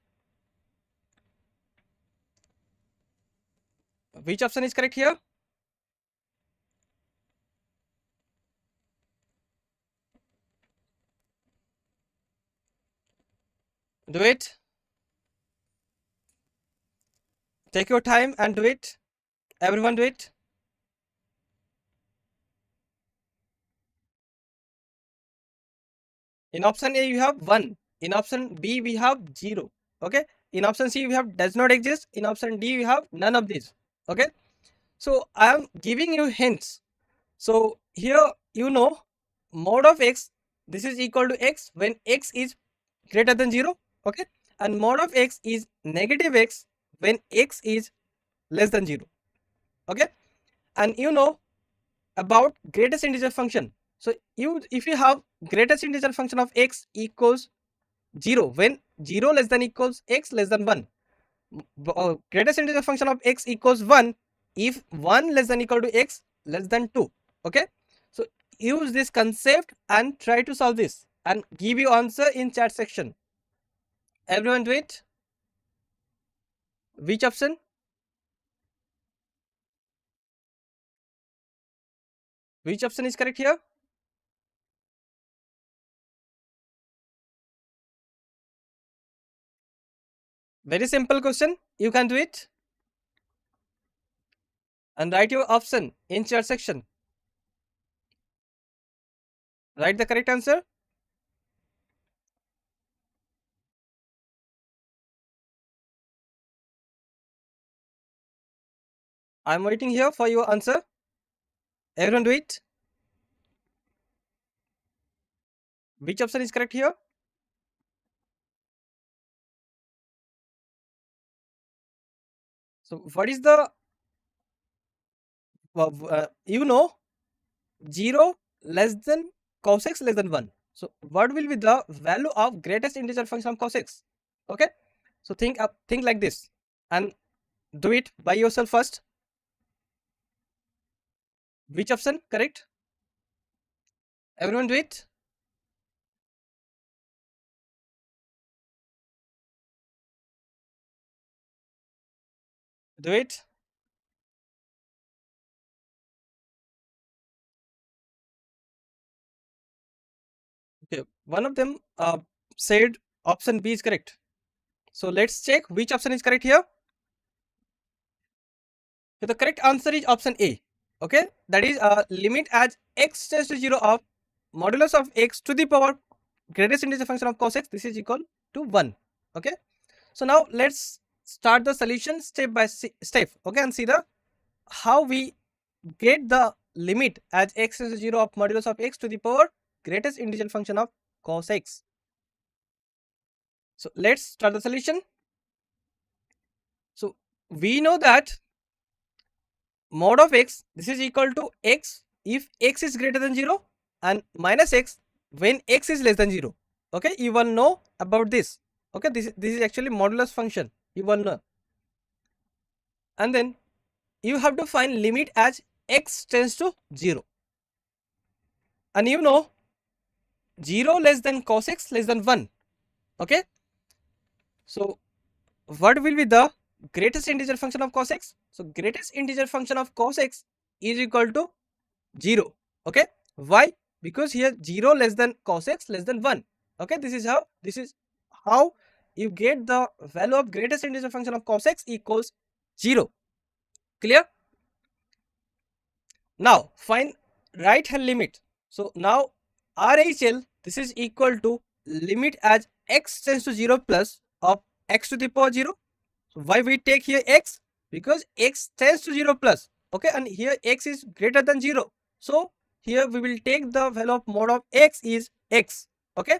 Which option is correct here? Do it. Take your time and do it. Everyone do it. In option A, you have 1. In option B, we have 0. Okay. In option C, we have does not exist. In option D, we have none of these. Okay. So I am giving you hints. So here, mod of x, this is equal to x when x is greater than 0. Okay. And mod of x is negative x when x is less than 0. Okay. And about greatest integer function. So if you have greatest integer function of x equals 0 when 0 less than equals x less than 1. Greatest integer function of x equals 1 if 1 less than equal to x less than 2. Okay. So use this concept and try to solve this and give you answer in chat section. Everyone do it. Which option? Which option is correct here? Very simple question. You can do it. And write your option in chat section. Write the correct answer. I'm waiting here for your answer. Everyone do it. Which option is correct here? So what is the 0 less than cos x less than 1. So what will be the value of greatest integer function of cos x? Okay. So think like this and do it by yourself first. Which option correct? Everyone do it. Do it. Okay. One of them said option B is correct. So let's check which option is correct here. So the correct answer is option A. Okay, that is limit as x tends to 0 of modulus of x to the power greatest integer function of cos x. This is equal to 1. Okay, so now let's start the solution step by step. Okay, and see the how we get the limit as x tends to 0 of modulus of x to the power greatest integer function of cos x. So let's start the solution. So we know that mod of x, this is equal to x if x is greater than 0 and minus x when x is less than 0. Okay, you will know about this. Okay, this is actually modulus function, you will know. And then you have to find limit as x tends to 0. And 0 less than cos x less than 1. Okay, so what will be the greatest integer function of cos x? So greatest integer function of cos x is equal to 0. Okay, why? Because here 0 less than cos x less than 1. Okay, this is how you get the value of greatest integer function of cos x equals 0. Clear? Now find right hand limit. So now RHL, this is equal to limit as x tends to 0 plus of x to the power 0. So why we take here x? Because x tends to 0 plus. Okay, and here x is greater than 0. So here we will take the value of mod of x is x. Okay,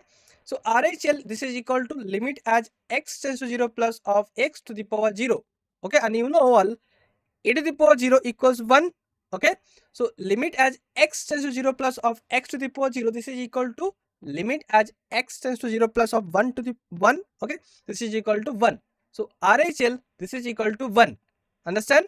So RHL, this is equal to limit as x tends to 0 plus of x to the power 0. Okay, and you know all a to the power 0 equals 1. Okay, so limit as x tends to 0 plus of x to the power 0, this is equal to limit as x tends to 0 plus of 1 to the 1. Okay, this is equal to 1. So RHL, this is equal to 1. Understand?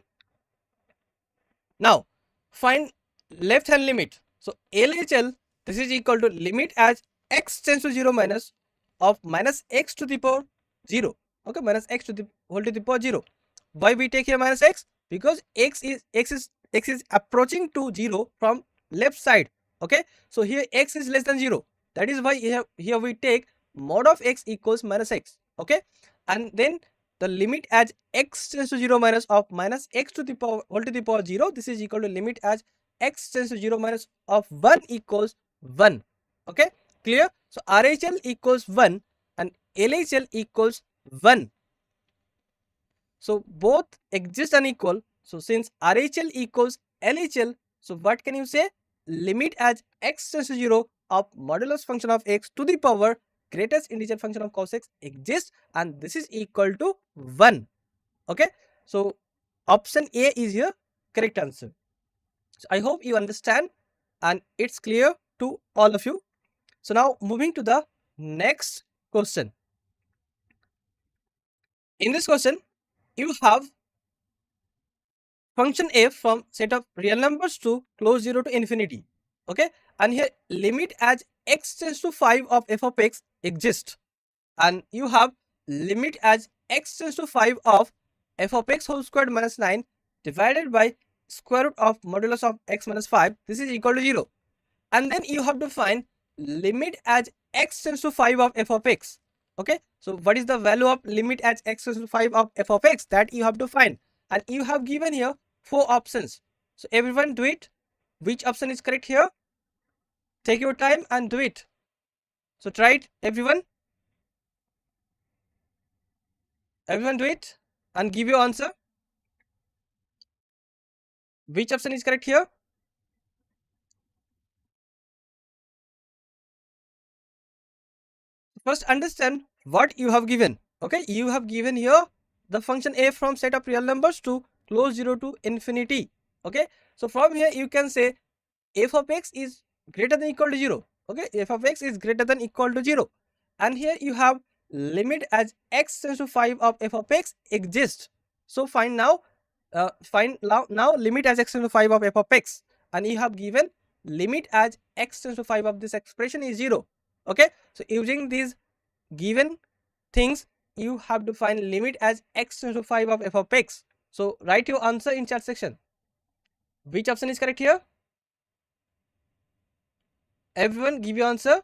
Now find left hand limit. So LHL, this is equal to limit as x tends to 0 minus of minus x to the power 0. Okay, minus x to the whole to the power 0. Why we take here minus x? Because x is approaching to 0 from left side. Okay, so here x is less than 0. That is why here we take mod of x equals minus x. Okay, and then the limit as x tends to 0 minus of minus x to the power whole to the power 0, this is equal to limit as x tends to 0 minus of 1 equals 1. Okay, clear? So RHL equals 1 and LHL equals 1. So both exist unequal. So since RHL equals LHL, so what can you say? Limit as x tends to 0 of modulus function of x to the power greatest integer function of cos x exists, and this is equal to 1. Okay, so option A is your correct answer. So I hope you understand and it's clear to all of you. So now moving to the next question. In this question, you have function f from set of real numbers to close 0 to infinity. Okay, and here limit as x tends to 5 of f of x exists, and you have limit as x tends to 5 of f of x whole squared minus 9 divided by square root of modulus of x minus 5, this is equal to 0. And then you have to find limit as x tends to 5 of f of x. Okay, so what is the value of limit as x tends to 5 of f of x, that you have to find, and you have given here 4 options. So everyone do it. Which option is correct here? Take your time and do it. So try it, everyone. Everyone do it and give your answer. Which option is correct here? First understand what you have given. Okay, you have given here the function f from set of real numbers to close 0 to infinity. Okay, so from here you can say f of x is greater than equal to 0. Okay, f of x is greater than equal to 0, and here you have limit as x tends to 5 of f of x exists. So find now limit as x tends to 5 of f of x, and you have given limit as x tends to 5 of this expression is 0. Okay, so using these given things, you have to find limit as x tends to 5 of f of x. So write your answer in chat section. Which option is correct here? Everyone give your answer.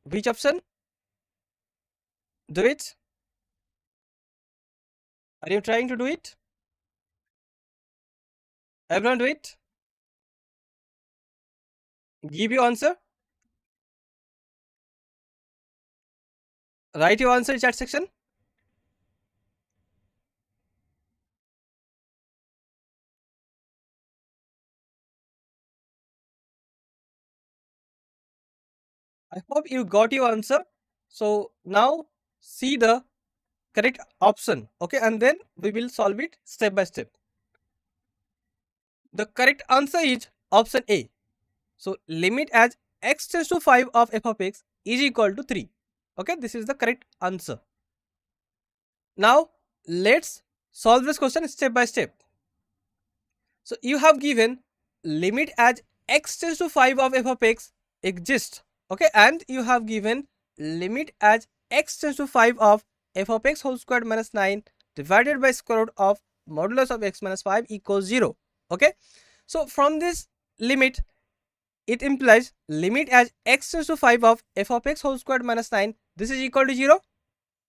Which option? Do it. Are you trying to do it? Everyone do it. Give your answer. Write your answer in chat section. I hope you got your answer. So now see the correct option. Okay, and then we will solve it step by step. The correct answer is option A. So limit as x tends to 5 of f of x is equal to 3. Okay, this is the correct answer. Now let's solve this question step by step. So you have given limit as x tends to 5 of f of x exists. Okay, and you have given limit as x tends to 5 of f of x whole squared minus 9 divided by square root of modulus of x minus 5 equals 0. Okay, so from this limit, it implies limit as x tends to 5 of f of x whole squared minus 9, this is equal to 0.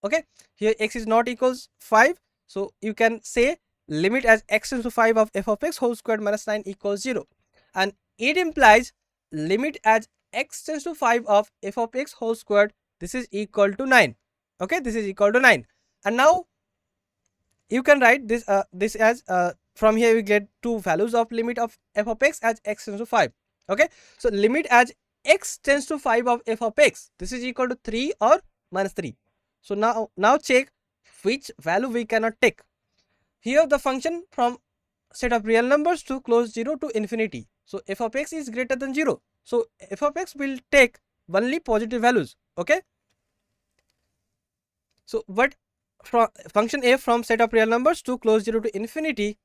Okay, here x is not equals 5, so you can say limit as x tends to 5 of f of x whole squared minus 9 equals 0, and it implies limit as x tends to 5 of f of x whole squared, this is equal to 9. Okay, this is equal to 9, and now you can write this as from here we get two values of limit of f of x as x tends to 5. Okay, so limit as x tends to 5 of f of x, this is equal to 3 or minus 3. So now check which value we cannot take. Here the function from set of real numbers to close 0 to infinity. So f of x is greater than 0. So f of x will take only positive values. Okay. So but from function f from set of real numbers to close 0 to infinity,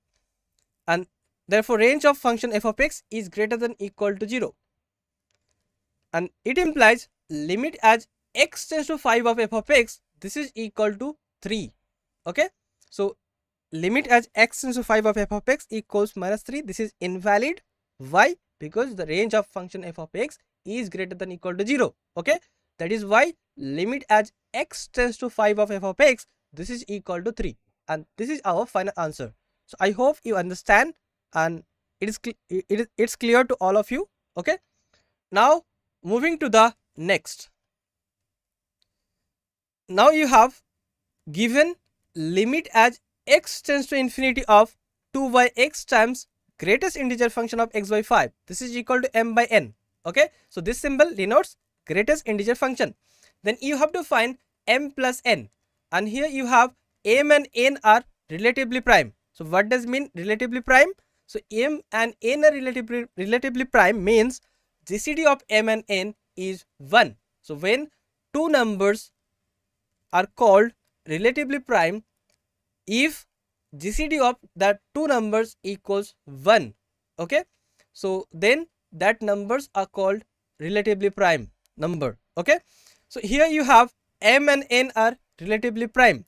and therefore range of function f of x is greater than equal to 0. And it implies limit as x tends to 5 of f of x, this is equal to 3. Okay. So limit as x tends to 5 of f of x equals minus 3, this is invalid. Why? Because the range of function f of x is greater than equal to 0. Okay, that is why limit as x tends to 5 of f of x, this is equal to 3, and this is our final answer. So I hope you understand, and it's clear to all of you. Okay, now moving to the next. Now you have given limit as x tends to infinity of 2 by x times greatest integer function of x by 5, this is equal to m by n. Okay, so this symbol denotes greatest integer function. Then you have to find m plus n, and here you have m and n are relatively prime. So what does mean relatively prime? So m and n are relatively prime means GCD of m and n is 1. So when two numbers are called relatively prime if GCD of that two numbers equals 1. Okay, so then that numbers are called relatively prime number. Okay, so here you have m and n are relatively prime,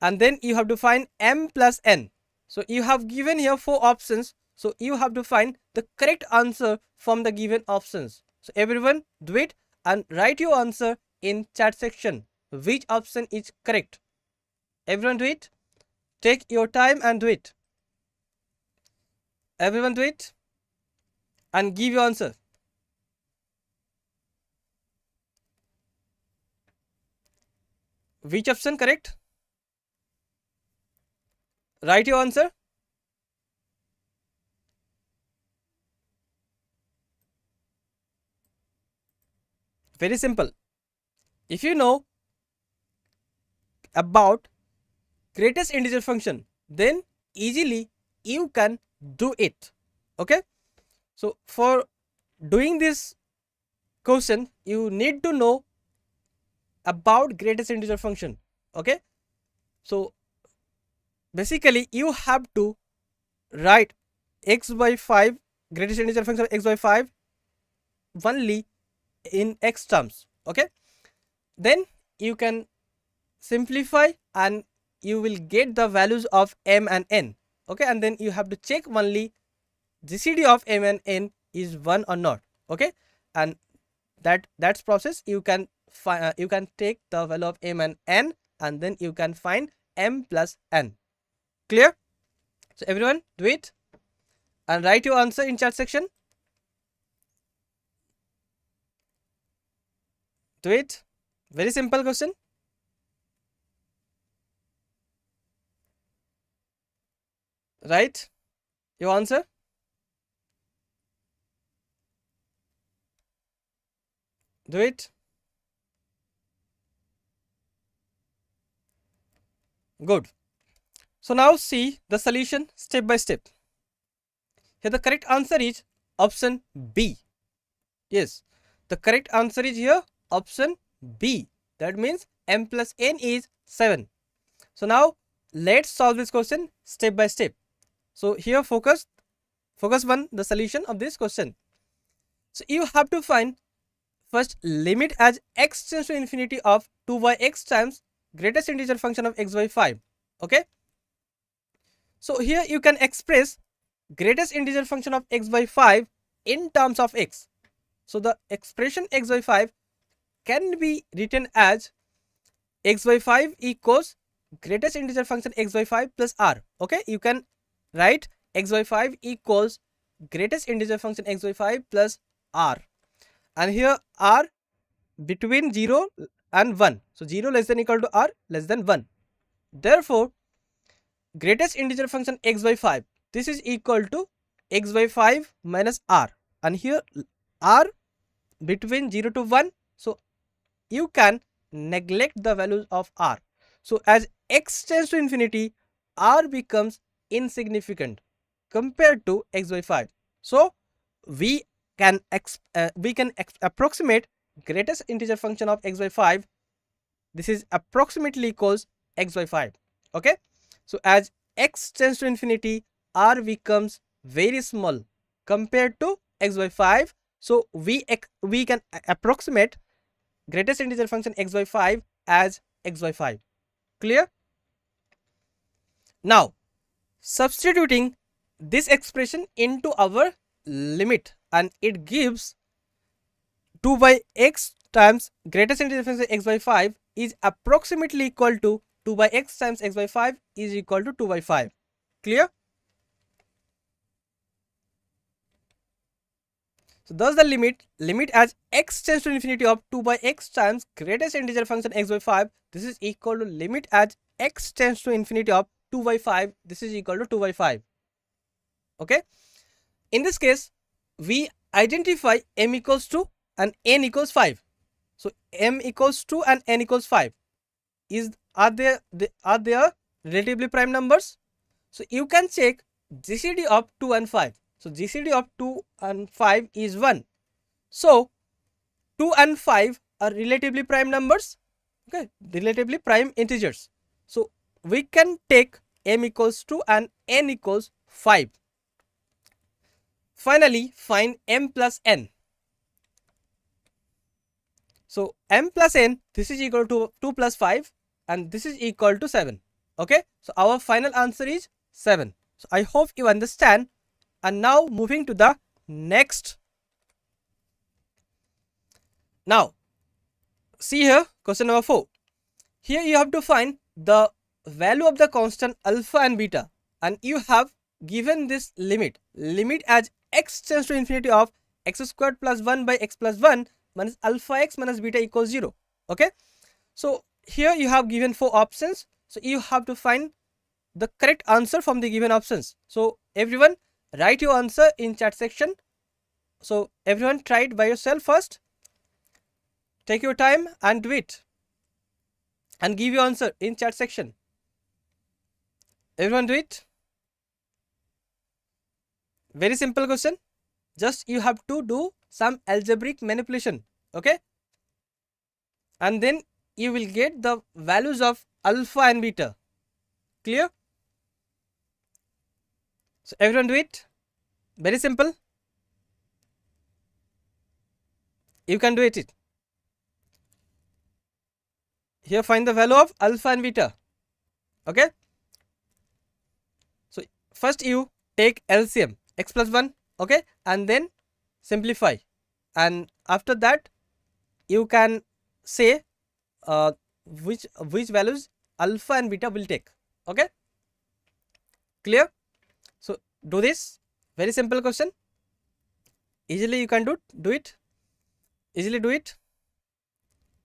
and then you have to find m plus n. So you have given here 4 options, so you have to find the correct answer from the given options. So everyone do it and write your answer in chat section, which option is correct. Everyone do it. Take your time and do it. Everyone do it and give your answer. Which option correct? Write your answer. Very simple. If you know about greatest integer function, then easily you can do it. Okay, so for doing this question you need to know about greatest integer function. Okay, so basically you have to write x by 5, greatest integer function of x by 5 only in x terms. Okay, then you can simplify and you will get the values of m and n. Okay, and then you have to check only GCD of m and n is 1 or not. Okay, and that's process you can take the value of m and n, and then you can find m plus n. Clear? So everyone do it and write your answer in chat section. Do it. Very simple question. Write your answer. Do it. Good. So now see the solution step by step. Here the correct answer is option B. Yes, the correct answer is here option B. That means m plus n is 7. So now let's solve this question step by step. So here focus on the solution of this question. So you have to find first limit as x tends to infinity of 2 by x times greatest integer function of x by 5. Okay, so here you can express greatest integer function of x by 5 in terms of x. So the expression x by 5 can be written as x by 5 equals greatest integer function x by 5 plus r. Okay, you can write x by 5 equals greatest integer function x by 5 plus r, and here r between 0 and 1. So 0 less than equal to r less than 1. Therefore greatest integer function x by 5, this is equal to x by 5 minus r, and here r between 0 to 1, so you can neglect the values of r. So as x tends to infinity, r becomes insignificant compared to x by 5. So we can approximate greatest integer function of x by 5. This is approximately equals x by 5. Okay, so as x tends to infinity, r becomes very small compared to x by 5. So we can approximate greatest integer function x by 5 as x by 5. Clear? Now substituting this expression into our limit, and it gives 2 by x times greatest integer function x by 5 is approximately equal to 2 by x times x by 5 is equal to 2 by 5. Clear? So thus the limit as x tends to infinity of 2 by x times greatest integer function x by 5, this is equal to limit as x tends to infinity of 2 by 5, this is equal to 2 by 5. Okay, in this case we identify m equals to and n equals 5. So m equals 2 and n equals 5. Are there relatively prime numbers? So you can check GCD of 2 and 5. So GCD of 2 and 5 is 1. So 2 and 5 are relatively prime numbers. Okay, relatively prime integers. So we can take m equals 2 and n equals 5. Finally, find m plus n. So m plus n, this is equal to 2 plus 5 and this is equal to 7. Okay, so our final answer is 7. So I hope you understand. And now moving to the next. Now see here, question number 4. Here you have to find the value of the constant alpha and beta, and you have given this limit as x tends to infinity of x squared plus 1 by x plus 1 minus alpha x minus beta equals 0. Okay, so here you have given 4 options, so you have to find the correct answer from the given options. So everyone write your answer in chat section. So everyone try it by yourself first. Take your time and do it and give your answer in chat section. Everyone do it. Very simple question. Just you have to do some algebraic manipulation. Okay, and then you will get the values of alpha and beta. Clear? So everyone do it. Very simple. You can do it. Here find the value of alpha and beta. Okay, so first you take LCM x plus 1. Okay, and then simplify, and after that you can say which values alpha and beta will take. Okay, clear? So do this. Very simple question. Easily you can do it. Easily do it.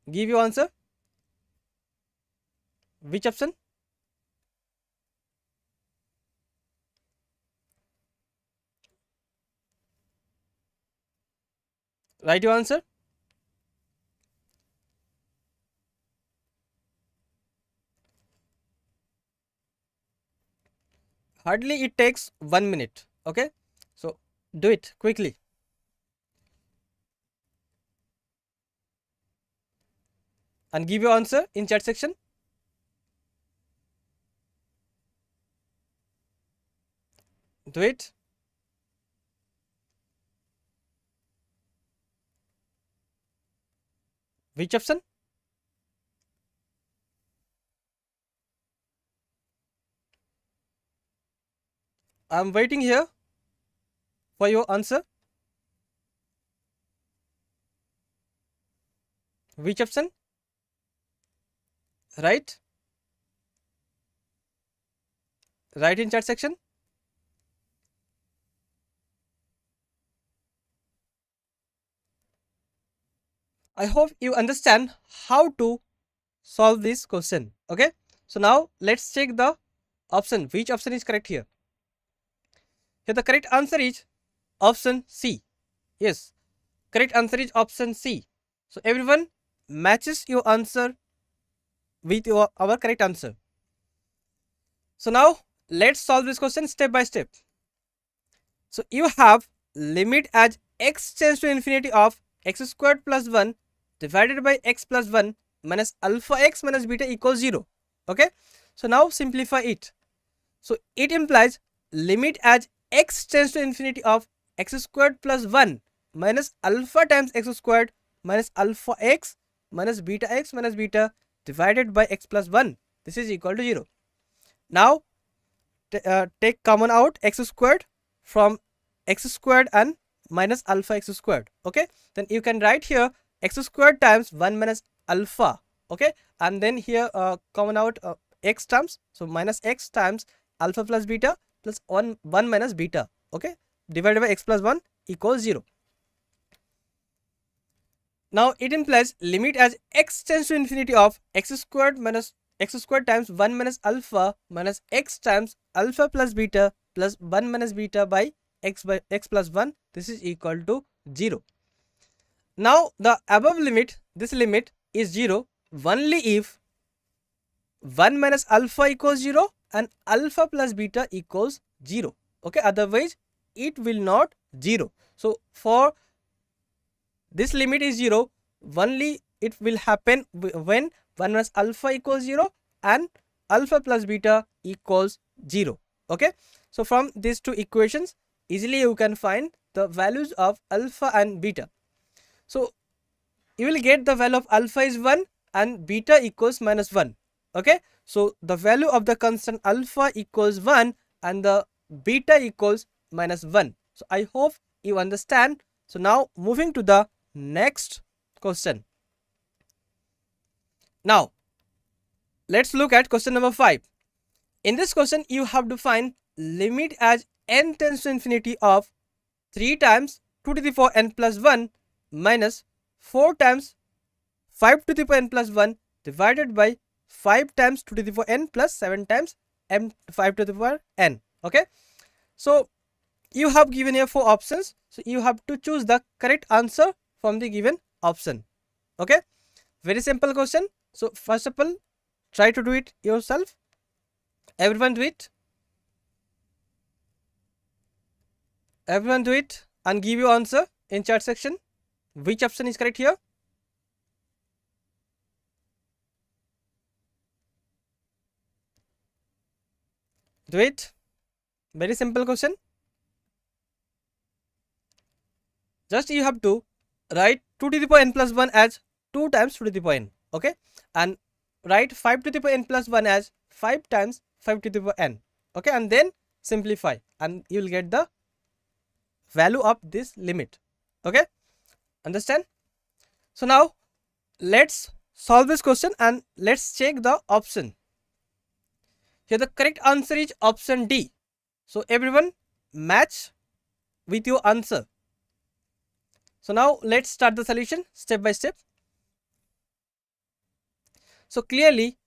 Give your answer. Which option? Write your answer. Hardly it takes 1 minute. Okay, so do it quickly. And give your answer in chat section. Do it. Which option? I am waiting here for your answer. Which option? Right? Write in chat section. I hope you understand how to solve this question. Okay, so now let's check the option. Which option is correct here? Here the correct answer is option C. Yes, Correct answer is option C. So everyone matches your answer with our correct answer. So now let's solve this question step by step. So you have limit as x tends to infinity of x squared plus 1 divided by x plus 1 minus alpha x minus beta equals 0. Okay. So now simplify it. So it implies limit as x tends to infinity of x squared plus 1 minus alpha times x squared minus alpha x minus beta divided by x plus 1. This is equal to 0. Now take common out x squared from x squared and minus alpha x squared. Okay, then you can write here x squared times 1 minus alpha. Okay, and then here common out x terms, so minus x times alpha plus beta plus 1 minus beta. Okay, divided by x plus 1 equals 0. Now it implies limit as x tends to infinity of x squared times 1 minus alpha minus x times alpha plus beta plus 1 minus beta by x plus 1. This is equal to 0. Now the above limit, this limit is 0 only if 1 minus alpha equals 0 and alpha plus beta equals 0. Okay, otherwise it will not 0. So for this limit is 0 only it will happen when 1 minus alpha equals 0 and alpha plus beta equals 0. Okay, so from these two equations easily you can find the values of alpha and beta. So you will get the value of alpha is 1 and beta equals minus 1. Okay, so the value of the constant alpha equals 1 and the beta equals minus 1. So I hope you understand. So now moving to the next question. Now let's look at question number 5. In this question you have to find limit as n tends to infinity of 3 times 2 to the power n plus 1 minus 4 times 5 to the power n plus 1 divided by 5 times 2 to the power n plus 7 times m 5 to the power n. Okay, so you have given here 4 options, so you have to choose the correct answer from the given option. Okay, very simple question. So first of all, try to do it yourself. Everyone do it. Everyone do it and give your answer in chat section. Which option is correct here? Do it. Very simple question. Just you have to write 2 to the power n plus 1 as 2 times 2 to the power n. Okay, and write 5 to the power n plus 1 as 5 times 5 to the power n. Okay, and then simplify and you will get the value of this limit. Okay, understand? So now let's solve this question and let's check the option. Here the correct answer is option D. So everyone match with your answer. So now let's start the solution step by step. So clearly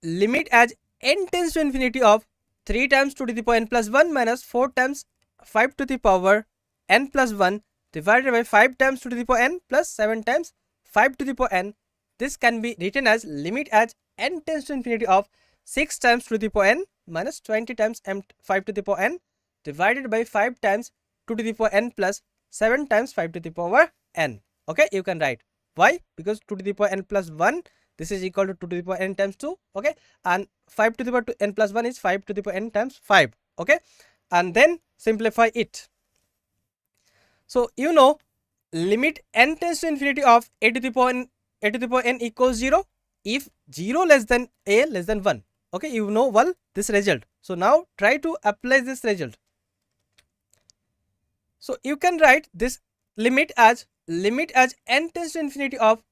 limit as n tends to infinity of 3 times 2 to the power n plus 1 minus 4 times 5 to the power n plus 1 divided by 5 times 2 to the power n plus 7 times 5 to the power n. This can be written as limit as n tends to infinity of 6 times 2 to the power n minus 20 times m 5 to the power n divided by 5 times 2 to the power n plus 7 times 5 to the power n. Okay, you can write. Why? Because 2 to the power n plus 1, this is equal to 2 to the power n times 2. Okay, and 5 to the power n plus 1 is 5 to the power n times 5. Okay, and then simplify it. So you know limit n tends to infinity of a to the power n equals 0 if 0 less than a less than 1. Okay, you know well this result. So now try to apply this result. So you can write this limit as n tends to infinity of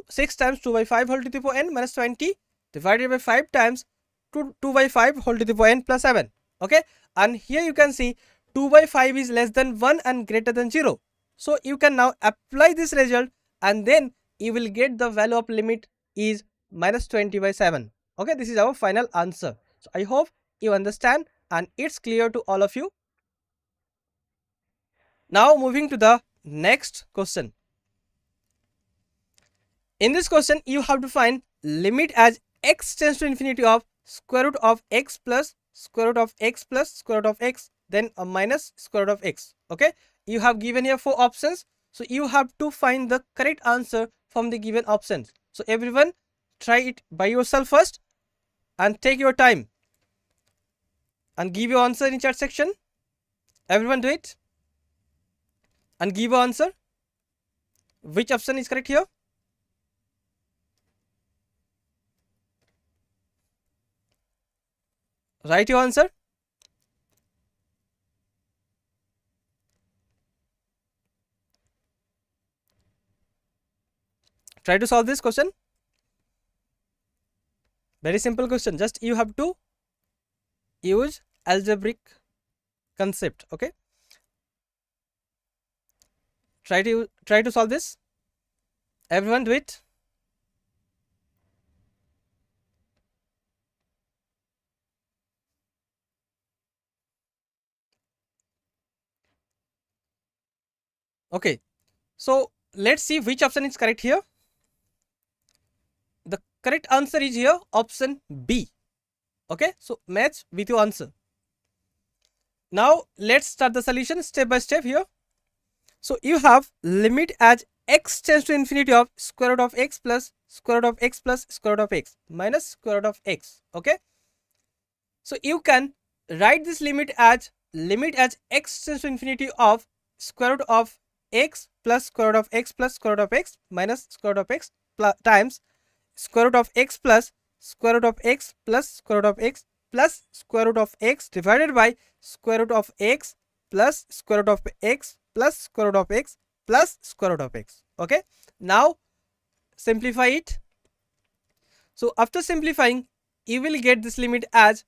6 times 2 by 5 whole to the power n minus 20 divided by 5 times 2 by 5 whole to the power n plus 7. Okay, and here you can see 2 by 5 is less than 1 and greater than 0. So you can now apply this result and then you will get the value of limit is minus 20 by 7. Okay, this is our final answer. So I hope you understand and it's clear to all of you. Now moving to the next question. In this question, you have to find limit as x tends to infinity of square root of x plus square root of x plus square root of x, then a minus square root of x. Okay, you have given here 4 options, so you have to find the correct answer from the given options. So everyone, try it by yourself first and take your time and give your answer in chat section. Everyone do it and give your answer. Which option is correct here? Write your answer. Try to solve this question. Very simple question. Just you have to use algebraic concept. Okay. Try to solve this. Everyone do it. Okay. So let's see which option is correct here. The correct answer is here option B. Okay. So match with your answer. Now let's start the solution step by step here. So you have limit as x tends to infinity of square root of x plus square root of x plus square root of x minus square root of x. Okay. So you can write this limit as x tends to infinity of square root of x plus square root of x plus square root of x minus square root of x times square root of x plus square root of x plus square root of x plus square root of x divided by square root of x plus square root of x plus square root of x plus square root of x. Okay. Now simplify it. So after simplifying, you will get this limit as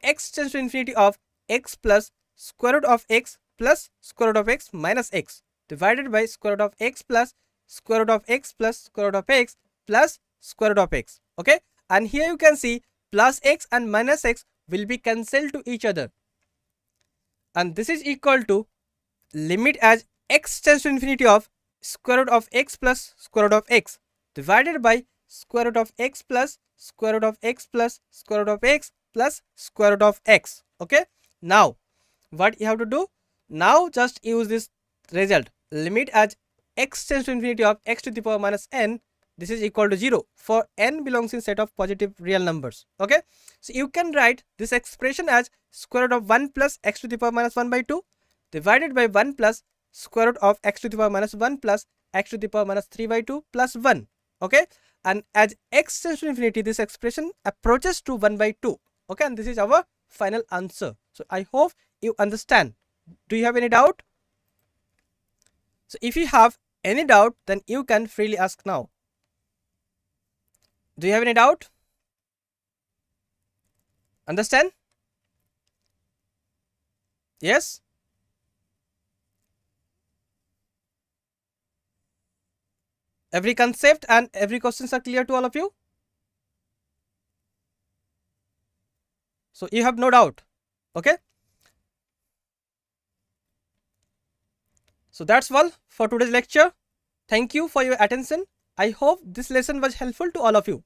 x tends to infinity of x plus square root of x plus square root of x minus x divided by square root of x plus square root of x plus square root of x plus square root of x. Okay. And here you can see plus x and minus x will be cancelled to each other. And this is equal to limit as x tends to infinity of square root of x plus square root of x divided by square root of x plus square root of x plus square root of x plus square root of x. Okay. Now what you have to do? Now just use this result limit as x tends to infinity of x to the power minus n. This is equal to 0 for n belongs in set of positive real numbers. Okay. So you can write this expression as square root of 1 plus x to the power minus 1 by 2 divided by 1 plus square root of x to the power minus 1 plus x to the power minus 3 by 2 plus 1. Okay. And as x tends to infinity, this expression approaches to 1 by 2. Okay. And this is our final answer. So I hope you understand. Do you have any doubt? So if you have any doubt, then you can freely ask now. Do you have any doubt? Understand? Yes? Every concept and every questions are clear to all of you? So you have no doubt. Okay. So that's all for today's lecture. Thank you for your attention. I hope this lesson was helpful to all of you.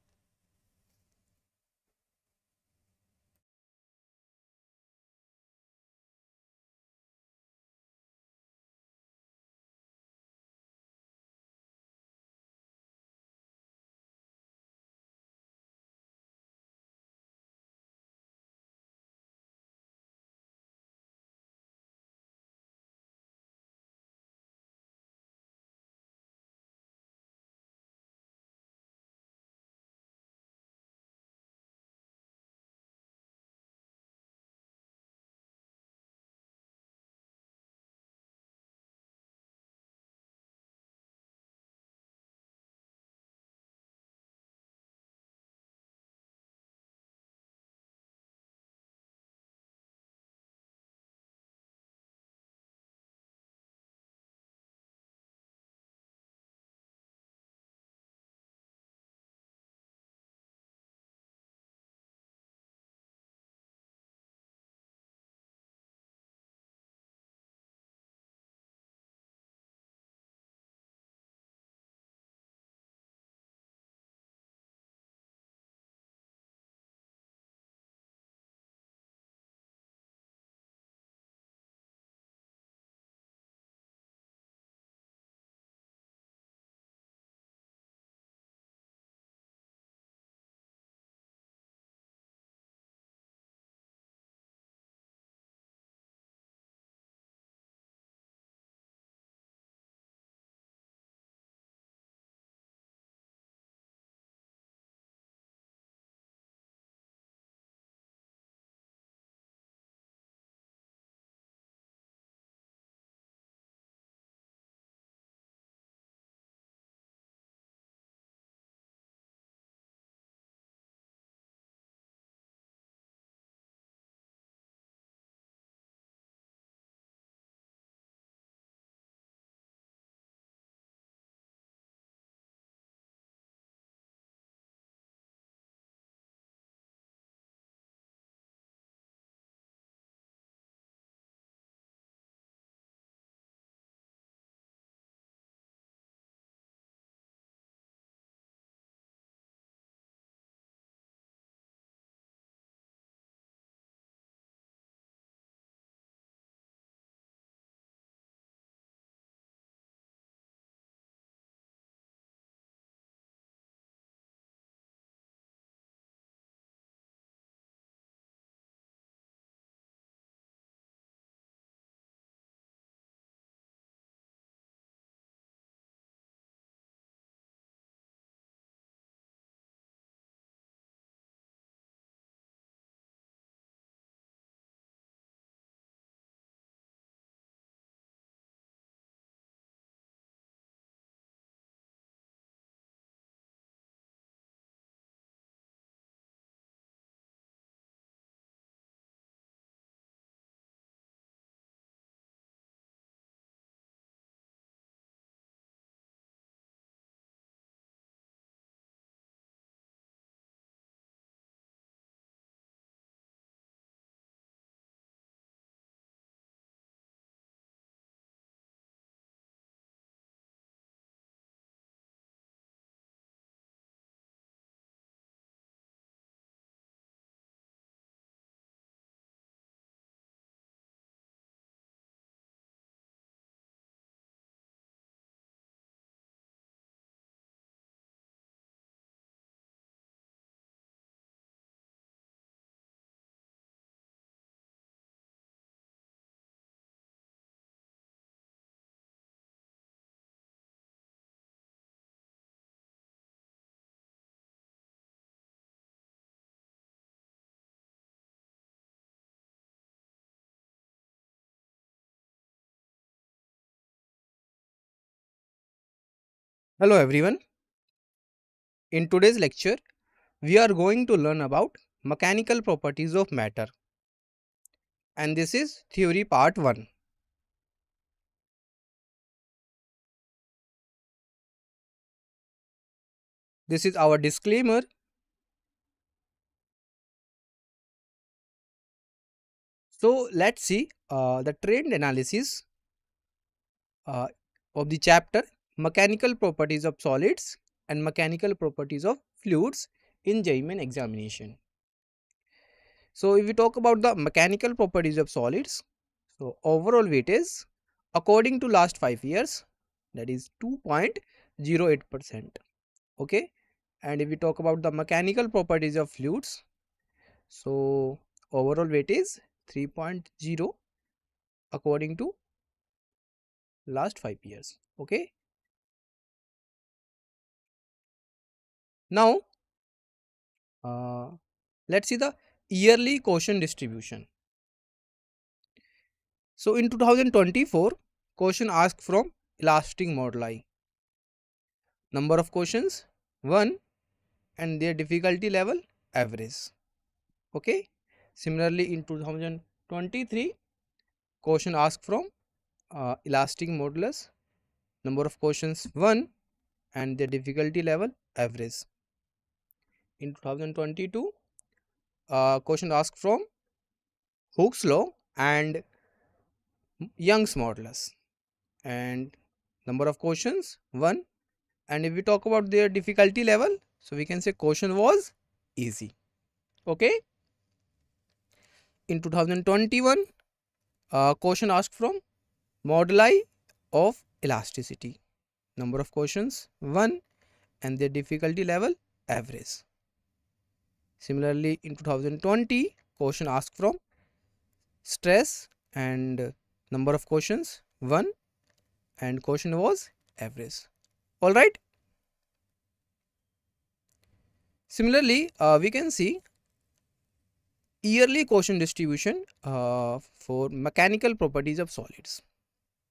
Hello everyone. In today's lecture, we are going to learn about mechanical properties of matter, and this is theory part 1. This is our disclaimer. So let's see the trend analysis uh, of the chapter mechanical properties of solids and mechanical properties of fluids in JEE main examination. So if we talk about the mechanical properties of solids, so overall weight is according to last 5 years, that is 2.08%. Okay, and if we talk about the mechanical properties of fluids, so overall weight is 3.0 according to last 5 years. Okay, now uh, let's see the yearly quotient distribution. So in 2024, question asked from elastic moduli. Number of questions 1, and their difficulty level average. Okay, similarly in 2023, question asked from elastic modulus. Number of questions 1, and their difficulty level average. In 2022, question asked from Hooke's law and Young's modulus, and number of questions 1. And if we talk about their difficulty level, so we can say question was easy. Okay, in 2021, question asked from moduli of elasticity. Number of questions 1, and their difficulty level average. Similarly in 2020, question asked from stress, and number of questions 1, and question was average. All right. Similarly, we can see yearly question distribution for mechanical properties of solids.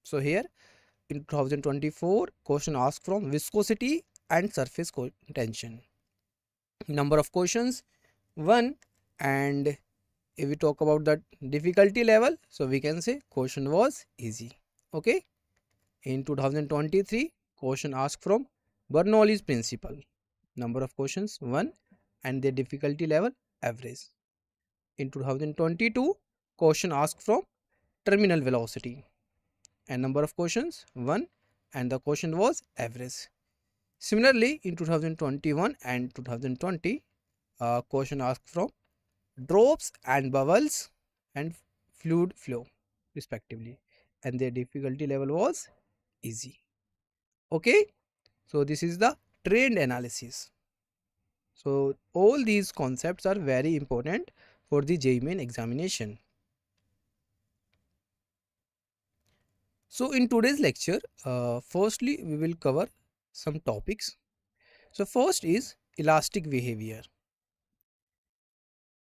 So here in 2024, question asked from viscosity and surface tension. Number of questions 1, and if we talk about the difficulty level, so we can say question was easy. Okay, in 2023, question asked from Bernoulli's principle. Number of questions 1, and their difficulty level average. In 2022, question asked from terminal velocity, and number of questions 1, and the question was average. Similarly in 2021 and 2020, question asked from drops and bubbles and fluid flow respectively, and their difficulty level was easy. Okay, so this is the trend analysis. So all these concepts are very important for the JEE main examination. So in today's lecture, firstly we will cover some topics. So first is elastic behavior.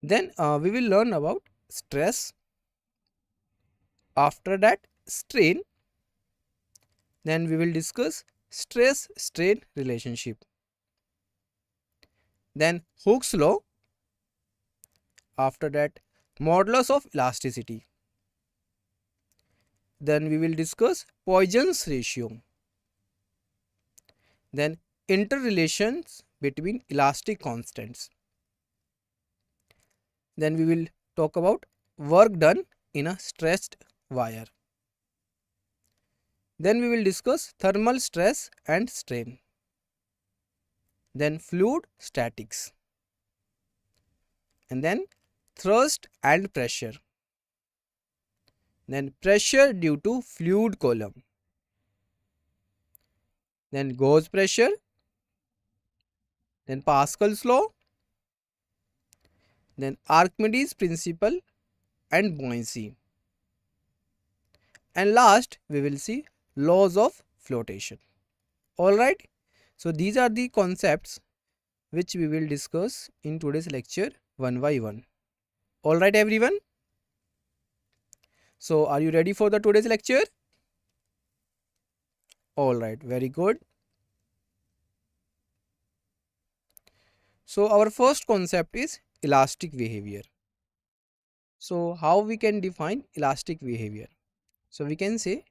Then we will learn about stress. After that, strain. Then we will discuss stress strain relationship. Then Hooke's law. After that, modulus of elasticity. Then we will discuss Poisson's ratio. Then interrelations between elastic constants. Then we will talk about work done in a stressed wire. Then we will discuss thermal stress and strain. Then fluid statics. And then thrust and pressure. Then pressure due to fluid column. Then gauge pressure. Then Pascal's law. Then Archimedes principle and buoyancy. And last we will see laws of flotation. Alright, so these are the concepts which we will discuss in today's lecture one by one. Alright everyone, so are you ready for the today's lecture? Alright, very good. So our first concept is elastic behavior. So how we can define elastic behavior? So we can say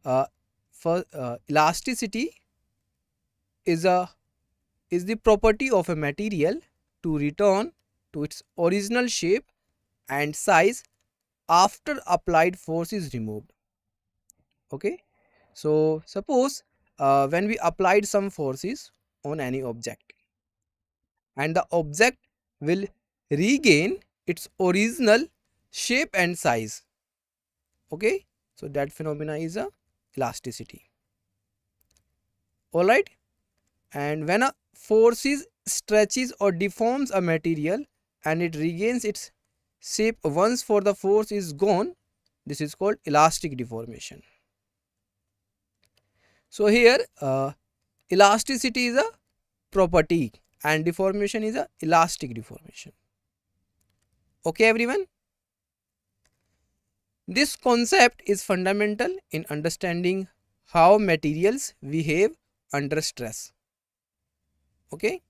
uh, for elasticity is a is the property of a material to return to its original shape and size after applied force is removed. Okay, so suppose when we applied some forces on any object, and the object will regain its original shape and size. Okay, so that phenomena is a elasticity. All right, and when a force is stretches or deforms a material and it regains its shape once for the force is gone, this is called elastic deformation. So here elasticity is a property and deformation is a elastic deformation. Okay everyone, this concept is fundamental in understanding how materials behave under stress. Okay,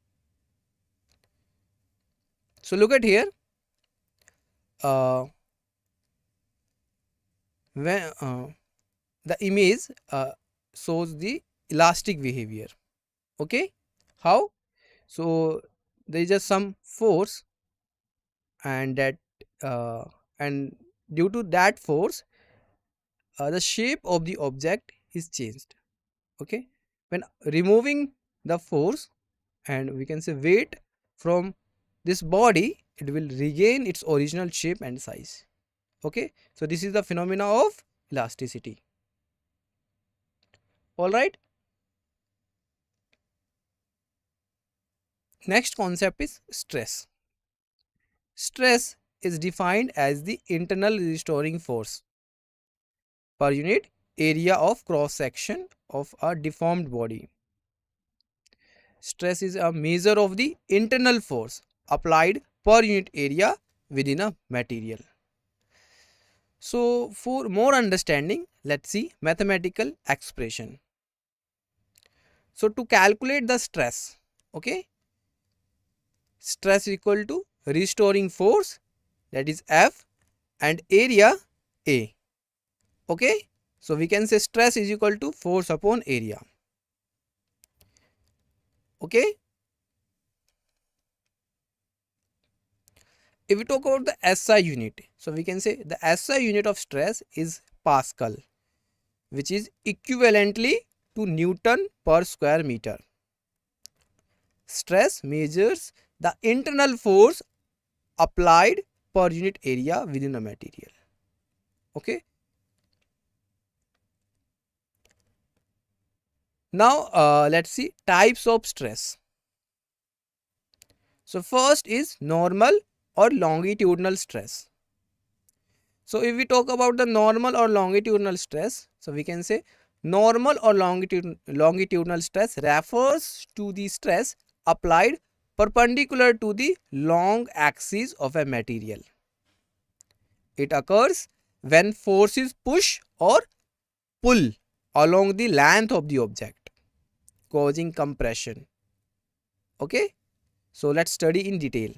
so look at here, uh, when the image shows the elastic behavior. Okay, how? So there is just some force, and that uh, and due to that force the shape of the object is changed. Okay, when removing the force and we can say weight from this body, it will regain its original shape and size. Okay, so this is the phenomena of elasticity. All right, next concept is stress. Stress is defined as the internal restoring force per unit area of cross section of a deformed body. Stress is a measure of the internal force applied per unit area within a material. So for more understanding, let's see mathematical expression. So to calculate the stress, okay, stress equal to restoring force, that is F, and area A. Okay, so we can say stress is equal to force upon area. Okay, if we talk about the SI unit, so we can say the SI unit of stress is Pascal, which is equivalently to Newton per square meter. Stress measures the internal force applied per unit area within a material. Okay, now let's see types of stress. So first is normal or longitudinal stress. So if we talk about the normal or longitudinal stress, so we can say normal or longitudinal stress refers to the stress applied perpendicular to the long axis of a material. It occurs when forces push or pull along the length of the object, causing compression. Okay, so let's study in detail.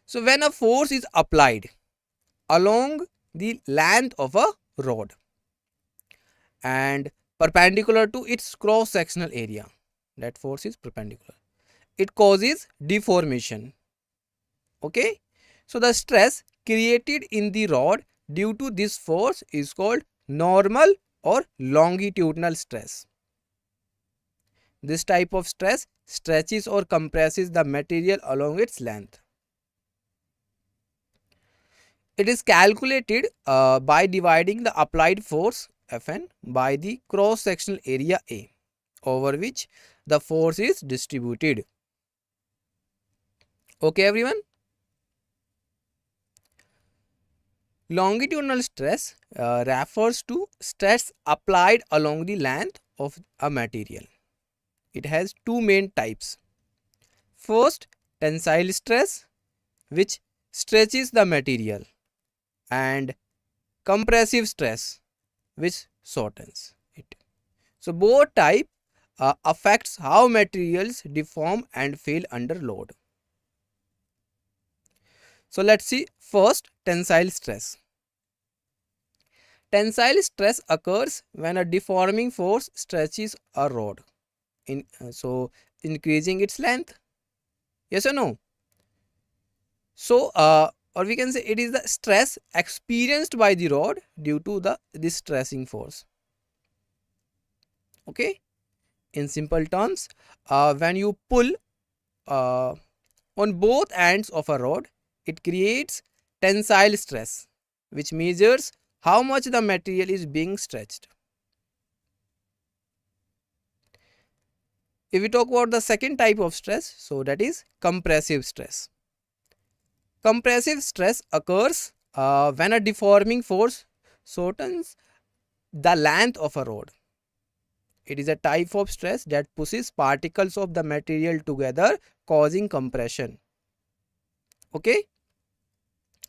So when a force is applied along the length of a rod and perpendicular to its cross sectional area, that force is perpendicular, it causes deformation. Okay, so the stress created in the rod due to this force is called normal or longitudinal stress. This type of stress stretches or compresses the material along its length. It is calculated by dividing the applied force Fn by the cross sectional area A over which the force is distributed. Okay everyone. Longitudinal stress refers to stress applied along the length of a material. It has two main types. First, tensile stress, which stretches the material, and compressive stress, which shortens it. So both types affects how materials deform and fail under load. So let's see first tensile stress. Tensile stress occurs when a deforming force stretches a rod, so increasing its length. Yes or no? So, or we can say it is the stress experienced by the rod due to the this stressing force. Okay. In simple terms, when you pull uh, on both ends of a rod, it creates tensile stress, which measures how much the material is being stretched. If we talk about the second type of stress, so that is compressive stress. Compressive stress occurs when a deforming force shortens the length of a rod. It is a type of stress that pushes particles of the material together, causing compression. Okay.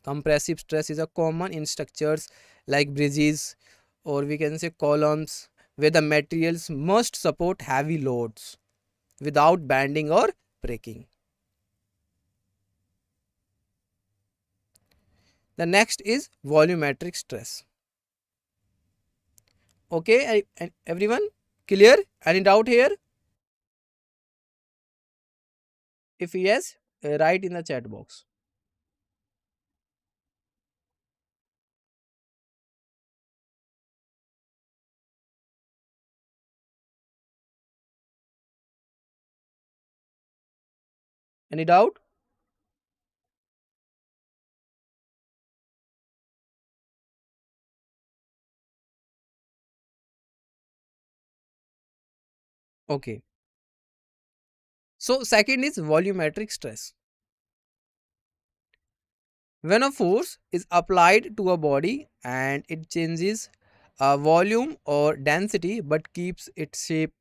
Compressive stress is a common in structures like bridges, or we can say columns, where the materials must support heavy loads without bending or breaking. The next is volumetric stress. Okay, everyone clear? Any doubt here? If yes, write in the chat box. Any doubt? Okay. So second is volumetric stress. When a force is applied to a body and it changes volume or density but keeps its shape,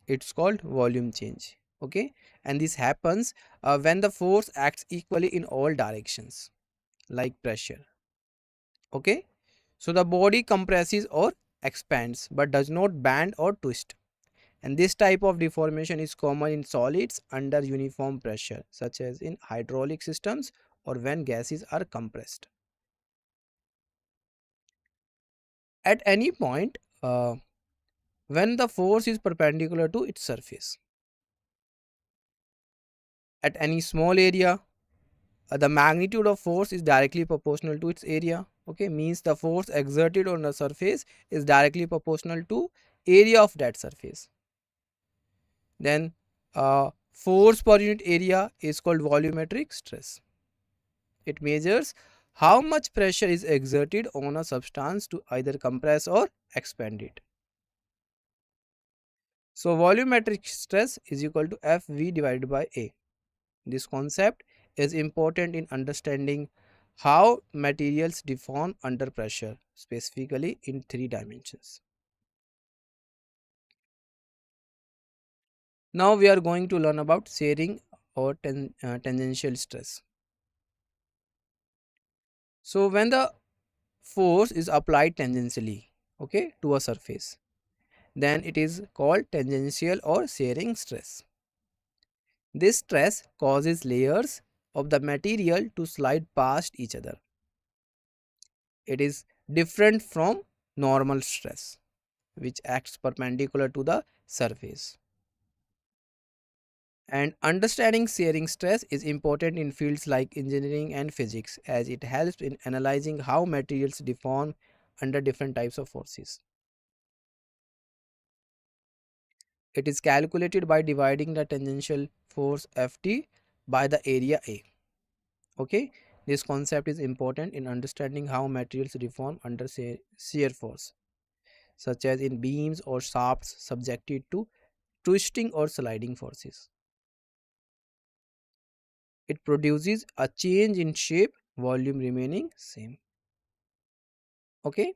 it's called volume change. Okay, and this happens when the force acts equally in all directions, like pressure. Okay, so the body compresses or expands but does not bend or twist. And this type of deformation is common in solids under uniform pressure, such as in hydraulic systems or when gases are compressed. At any point, when the force is perpendicular to its surface, at any small area, the magnitude of force is directly proportional to its area. Okay, means the force exerted on the surface is directly proportional to area of that surface. Then force per unit area is called volumetric stress. It measures how much pressure is exerted on a substance to either compress or expand it. So volumetric stress is equal to Fv divided by A. This concept is important in understanding how materials deform under pressure, specifically in 3 dimensions. Now we are going to learn about shearing or tangential stress. So when the force is applied tangentially, okay, to a surface, then it is called tangential or shearing stress. This stress causes layers of the material to slide past each other. It is different from normal stress, which acts perpendicular to the surface. And understanding shearing stress is important in fields like engineering and physics, as it helps in analyzing how materials deform under different types of forces. It is calculated by dividing the tangential force Ft by the area A. Okay, this concept is important in understanding how materials deform under shear force, such as in beams or shafts subjected to twisting or sliding forces. It produces a change in shape, volume remaining same. Okay,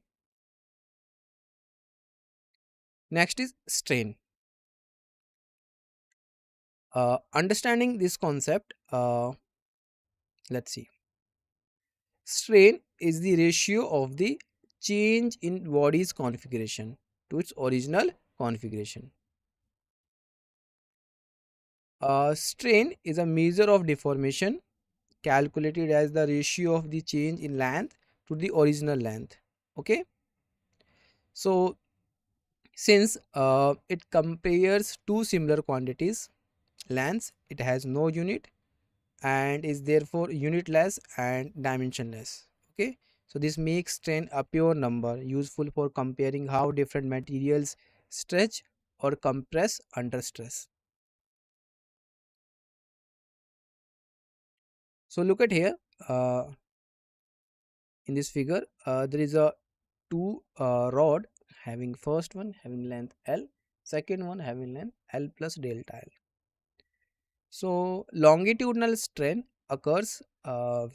next is strain. Understanding this concept, let's see. Strain is the ratio of the change in body's configuration to its original configuration. Strain is a measure of deformation calculated as the ratio of the change in length to the original length. Okay, so since it compares two similar quantities lengths, it has no unit and is therefore unitless and dimensionless. Okay, so this makes strain a pure number useful for comparing how different materials stretch or compress under stress. So look at here, in this figure there is a two rod having first one having length L, second one having length L plus delta L. So longitudinal strain occurs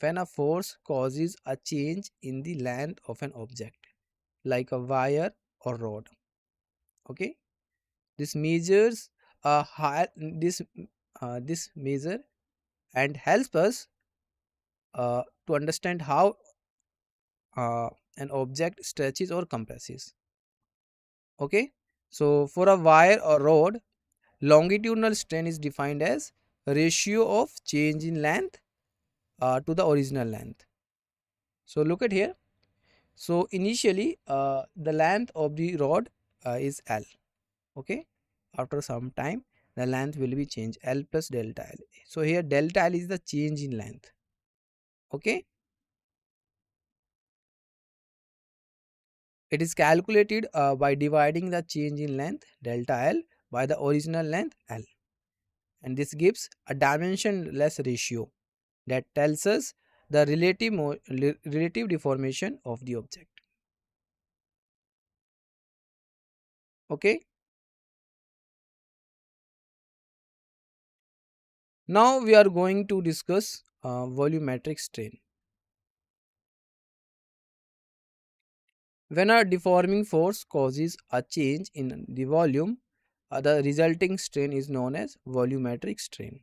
when a force causes a change in the length of an object like a wire or rod. Okay, this measures a high this measure and helps us to understand how an object stretches or compresses. Okay, so for a wire or rod, longitudinal strain is defined as ratio of change in length to the original length. So look at here. So initially the length of the rod is L. Okay, after some time the length will be changed L plus delta L. So here delta L is the change in length. Okay, it is calculated by dividing the change in length delta L by the original length L, and this gives a dimensionless ratio that tells us the relative deformation of the object. Okay, now we are going to discuss volumetric strain. When a deforming force causes a change in the volume, the resulting strain is known as volumetric strain.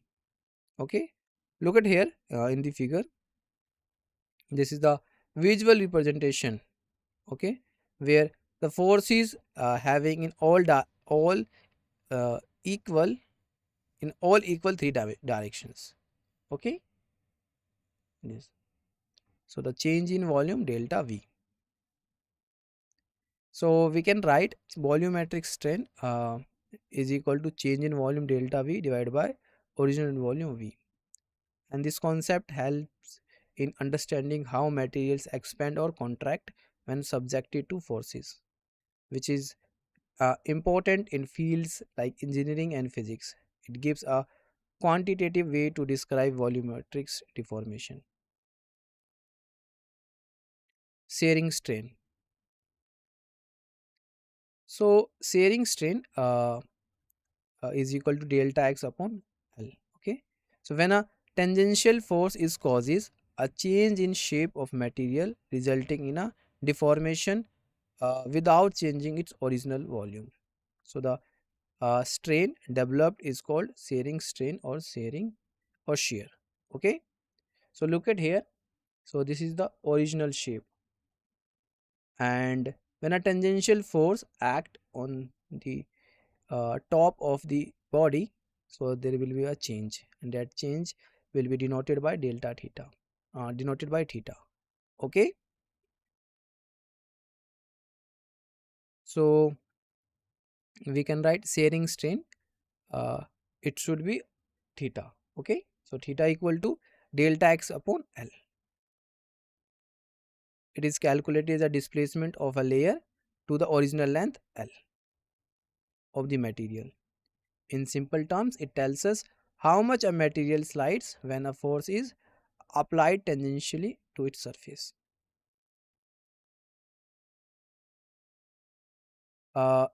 Okay, look at here in the figure. This is the visual representation. Okay, where the force is having in all equal in all equal three directions. Okay, yes. So the change in volume delta V. So we can write volumetric strain is equal to change in volume delta V divided by original volume V. And this concept helps in understanding how materials expand or contract when subjected to forces, which is important in fields like engineering and physics. It gives a quantitative way to describe volumetric deformation. Shearing strain. So shearing strain is equal to delta x upon L. Okay, so when a tangential force is causes a change in shape of material resulting in a deformation without changing its original volume. So the strain developed is called shearing strain or shearing or shear. Okay, so look at here. So this is the original shape, and when a tangential force act on the top of the body, so there will be a change, and that change will be denoted by delta theta, denoted by theta. Okay, so we can write shearing strain, uh, it should be theta. Okay, so theta equal to delta x upon L. It is calculated as a displacement of a layer to the original length L of the material. In simple terms, it tells us how much a material slides when a force is applied tangentially to its surface.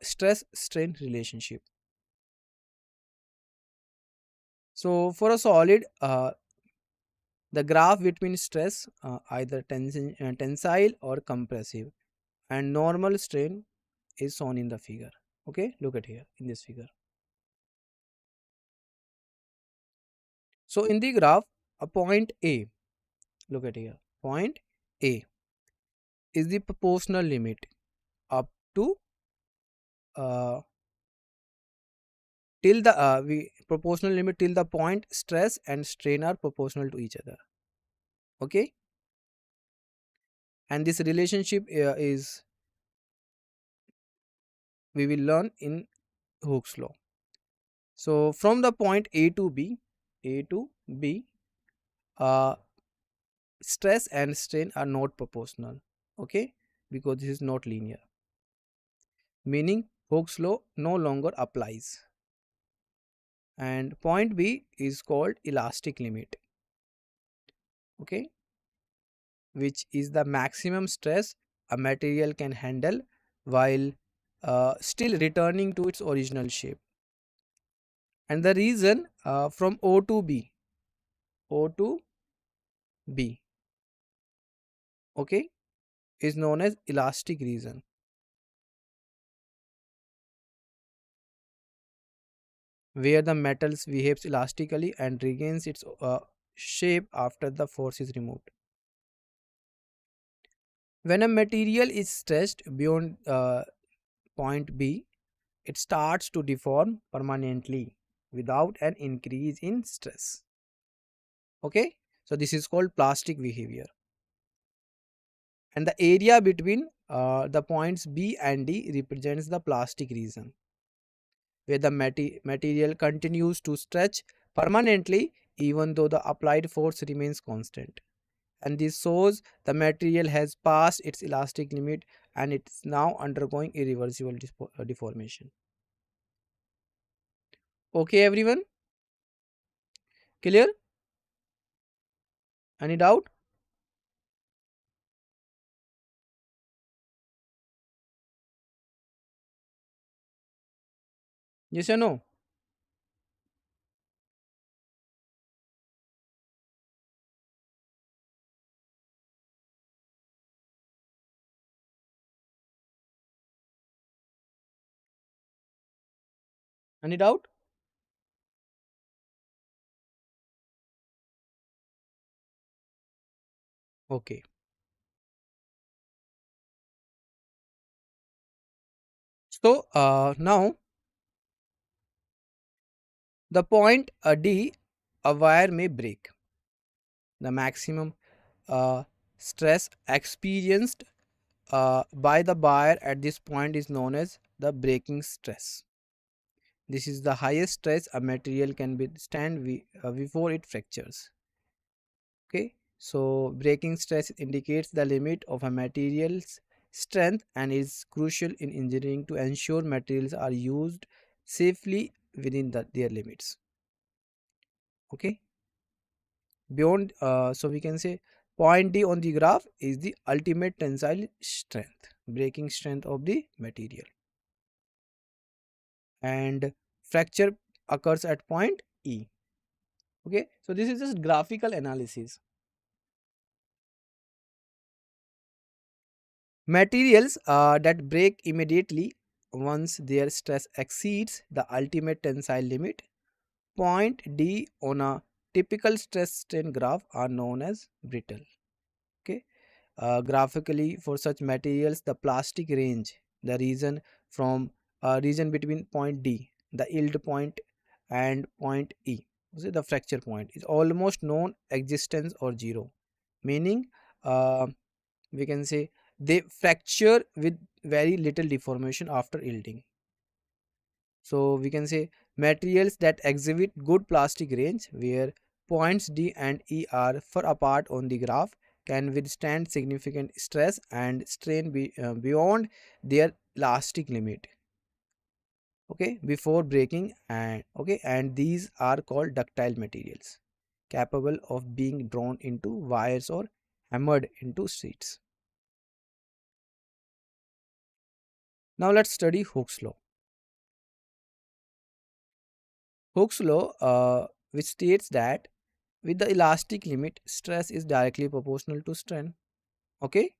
Stress strain relationship. So for a solid, the graph between stress either tensile or compressive and normal strain is shown in the figure. Okay, look at here in this figure. So in the graph, a point A, look at here, point A is the proportional limit up to uh, till the proportional limit till the point stress and strain are proportional to each other. Okay, and this relationship is we will learn in Hooke's law. So from the point A to B, uh, stress and strain are not proportional. Okay, because this is not linear, meaning Hooke's law no longer applies. And point B is called elastic limit. Okay, which is the maximum stress a material can handle while still returning to its original shape. And the reason from O to B, okay, is known as elastic region, where the metals behaves elastically and regains its shape after the force is removed. When a material is stretched beyond point B, it starts to deform permanently without an increase in stress. Okay, so this is called plastic behavior. And the area between the points B and D represents the plastic region, where the material continues to stretch permanently even though the applied force remains constant. And this shows the material has passed its elastic limit and it's now undergoing irreversible deformation. Okay, everyone? Clear? Any doubt? Yes or no? Any doubt? Okay. So now the point D, a wire may break. The maximum stress experienced by the wire at this point is known as the breaking stress. This is the highest stress a material can withstand before it fractures. Okay, so breaking stress indicates the limit of a material's strength and is crucial in engineering to ensure materials are used safely within their limits. Okay, beyond so we can say point D on the graph is the ultimate tensile strength, breaking strength of the material, and fracture occurs at point E. Okay, so this is just graphical analysis. Materials that break immediately once their stress exceeds the ultimate tensile limit, point D on a typical stress strain graph, are known as brittle. Okay, graphically for such materials, the plastic range, the region between point D, the yield point, and point E, so the fracture point, is almost non-existence or zero, meaning uh, we can say they fracture with very little deformation after yielding. So we can say materials that exhibit good plastic range, where points D and E are far apart on the graph, can withstand significant stress and strain beyond their elastic limit, okay, before breaking. And these are called ductile materials, capable of being drawn into wires or hammered into sheets. Now let's study Hooke's law. Hooke's law, which states that with the elastic limit, stress is directly proportional to strain. Okay,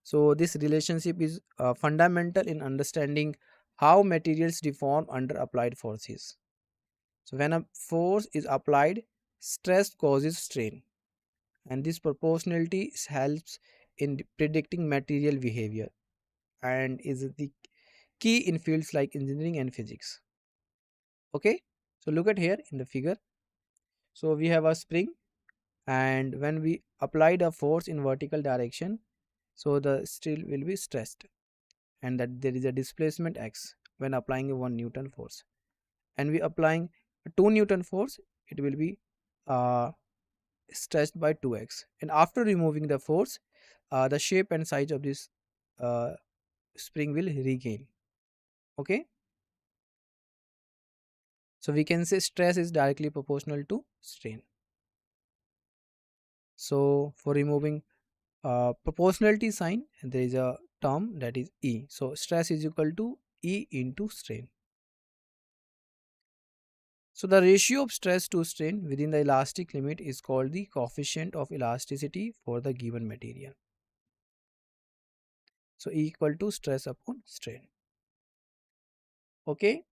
so this relationship is fundamental in understanding how materials deform under applied forces. So when a force is applied, stress causes strain, and this proportionality helps in predicting material behavior and is the key in fields like engineering and physics. Okay, So look at here in the figure. So we have a spring, and when we apply the force in vertical direction, so the steel will be stressed, and that there is a displacement x when applying a 1 Newton force, and we applying a 2 Newton force, it will be uh, stretched by 2x, and after removing the force, the shape and size of this uh, spring will regain. Okay, so we can say stress is directly proportional to strain. So for removing proportionality sign, there is a term that is E. So stress is equal to E into strain. So the ratio of stress to strain within the elastic limit is called the coefficient of elasticity for the given material. So E equal to stress upon strain. Okay.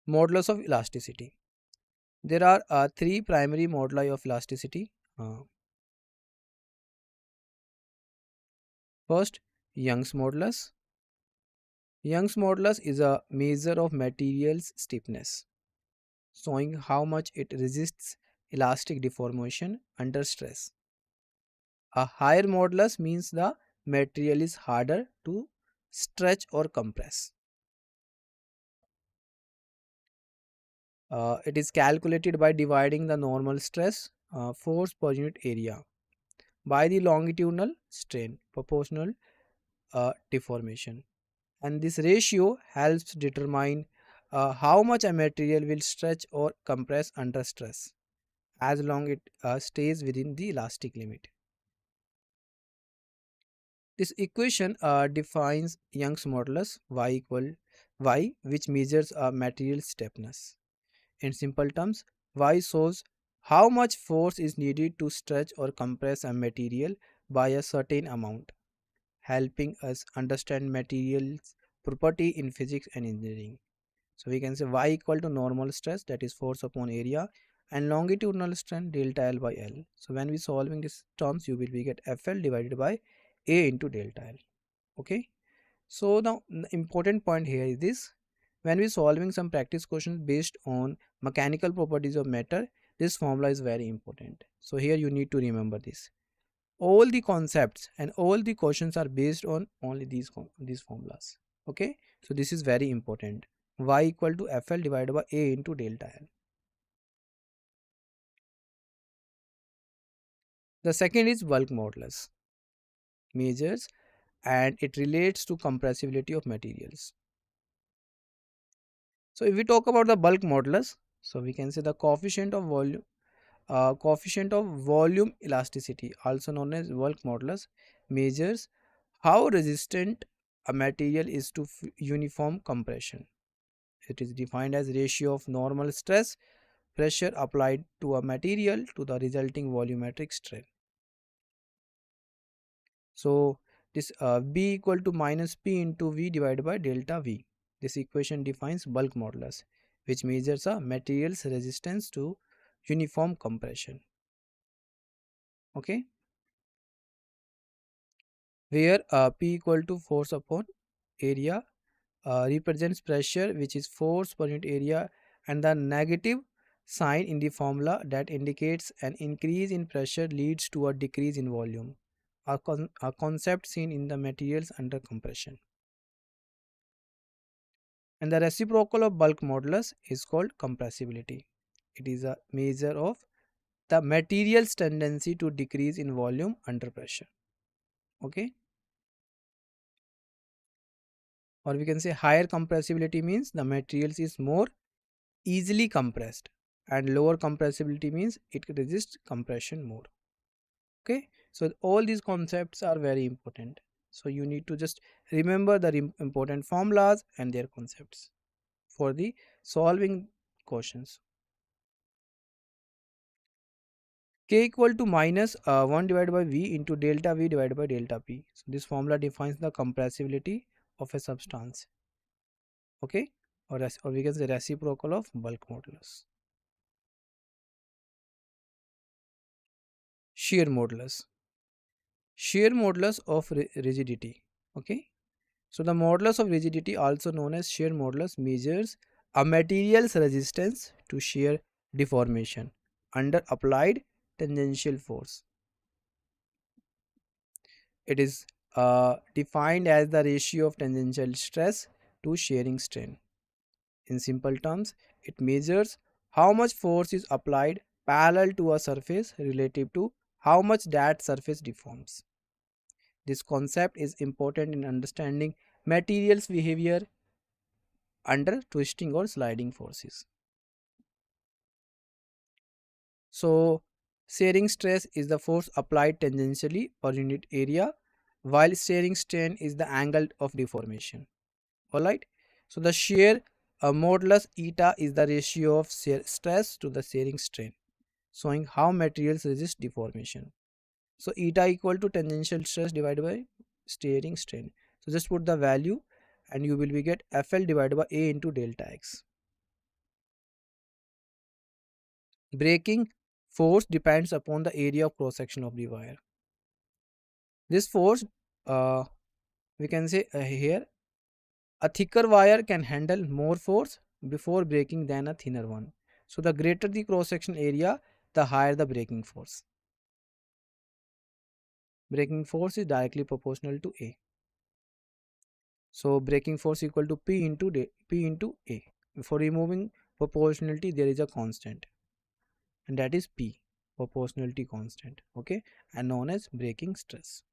Modulus of elasticity. There are three primary moduli of elasticity. First, Young's modulus. Young's modulus is a measure of material's stiffness, showing how much it resists elastic deformation under stress. A higher modulus means the material is harder to stretch or compress. It is calculated by dividing the normal stress force per unit area by the longitudinal strain proportional deformation, and this ratio helps determine how much a material will stretch or compress under stress as long it stays within the elastic limit. This equation defines Young's modulus y equal y, which measures a material stiffness. In simple terms, y shows how much force is needed to stretch or compress a material by a certain amount, helping us understand materials property in physics and engineering. So we can say y equal to normal stress, that is force upon area, and longitudinal strain delta L by L. So when we solving these terms, you will be get FL divided by A into delta L. Okay. So now the important point here is this: when we solving some practice questions based on mechanical properties of matter, this formula is very important. So here you need to remember this. All the concepts and all the questions are based on only these formulas. Okay, so this is very important. Y equal to FL divided by A into delta L. The second is bulk modulus, measures and it relates to compressibility of materials. So if we talk about the bulk modulus, so we can say the coefficient of volume elasticity, also known as bulk modulus, measures how resistant a material is to uniform compression. It is defined as ratio of normal stress pressure applied to a material to the resulting volumetric strain. So this B equal to minus P into V divided by delta V. This equation defines bulk modulus, which measures a material's resistance to uniform compression. Okay, where P equal to force upon area represents pressure, which is force per unit area, and the negative sign in the formula that indicates an increase in pressure leads to a decrease in volume, a concept seen in the materials under compression. And the reciprocal of bulk modulus is called compressibility. It is a measure of the material's tendency to decrease in volume under pressure. Okay, or we can say higher compressibility means the materials is more easily compressed, and lower compressibility means it resists compression more. Okay, so all these concepts are very important, so you need to just remember the important formulas and their concepts for the solving questions. K equal to minus 1 divided by V into delta V divided by delta P. So this formula defines the compressibility of a substance. Okay, or we can say reciprocal of bulk modulus. Shear modulus. Shear modulus of rigidity. Okay, So the modulus of rigidity, also known as shear modulus, measures a material's resistance to shear deformation under applied tangential force. It is defined as the ratio of tangential stress to shearing strain. In simple terms, it measures how much force is applied parallel to a surface relative to how much that surface deforms. This concept is important in understanding materials behavior under twisting or sliding forces. So, shearing stress is the force applied tangentially per unit area, while shearing strain is the angle of deformation. Alright. So, the shear modulus eta is the ratio of shear stress to the shearing strain, showing how materials resist deformation. So, eta equal to tangential stress divided by shearing strain. So, just put the value and you will be get FL divided by A into delta X. Breaking force depends upon the area of cross section of the wire. This force, we can say here, a thicker wire can handle more force before breaking than a thinner one. So the greater the cross section area, the higher the breaking force. Breaking force is directly proportional to A. So breaking force equal to P into A. For removing proportionality, there is a constant, and that is P, proportionality constant, okay, and known as breaking stress.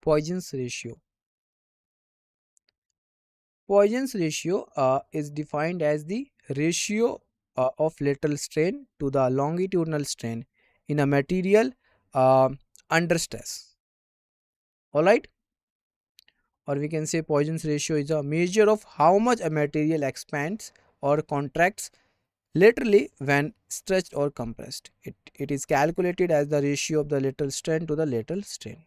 Poisson's ratio. Poisson's ratio is defined as the ratio of lateral strain to the longitudinal strain in a material uh, under stress. Alright, or we can say Poisson's ratio is a measure of how much a material expands or contracts laterally when stretched or compressed. It is calculated as the ratio of the lateral strain to the lateral strain.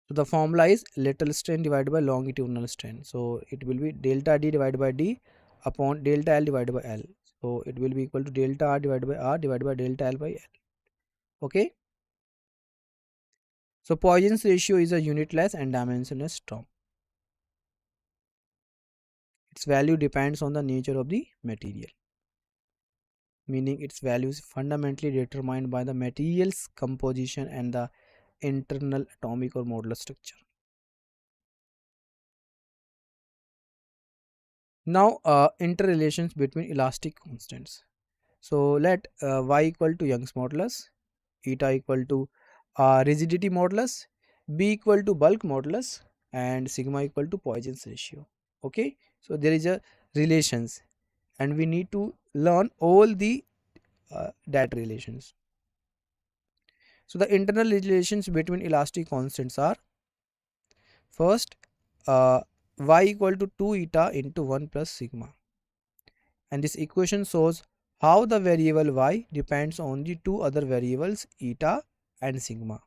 So the formula is lateral strain divided by longitudinal strain. So it will be delta D divided by D upon delta L divided by L. So it will be equal to delta R divided by delta L by L. Okay. So Poisson's ratio is a unitless and dimensionless term. Its value depends on the nature of the material, meaning its value is fundamentally determined by the material's composition and the internal atomic or modular structure. Now interrelations between elastic constants. So let y equal to Young's modulus, eta equal to rigidity modulus, b equal to bulk modulus, and sigma equal to Poisson's ratio. Okay, so there is a relations, and we need to learn all the that relations. So the internal relations between elastic constants are: first, y equal to 2 eta into 1 plus sigma, and this equation shows how the variable y depends on the two other variables eta and sigma.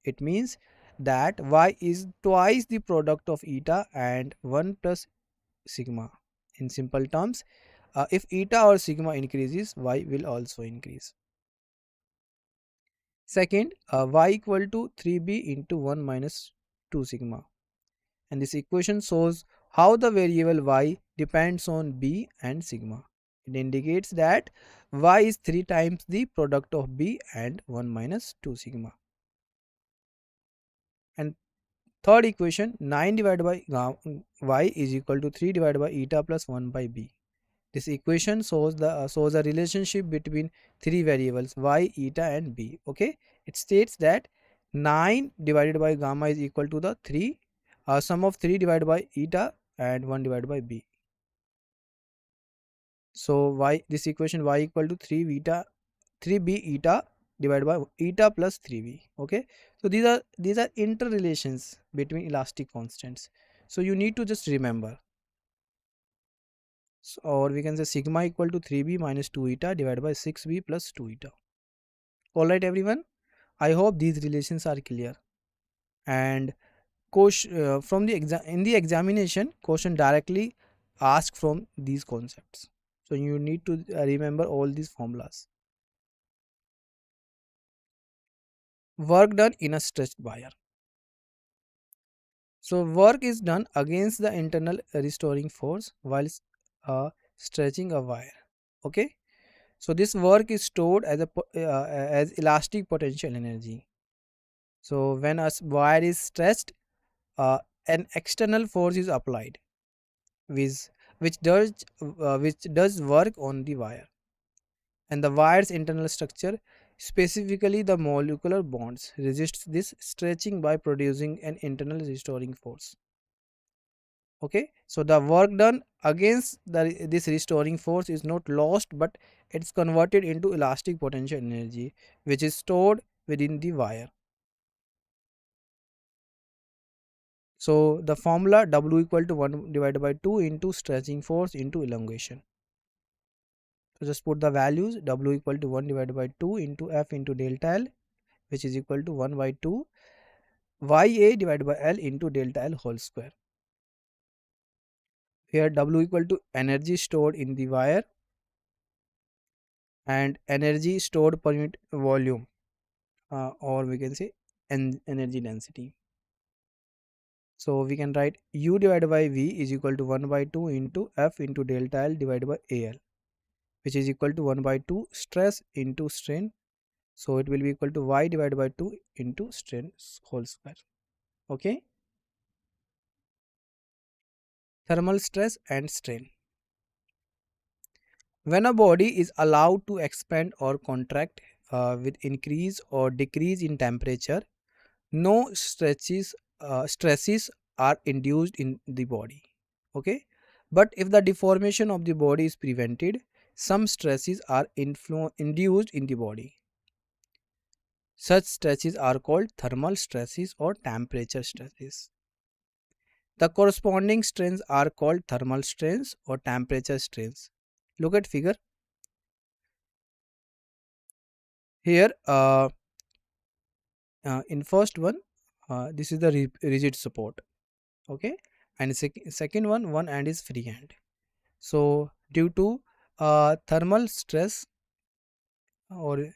It means that y is twice the product of eta and 1 plus sigma. In simple terms, if eta or sigma increases, y will also increase. Second, y equal to 3b into 1 minus 2 sigma, and this equation shows how the variable y depends on b and sigma. It indicates that y is 3 times the product of b and 1 minus 2 sigma. And third equation, 9 divided by y is equal to 3 divided by eta plus 1 by b. This equation shows a relationship between three variables y, eta and b. Okay, it states that 9 divided by gamma is equal to the 3 sum of 3 divided by eta and 1 divided by b. So this equation y equal to 3b eta divided by eta plus 3b. Okay, so these are interrelations between elastic constants. So you need to just remember. So, or we can say sigma equal to 3b minus 2 eta divided by 6b plus 2 eta. Alright everyone, I hope these relations are clear. And from the in the examination, question directly ask from these concepts. So you need to remember all these formulas. work done in a stretched wire. So work is done against the internal restoring force while stretching a wire. Okay. So this work is stored as as elastic potential energy. So when a wire is stretched, uh, an external force is applied, which which does work on the wire, and the wire's internal structure, specifically the molecular bonds, resists this stretching by producing an internal restoring force. Okay, so the work done against this restoring force is not lost, but it's converted into elastic potential energy, which is stored within the wire. So the formula W equal to 1 divided by 2 into stretching force into elongation. So just put the values. W equal to 1 divided by 2 into F into delta L, which is equal to 1 by 2 YA divided by L into delta L whole square. Here W equal to energy stored in the wire and energy stored per unit volume, or we can say energy density. So we can write U divided by V is equal to 1 by 2 into F into delta L divided by AL, which is equal to 1 by 2 stress into strain. So it will be equal to Y divided by 2 into strain whole square. Okay. Thermal stress and strain. When a body is allowed to expand or contract with increase or decrease in temperature, no stresses are induced in the body. Okay, but if the deformation of the body is prevented, some stresses are induced in the body. Such stresses are called thermal stresses or temperature stresses. The corresponding strains are called thermal strains or temperature strains. Look at figure. Here in first one, this is the rigid support. Okay, and second one hand is free hand. So due to thermal stress, or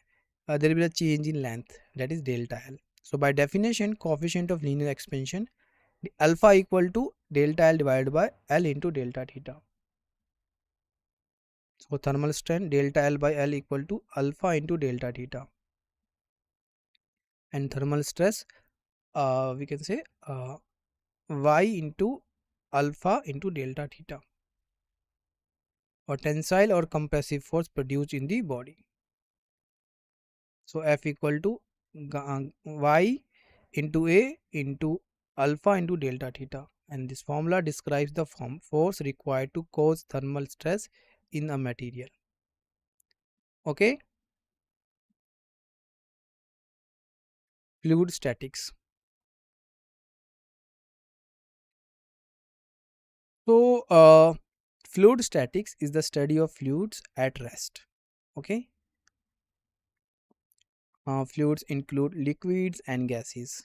there will be a change in length, that is delta L. So by definition, coefficient of linear expansion, the alpha equal to delta L divided by L into delta theta. So thermal strain delta L by L equal to alpha into delta theta, and thermal stress we can say y into alpha into delta theta, or tensile or compressive force produced in the body. So F equal to y into A into alpha into delta theta, and this formula describes the force required to cause thermal stress in a material. Okay. Fluid statics. So fluid statics is the study of fluids at rest. Okay. Fluids include liquids and gases.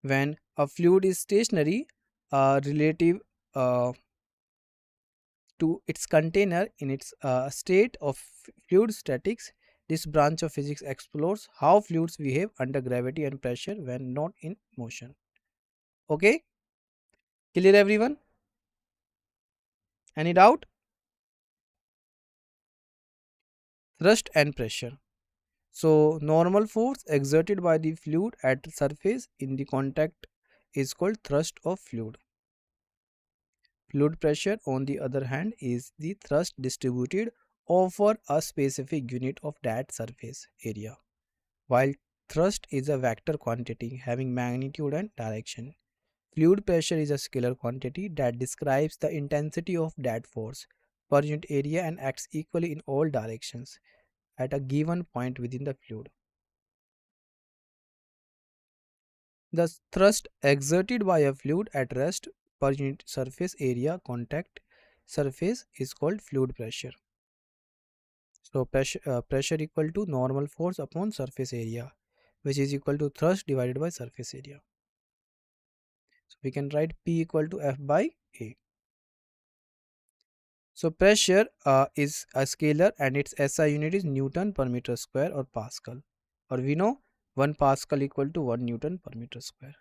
When a fluid is stationary, relative to its container in its state of fluid statics, this branch of physics explores how fluids behave under gravity and pressure when not in motion. Okay, clear everyone? Any doubt? Thrust and pressure. So normal force exerted by the fluid at the surface in the contact is called thrust of fluid. Fluid pressure, on the other hand, is the thrust distributed over a specific unit of that surface area, while thrust is a vector quantity having magnitude and direction. Fluid pressure is a scalar quantity that describes the intensity of that force per unit area and acts equally in all directions at a given point within the fluid. The thrust exerted by a fluid at rest per unit surface area contact surface is called fluid pressure. So pressure equal to normal force upon surface area, which is equal to thrust divided by surface area. So we can write P equal to F by A. So pressure is a scalar and its SI unit is Newton per meter square or Pascal. Or we know 1 Pascal equal to 1 Newton per meter square.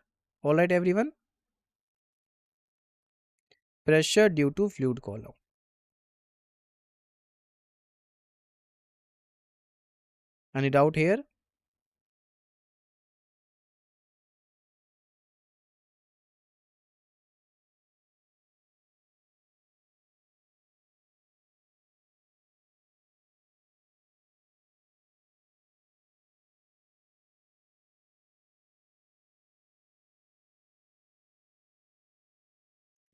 Alright everyone. Pressure due to fluid column. Any doubt here?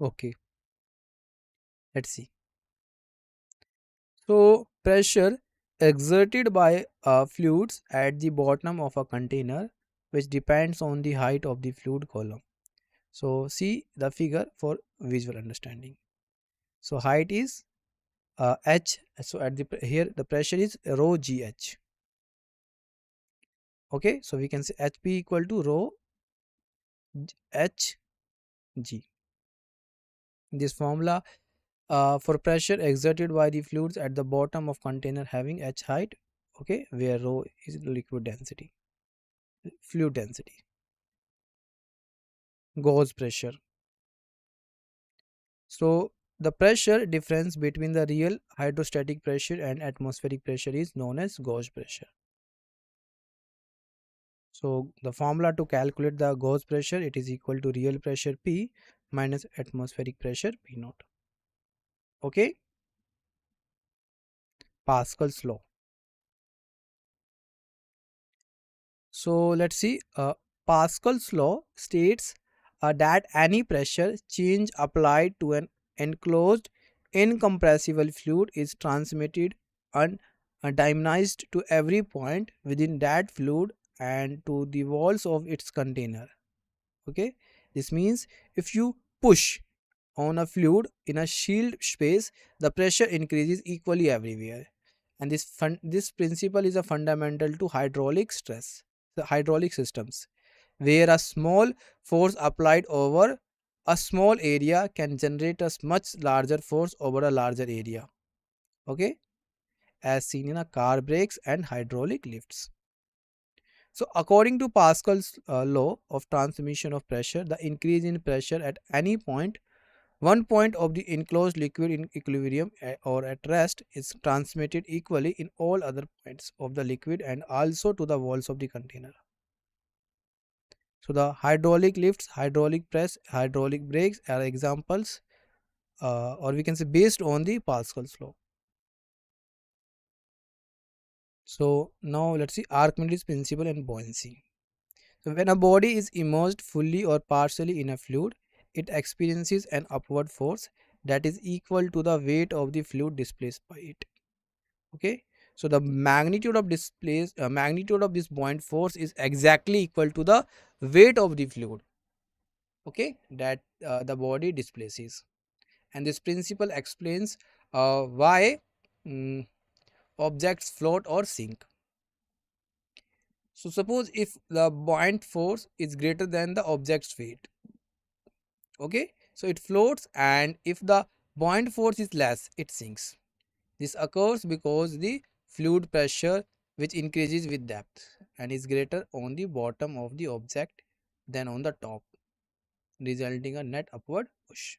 Okay, let's see. So pressure exerted by fluids at the bottom of a container, which depends on the height of the fluid column. So see the figure for visual understanding. So height is h. So at the here the pressure is rho gh. Okay, so we can say hp equal to rho h g. This formula for pressure exerted by the fluids at the bottom of container having h height, okay, where rho is liquid density, fluid density. Gauge pressure. So the pressure difference between the real hydrostatic pressure and atmospheric pressure is known as gauge pressure. So the formula to calculate the gauge pressure, it is equal to real pressure P minus atmospheric pressure P naught. Okay, Pascal's law. So let's see. Pascal's law states that any pressure change applied to an enclosed incompressible fluid is transmitted undiminished to every point within that fluid and to the walls of its container. Okay, this means if you push on a fluid in a shield space, the pressure increases equally everywhere. And this principle is a fundamental to hydraulic stress, the hydraulic systems, where a small force applied over a small area can generate a much larger force over a larger area. Okay, as seen in a car brakes and hydraulic lifts. So according to Pascal's law of transmission of pressure, the increase in pressure at any point, one point of the enclosed liquid in equilibrium or at rest is transmitted equally in all other points of the liquid and also to the walls of the container. So the hydraulic lifts, hydraulic press, hydraulic brakes are examples, or we can say based on the Pascal's law. So now let's see Archimedes principle and buoyancy. So when a body is immersed fully or partially in a fluid, it experiences an upward force that is equal to the weight of the fluid displaced by it. Okay, so the magnitude of this buoyant force is exactly equal to the weight of the fluid, okay, that the body displaces. And this principle explains why mm, objects float or sink. So suppose if the buoyant force is greater than the object's weight, okay, so it floats, and if the buoyant force is less, it sinks. This occurs because the fluid pressure, which increases with depth and is greater on the bottom of the object than on the top, resulting a net upward push.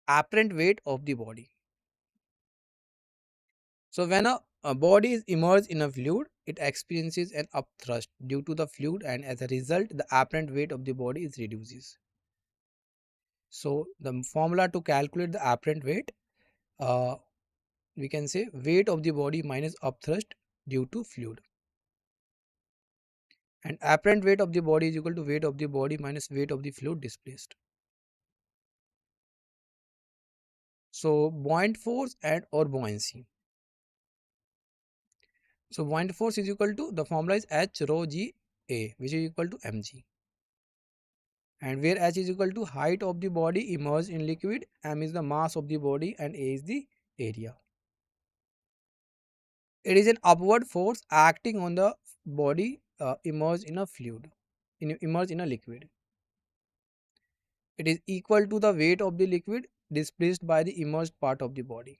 Apparent weight of the body. So when a body is immersed in a fluid, it experiences an upthrust due to the fluid, and as a result the apparent weight of the body is reduces. So the formula to calculate the apparent weight, uh, we can say weight of the body minus upthrust due to fluid, and apparent weight of the body is equal to weight of the body minus weight of the fluid displaced. So buoyant force and or buoyancy. So buoyant force is equal to, the formula is h rho g a, which is equal to mg, and where h is equal to height of the body immersed in liquid, m is the mass of the body, and a is the area. It is an upward force acting on the body immersed in a fluid, immersed in a liquid. It is equal to the weight of the liquid displaced by the immersed part of the body.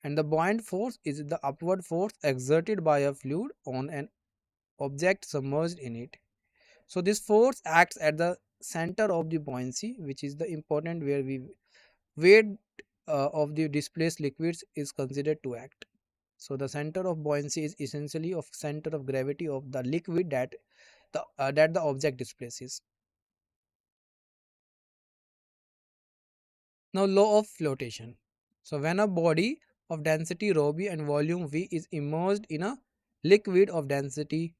And the buoyant force is the upward force exerted by a fluid on an object submerged in it. So this force acts at the center of the buoyancy, which is the important where we weight of the displaced liquids is considered to act. So the center of buoyancy is essentially of center of gravity of the liquid that the object displaces. Now law of flotation. So when a body of density rho b and volume v is immersed in a liquid of density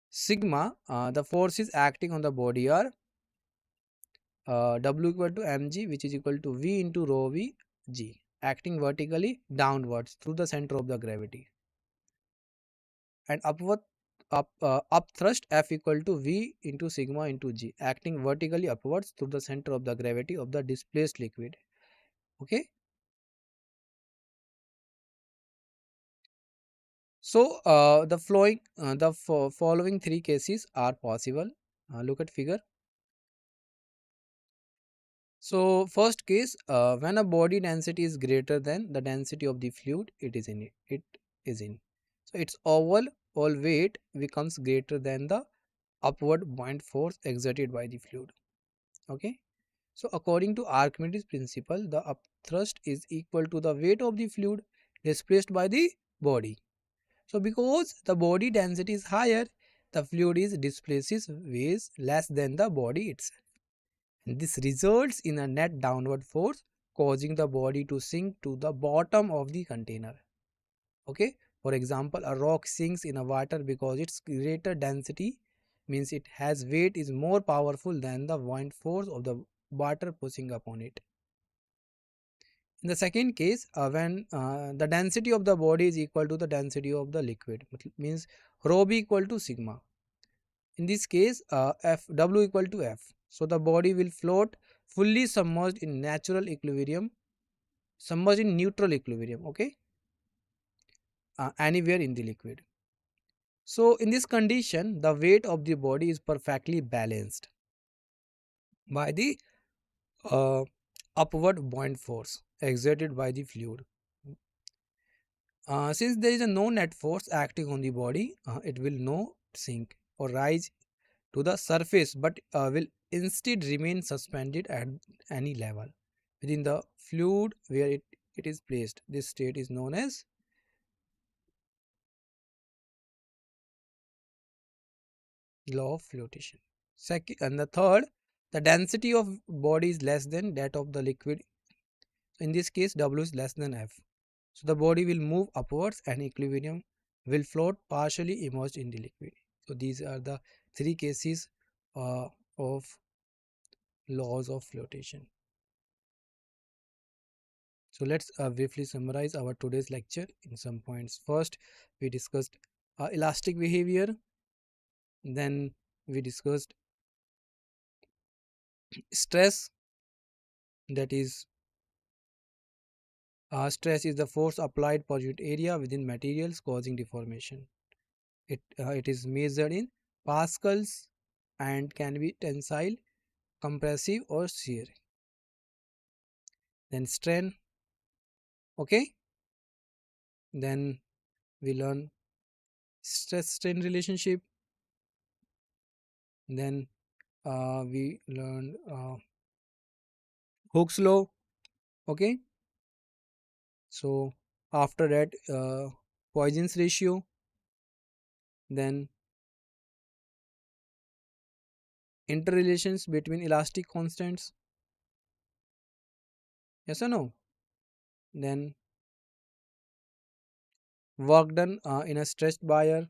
sigma, the forces acting on the body are W equal to mg, which is equal to v into rho v g, acting vertically downwards through the center of the gravity, and up thrust F equal to v into sigma into g, acting vertically upwards through the center of the gravity of the displaced liquid. Okay. So the following three cases are possible. Look at figure. So first case, when a body density is greater than the density of the fluid it is in. So its overall weight becomes greater than the upward buoyant force exerted by the fluid. Okay. So according to Archimedes principle, the upthrust is equal to the weight of the fluid displaced by the body. So because the body density is higher, the fluid is displaces weighs less than the body itself. And this results in a net downward force causing the body to sink to the bottom of the container. Okay. For example, a rock sinks in a water because its greater density means it has weight is more powerful than the buoyant force of the water pushing upon it. In the second case, when the density of the body is equal to the density of the liquid, means rho b equal to sigma. In this case, F W equal to F. So the body will float fully submerged in natural equilibrium, submerged in neutral equilibrium. Okay, anywhere in the liquid. So in this condition, the weight of the body is perfectly balanced by the uh, upward buoyant force exerted by the fluid. Since there is a no net force acting on the body, it will no sink or rise to the surface, but will instead remain suspended at any level within the fluid where it is placed. This state is known as law of flotation. Second, and the third, the density of body is less than that of the liquid. In this case, W is less than F. So the body will move upwards and equilibrium will float partially immersed in the liquid. So these are the three cases of laws of flotation. So let's briefly summarize our today's lecture in some points. First, we discussed elastic behavior. Then we discussed stress. That is, stress is the force applied per unit area within materials causing deformation. It is measured in pascals and can be tensile, compressive, or shear. Then strain. Okay. Then we learn stress strain relationship. Then we learned Hooke's law. Okay. So after that, Poisson's ratio. Then interrelations between elastic constants. Yes or no? Then work done in a stretched wire.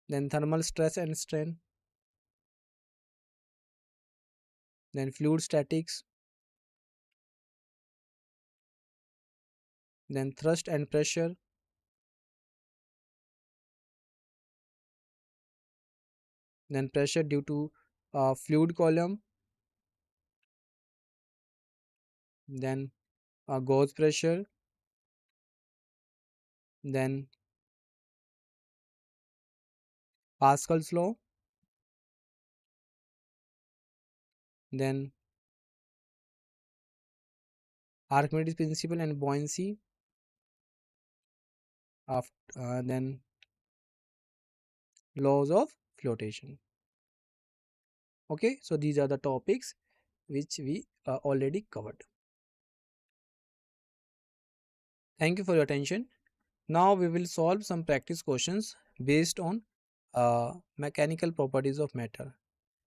Then thermal stress and strain. Then fluid statics. Then thrust and pressure. Then pressure due to fluid column. Then gauge pressure. Then Pascal's law. Then Archimedes principle and buoyancy. Then laws of flotation. Okay, so these are the topics which we already covered. Thank you for your attention. Now we will solve some practice questions based on mechanical properties of matter.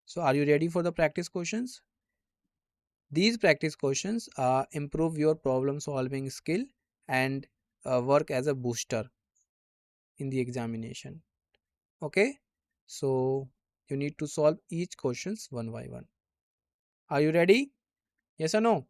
So are you ready for the practice questions? These practice questions improve your problem solving skill and work as a booster in the examination. Okay, so you need to solve each questions one by one. Are you ready? Yes or no?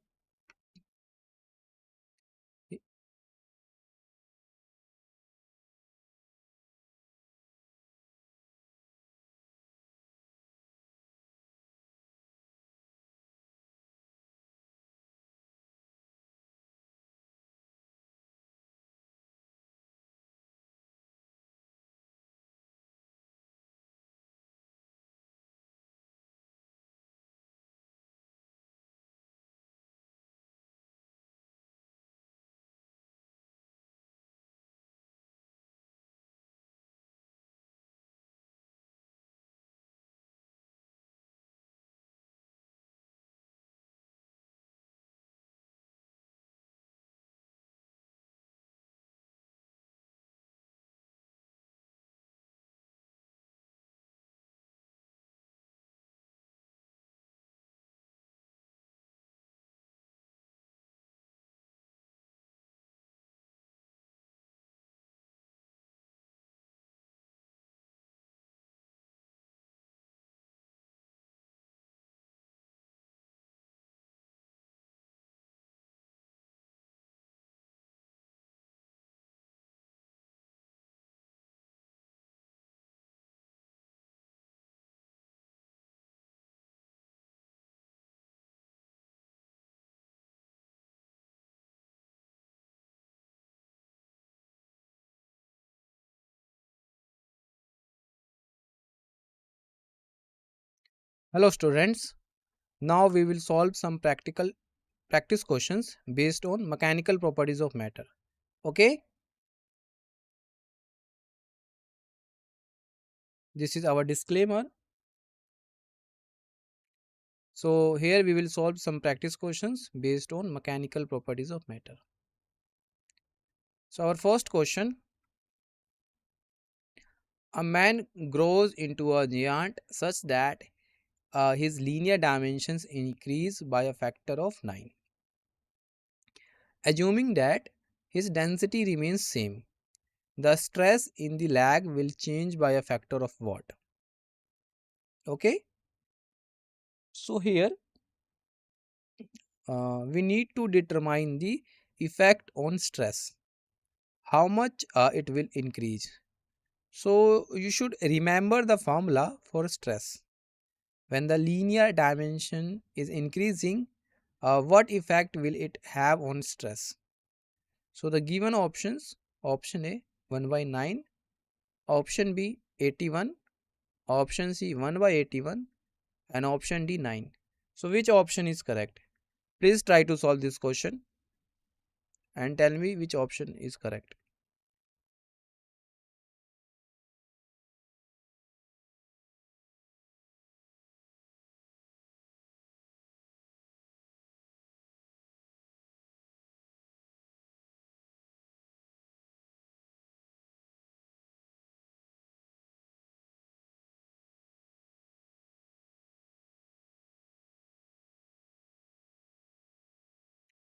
Hello students. Now we will solve some practice questions based on mechanical properties of matter. Okay, this is our disclaimer. So here we will solve some practice questions based on mechanical properties of matter. So our first question: a man grows into a giant such that his linear dimensions increase by a factor of 9. Assuming that his density remains same, the stress in the lag will change by a factor of what? Okay, so here we need to determine the effect on stress, how much it will increase. So you should remember the formula for stress. When the linear dimension is increasing, what effect will it have on stress? So the given options: option A 1 by 9, option B 81, option C 1 by 81, and option D 9. So which option is correct? Please try to solve this question and tell me which option is correct.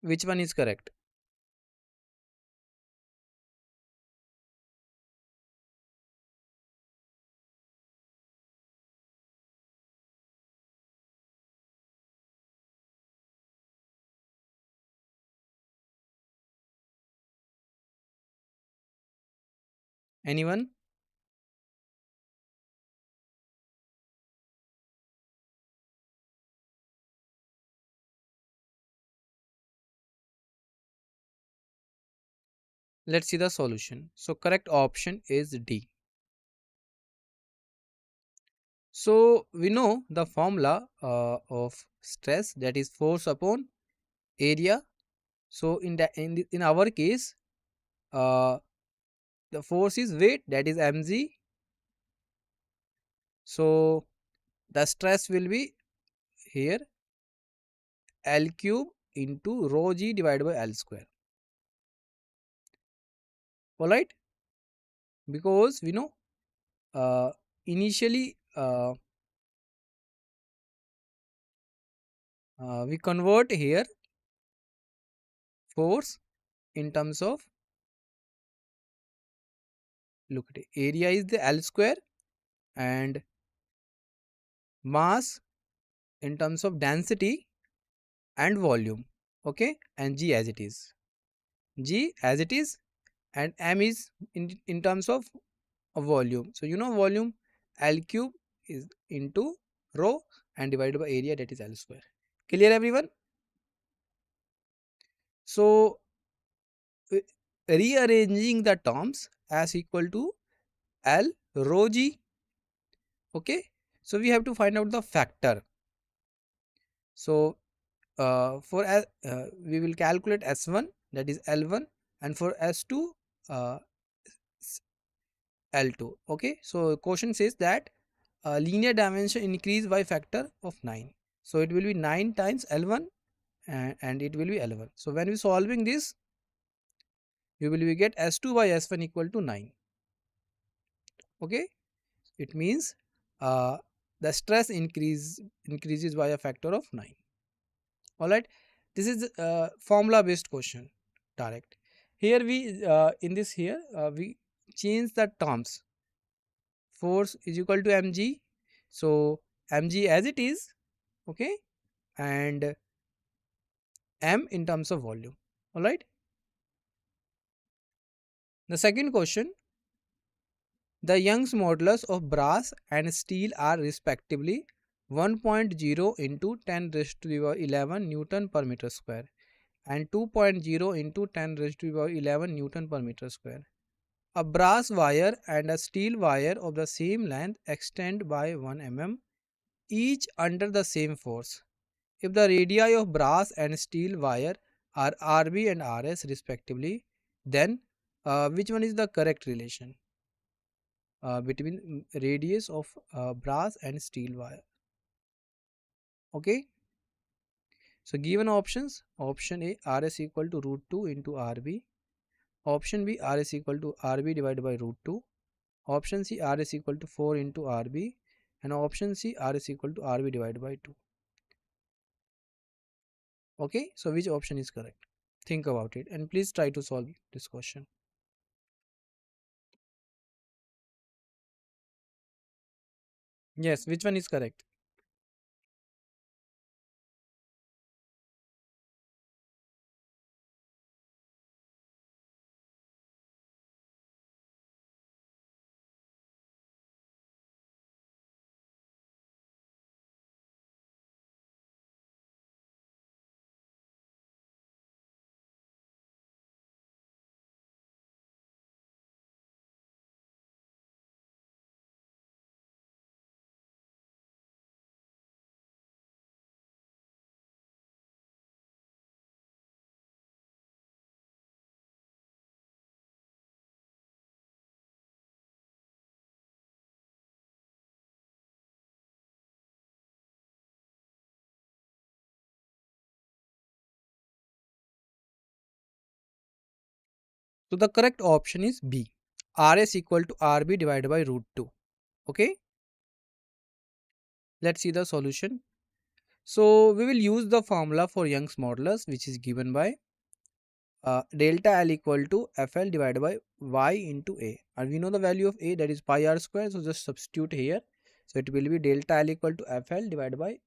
Which one is correct? Anyone? Let's see the solution. So correct option is D. So we know the formula of stress, that is force upon area. So in our case, the force is weight, that is mg. So the stress will be here L cube into rho g divided by L square. Alright, because we know initially we convert here force in terms of, look at it, area is the L square and mass in terms of density and volume. Okay, and g as it is, and m is in terms of volume. So you know volume, L cube is into rho and divided by area, that is L square. Clear everyone? So rearranging the terms as equal to L rho g. Okay, so we have to find out the factor. So we will calculate S1, that is L1, and for S2 uh, L2. Okay, so question says that linear dimension increase by factor of 9. So it will be 9 times L1 and it will be L1. So when we solving this, you will be get S2 by S1 equal to 9. Okay, it means the stress increases by a factor of 9. Alright, this is formula based question, direct. Here we in this here we change the terms. Force is equal to mg, so mg as it is, okay, and m in terms of volume. Alright, the second question, the Young's modulus of brass and steel are respectively 1.0 into 10 raised to the power 11 Newton per meter square and 2.0 into 10 raised to the power 11 Newton per meter square. A brass wire and a steel wire of the same length extend by 1 mm each under the same force. If the radii of brass and steel wire are Rb and Rs respectively, then which one is the correct relation between radius of brass and steel wire? Okay, so given options, option A Rs equal to root 2 into Rb, option B Rs equal to Rb divided by root 2, option C Rs equal to 4 into Rb, and option C Rs equal to Rb divided by 2. Okay, so which option is correct? Think about it and please try to solve this question. Yes, which one is correct? So the correct option is B. Rs equal to Rb divided by root 2. Okay. Let's see the solution. So we will use the formula for Young's modulus, which is given by delta L equal to Fl divided by y into A. And we know the value of A, that is pi r square. So just substitute here. So it will be delta L equal to Fl divided by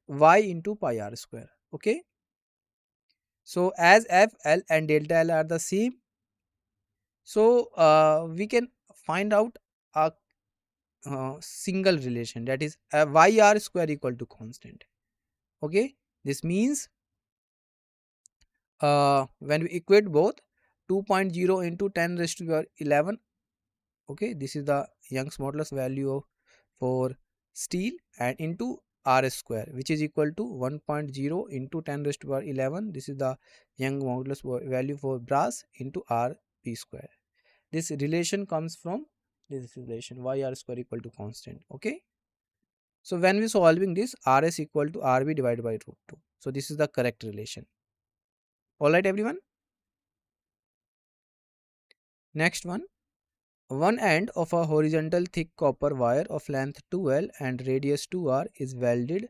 y into pi r square. Okay. So as Fl and delta L are the same, so we can find out a single relation, that is yr square equal to constant. Okay, this means when we equate both, 2.0 into 10 raised to the power 11, okay, this is the Young's modulus value of for steel, and into r square, which is equal to 1.0 into 10 raised to power 11. This is the Young modulus value for brass into rp square. This relation comes from this relation yr square equal to constant. Okay. So when we solving this, rs equal to rb divided by root 2. So this is the correct relation. All right, everyone. Next one. One end of a horizontal thick copper wire of length 2L and radius 2R is welded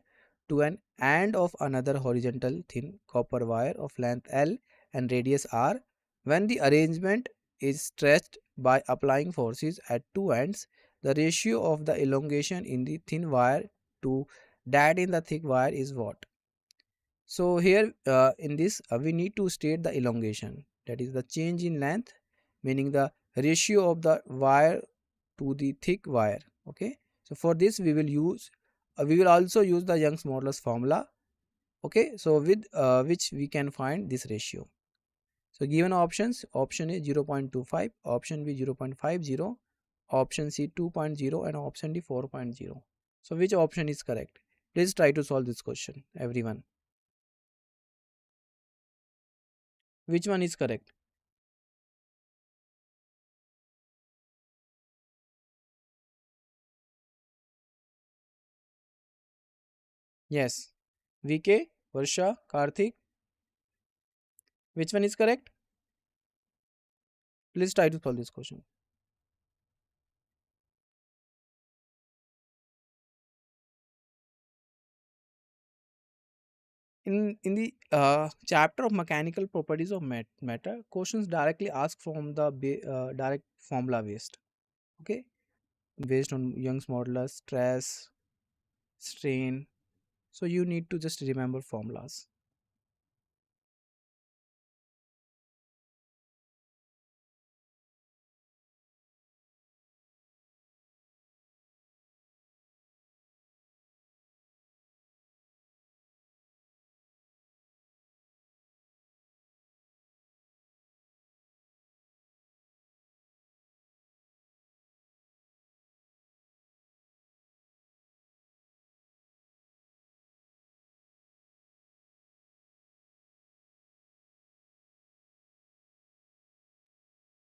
to an end of another horizontal thin copper wire of length L and radius R. When the arrangement is stretched by applying forces at two ends, the ratio of the elongation in the thin wire to that in the thick wire is what? So here in this we need to state the elongation, that is the change in length, meaning the ratio of the wire to the thick wire. Okay, so for this we will use we will also use the Young's modulus formula. Okay, so with which we can find this ratio. So given options, option A 0.25, option B 0.50, option C 2.0 and option D 4.0. So which option is correct? Please try to solve this question, everyone. Which one is correct? Yes. VK, Varsha, Karthik. Which one is correct? Please try to solve this question. In the chapter of mechanical properties of matter, questions directly ask from the direct formula based. Okay, based on Young's modulus, stress, strain. So you need to just remember formulas.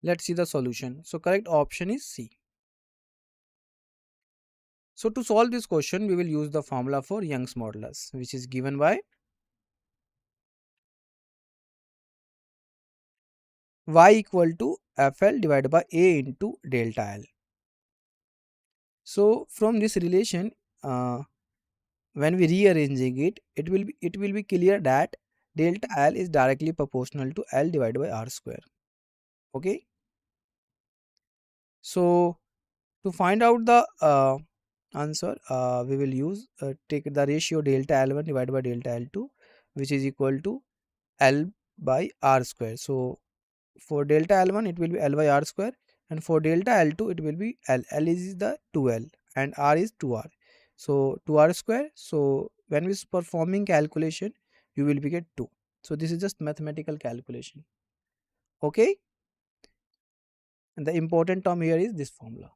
Let's see the solution. So correct option is C. So to solve this question, we will use the formula for Young's modulus, which is given by y equal to FL divided by A into delta L. So from this relation, when we rearranging it, it will be clear that delta L is directly proportional to L divided by R square. Okay. So to find out the answer, we will use take the ratio delta L1 divided by delta L2, which is equal to L by R square. So for delta L1 it will be L by R square, and for delta L2 it will be L. L is the 2L and R is 2R. So 2R square. So when we performing calculation, you will be get 2. So this is just mathematical calculation. Okay. And the important term here is this formula.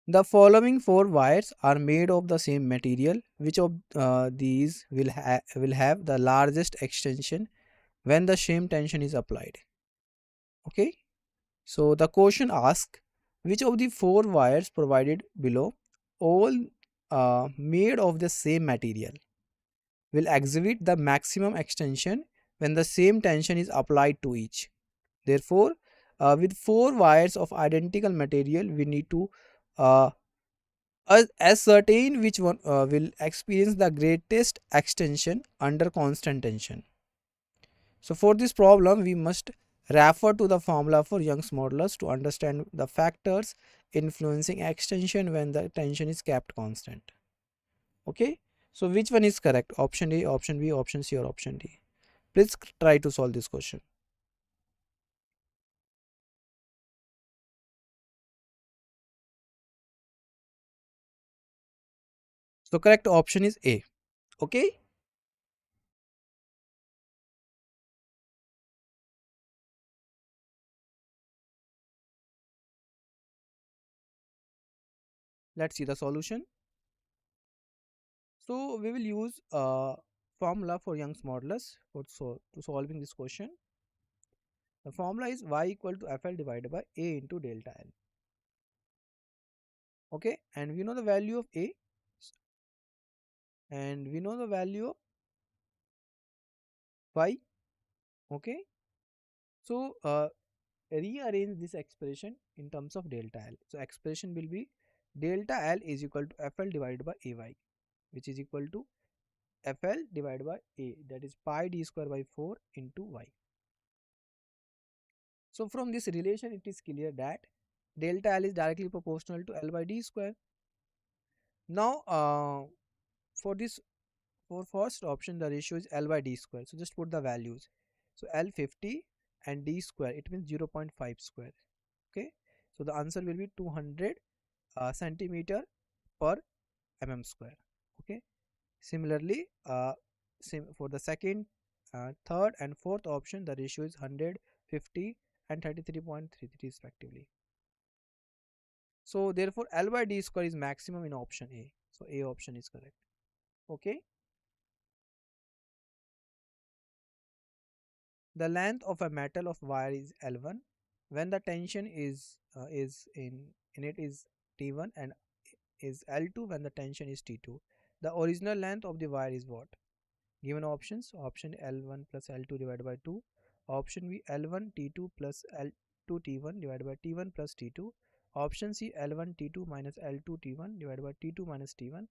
The following four wires are made of the same material. Which of these will have the largest extension when the same tension is applied? Okay. So the question asks which of the four wires provided below, all made of the same material, will exhibit the maximum extension when the same tension is applied to each. Therefore, with four wires of identical material, we need to uh, ascertain which one will experience the greatest extension under constant tension. So for this problem, we must refer to the formula for Young's modulus to understand the factors influencing extension when the tension is kept constant. Okay. So which one is correct? Option A, option B, option C, or option D? Please try to solve this question. So correct option is A. Okay. Let's see the solution. So we will use a formula for Young's modulus to solving this question. The formula is y equal to FL divided by A into delta L. Okay, and we know the value of A and we know the value of y. Okay, so rearrange this expression in terms of delta L. So expression will be delta L is equal to FL divided by AY, which is equal to FL divided by A, that is pi d square by 4 into Y. So from this relation it is clear that delta L is directly proportional to L by d square. Now for this, for first option the ratio is L by d square, so just put the values. So L 50 and d square, it means 0.5 square. Okay, so the answer will be 200 centimeter per mm square. Okay, similarly for the second, third and fourth option the ratio is 100, 50 and 33.33 respectively. So therefore L by d square is maximum in option A, so A option is correct. Okay, the length of a metal of wire is L1 when the tension is in it is T1 and is L2 when the tension is T2. The original length of the wire is what? Given options: option L1 plus L2 divided by 2, option B L1 T2 plus L2 T1 divided by T1 plus T2, option C L1 T2 minus L2 T1 divided by T2 minus T1,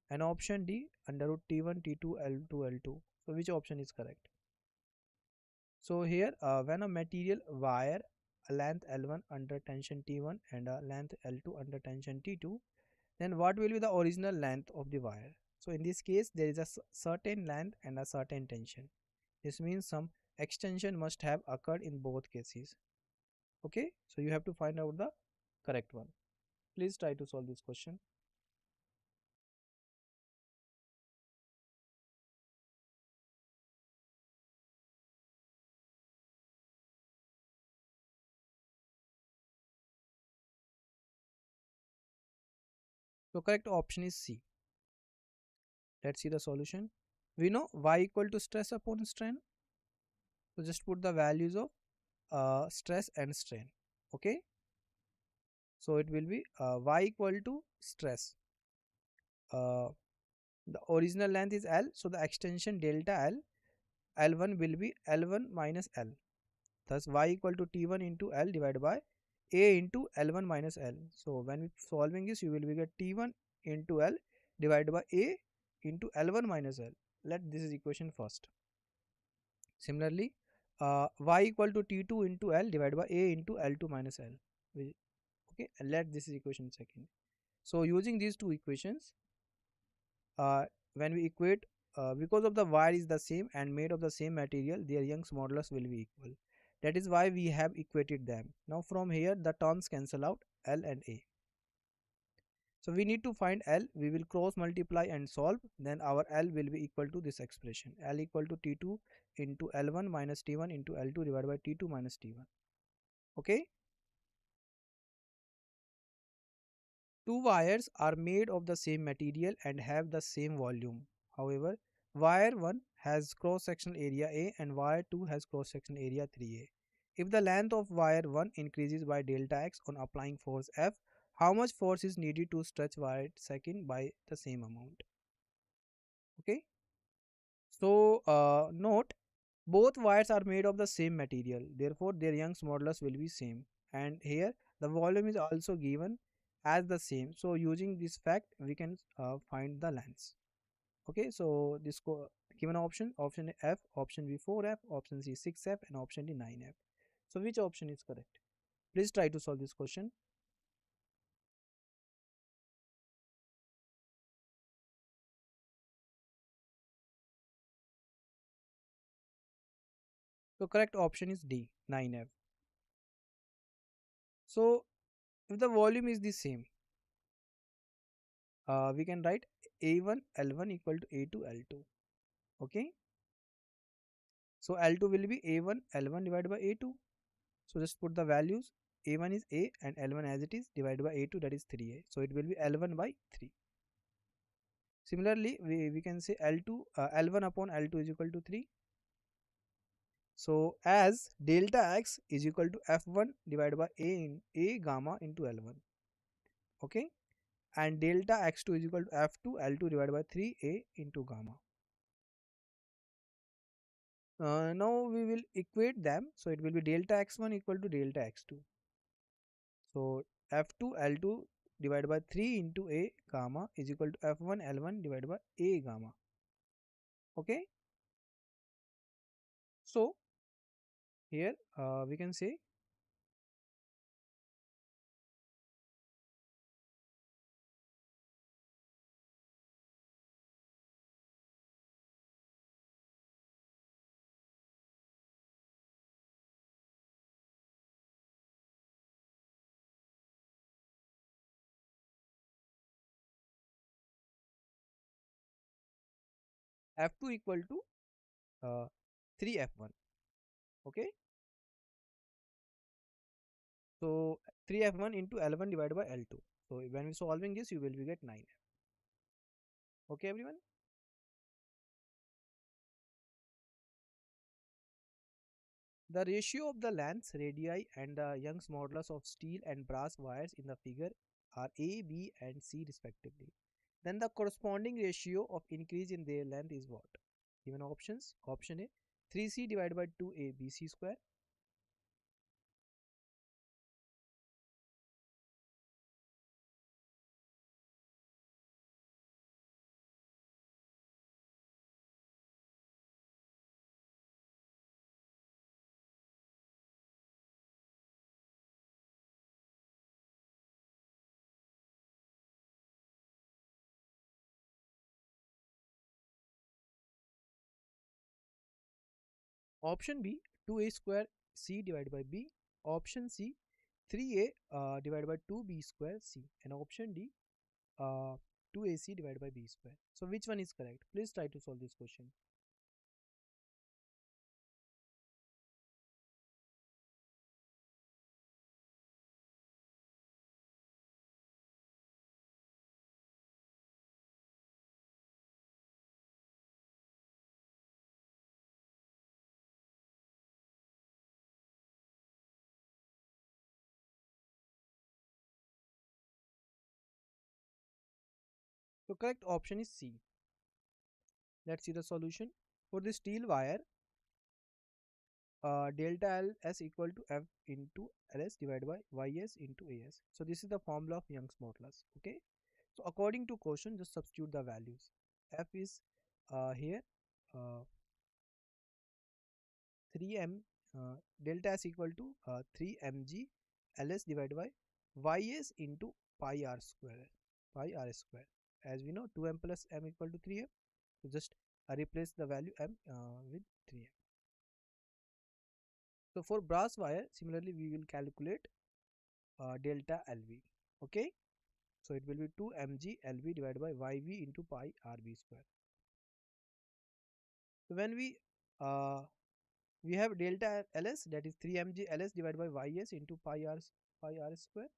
and option D under root T1 T2 L2 L2. So which option is correct? So here when a material wire a length L1 under tension T1 and a length L2 under tension T2, then what will be the original length of the wire? So in this case there is a certain length and a certain tension. This means some extension must have occurred in both cases. Okay, so you have to find out the correct one. Please try to solve this question. So correct option is C. Let's see the solution. We know y equal to stress upon strain. So just put the values of stress and strain. Okay, so it will be y equal to stress. The original length is L, so the extension delta L, L1 will be L1 minus L. Thus y equal to T1 into L divided by A into L1 minus L. So when we solving this, you will be get T1 into L divided by A into L1 minus L. Let this is equation first. Similarly, y equal to T2 into L divided by A into L2 minus L. Okay, and let this is equation second. So using these two equations, when we equate, because of the wire is the same and made of the same material, their Young's modulus will be equal. That is why we have equated them. Now from here the terms cancel out, L and A. So we need to find L. We will cross multiply and solve. Then our L will be equal to this expression. L equal to T2 into L1 minus T1 into L2 divided by T2 minus T1. Okay. Two wires are made of the same material and have the same volume. However, wire 1 has cross-sectional area A and wire 2 has cross-sectional area 3A. If the length of wire 1 increases by delta x on applying force F, how much force is needed to stretch wire 2 by the same amount? Okay. So note, both wires are made of the same material, therefore their Young's modulus will be same, and here the volume is also given as the same. So using this fact we can find the lengths. Okay, so this given option F, option B 4F, option C 6F, and option D 9F. So which option is correct? Please try to solve this question. So correct option is D 9F. So if the volume is the same, we can write A1 L1 equal to A2 L2. Okay, so L2 will be A1 L1 divided by A2. So just put the values. A1 is A and L1 as it is divided by A2, that is 3A. So it will be L1 by 3. Similarly, we can say L1 upon L2 is equal to 3. So as delta X is equal to F1 divided by A gamma into L1. Okay. And delta X2 is equal to F2 L2 divided by 3A into gamma. Now we will equate them. So it will be delta X1 equal to delta X2. So F2 L2 divided by 3 into A gamma is equal to F1 L1 divided by A gamma. Okay. So here we can say F2 equal to 3F1. Okay. So 3F1 into L1 divided by L2. So when we solving this, you will get 9F. Okay, everyone. The ratio of the lengths, radii and the Young's modulus of steel and brass wires in the figure are A, B and C respectively. Then the corresponding ratio of increase in their length is what? Given options. Option A 3C divided by 2A BC square. Option B 2A square C divided by B. Option C 3A divided by 2B square C. And option D 2AC divided by B square. So which one is correct? Please try to solve this question. So correct option is C. Let's see the solution. For the steel wire, delta Ls equal to F into Ls divided by Ys into As. So this is the formula of Young's modulus. Okay. So according to question, just substitute the values. F is here uh, 3m delta S equal to 3 mg Ls divided by Ys into pi r square. Pi r square. As we know, 2m plus m equal to 3m. So just replace the value m with 3m. So for brass wire, similarly we will calculate delta LV. Okay. So it will be 2 mg LV divided by YV into pi RV square. So when we have delta LS, that is 3 mg LS divided by YS into pi R square,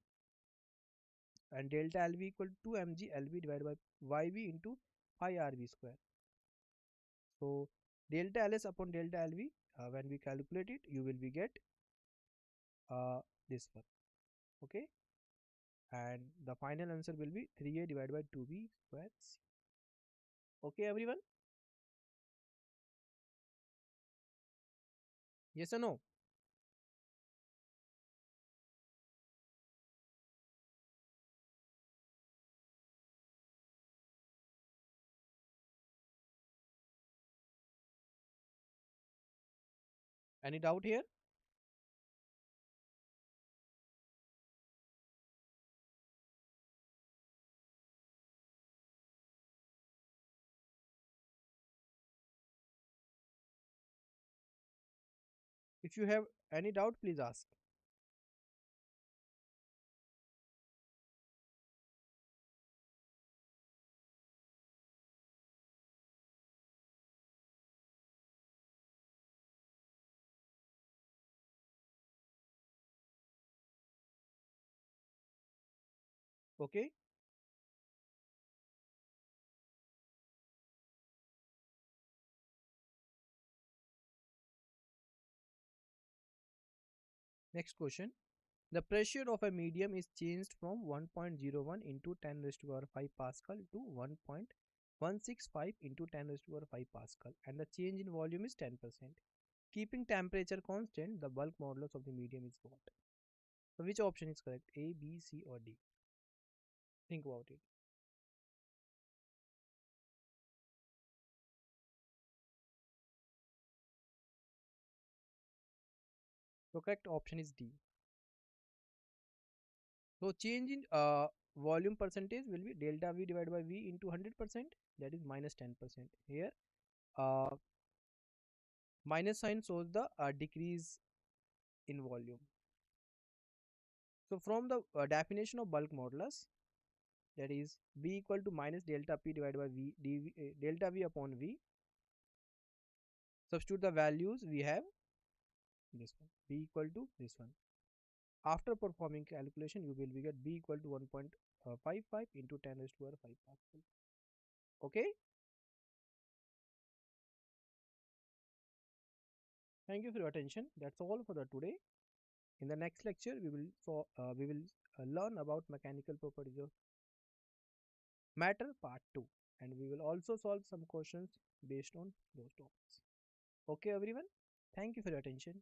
and delta LV equal to 2 mg LV divided by YV into pi RV square. So delta LS upon delta LV, when we calculate it, you will be get this one. Okay. And the final answer will be 3A divided by 2B square C. Okay, everyone. Yes or no? Any doubt here? If you have any doubt, please ask. Okay. Next question. The pressure of a medium is changed from 1.01 into 10 raised to power 5 Pascal to 1.165 into 10 raised to power 5 Pascal, and the change in volume is 10%. Keeping temperature constant, the bulk modulus of the medium is what? So which option is correct? A, B, C or D? Think about it. The correct option is D. So change in volume percentage will be delta V divided by V into 100%, that is minus 10%. Here uh, minus sign shows the decrease in volume. So from the definition of bulk modulus, that is B equal to minus delta P divided by V delta V upon V. Substitute the values, we have this one, B equal to this one. After performing calculation, you will get B equal to 1.55 into 10 raised to 5 Pascal. Okay. Thank you for your attention. That's all for the today. In the next lecture, we will learn about mechanical properties of matter part 2, and we will also solve some questions based on those topics. Okay everyone, thank you for your attention.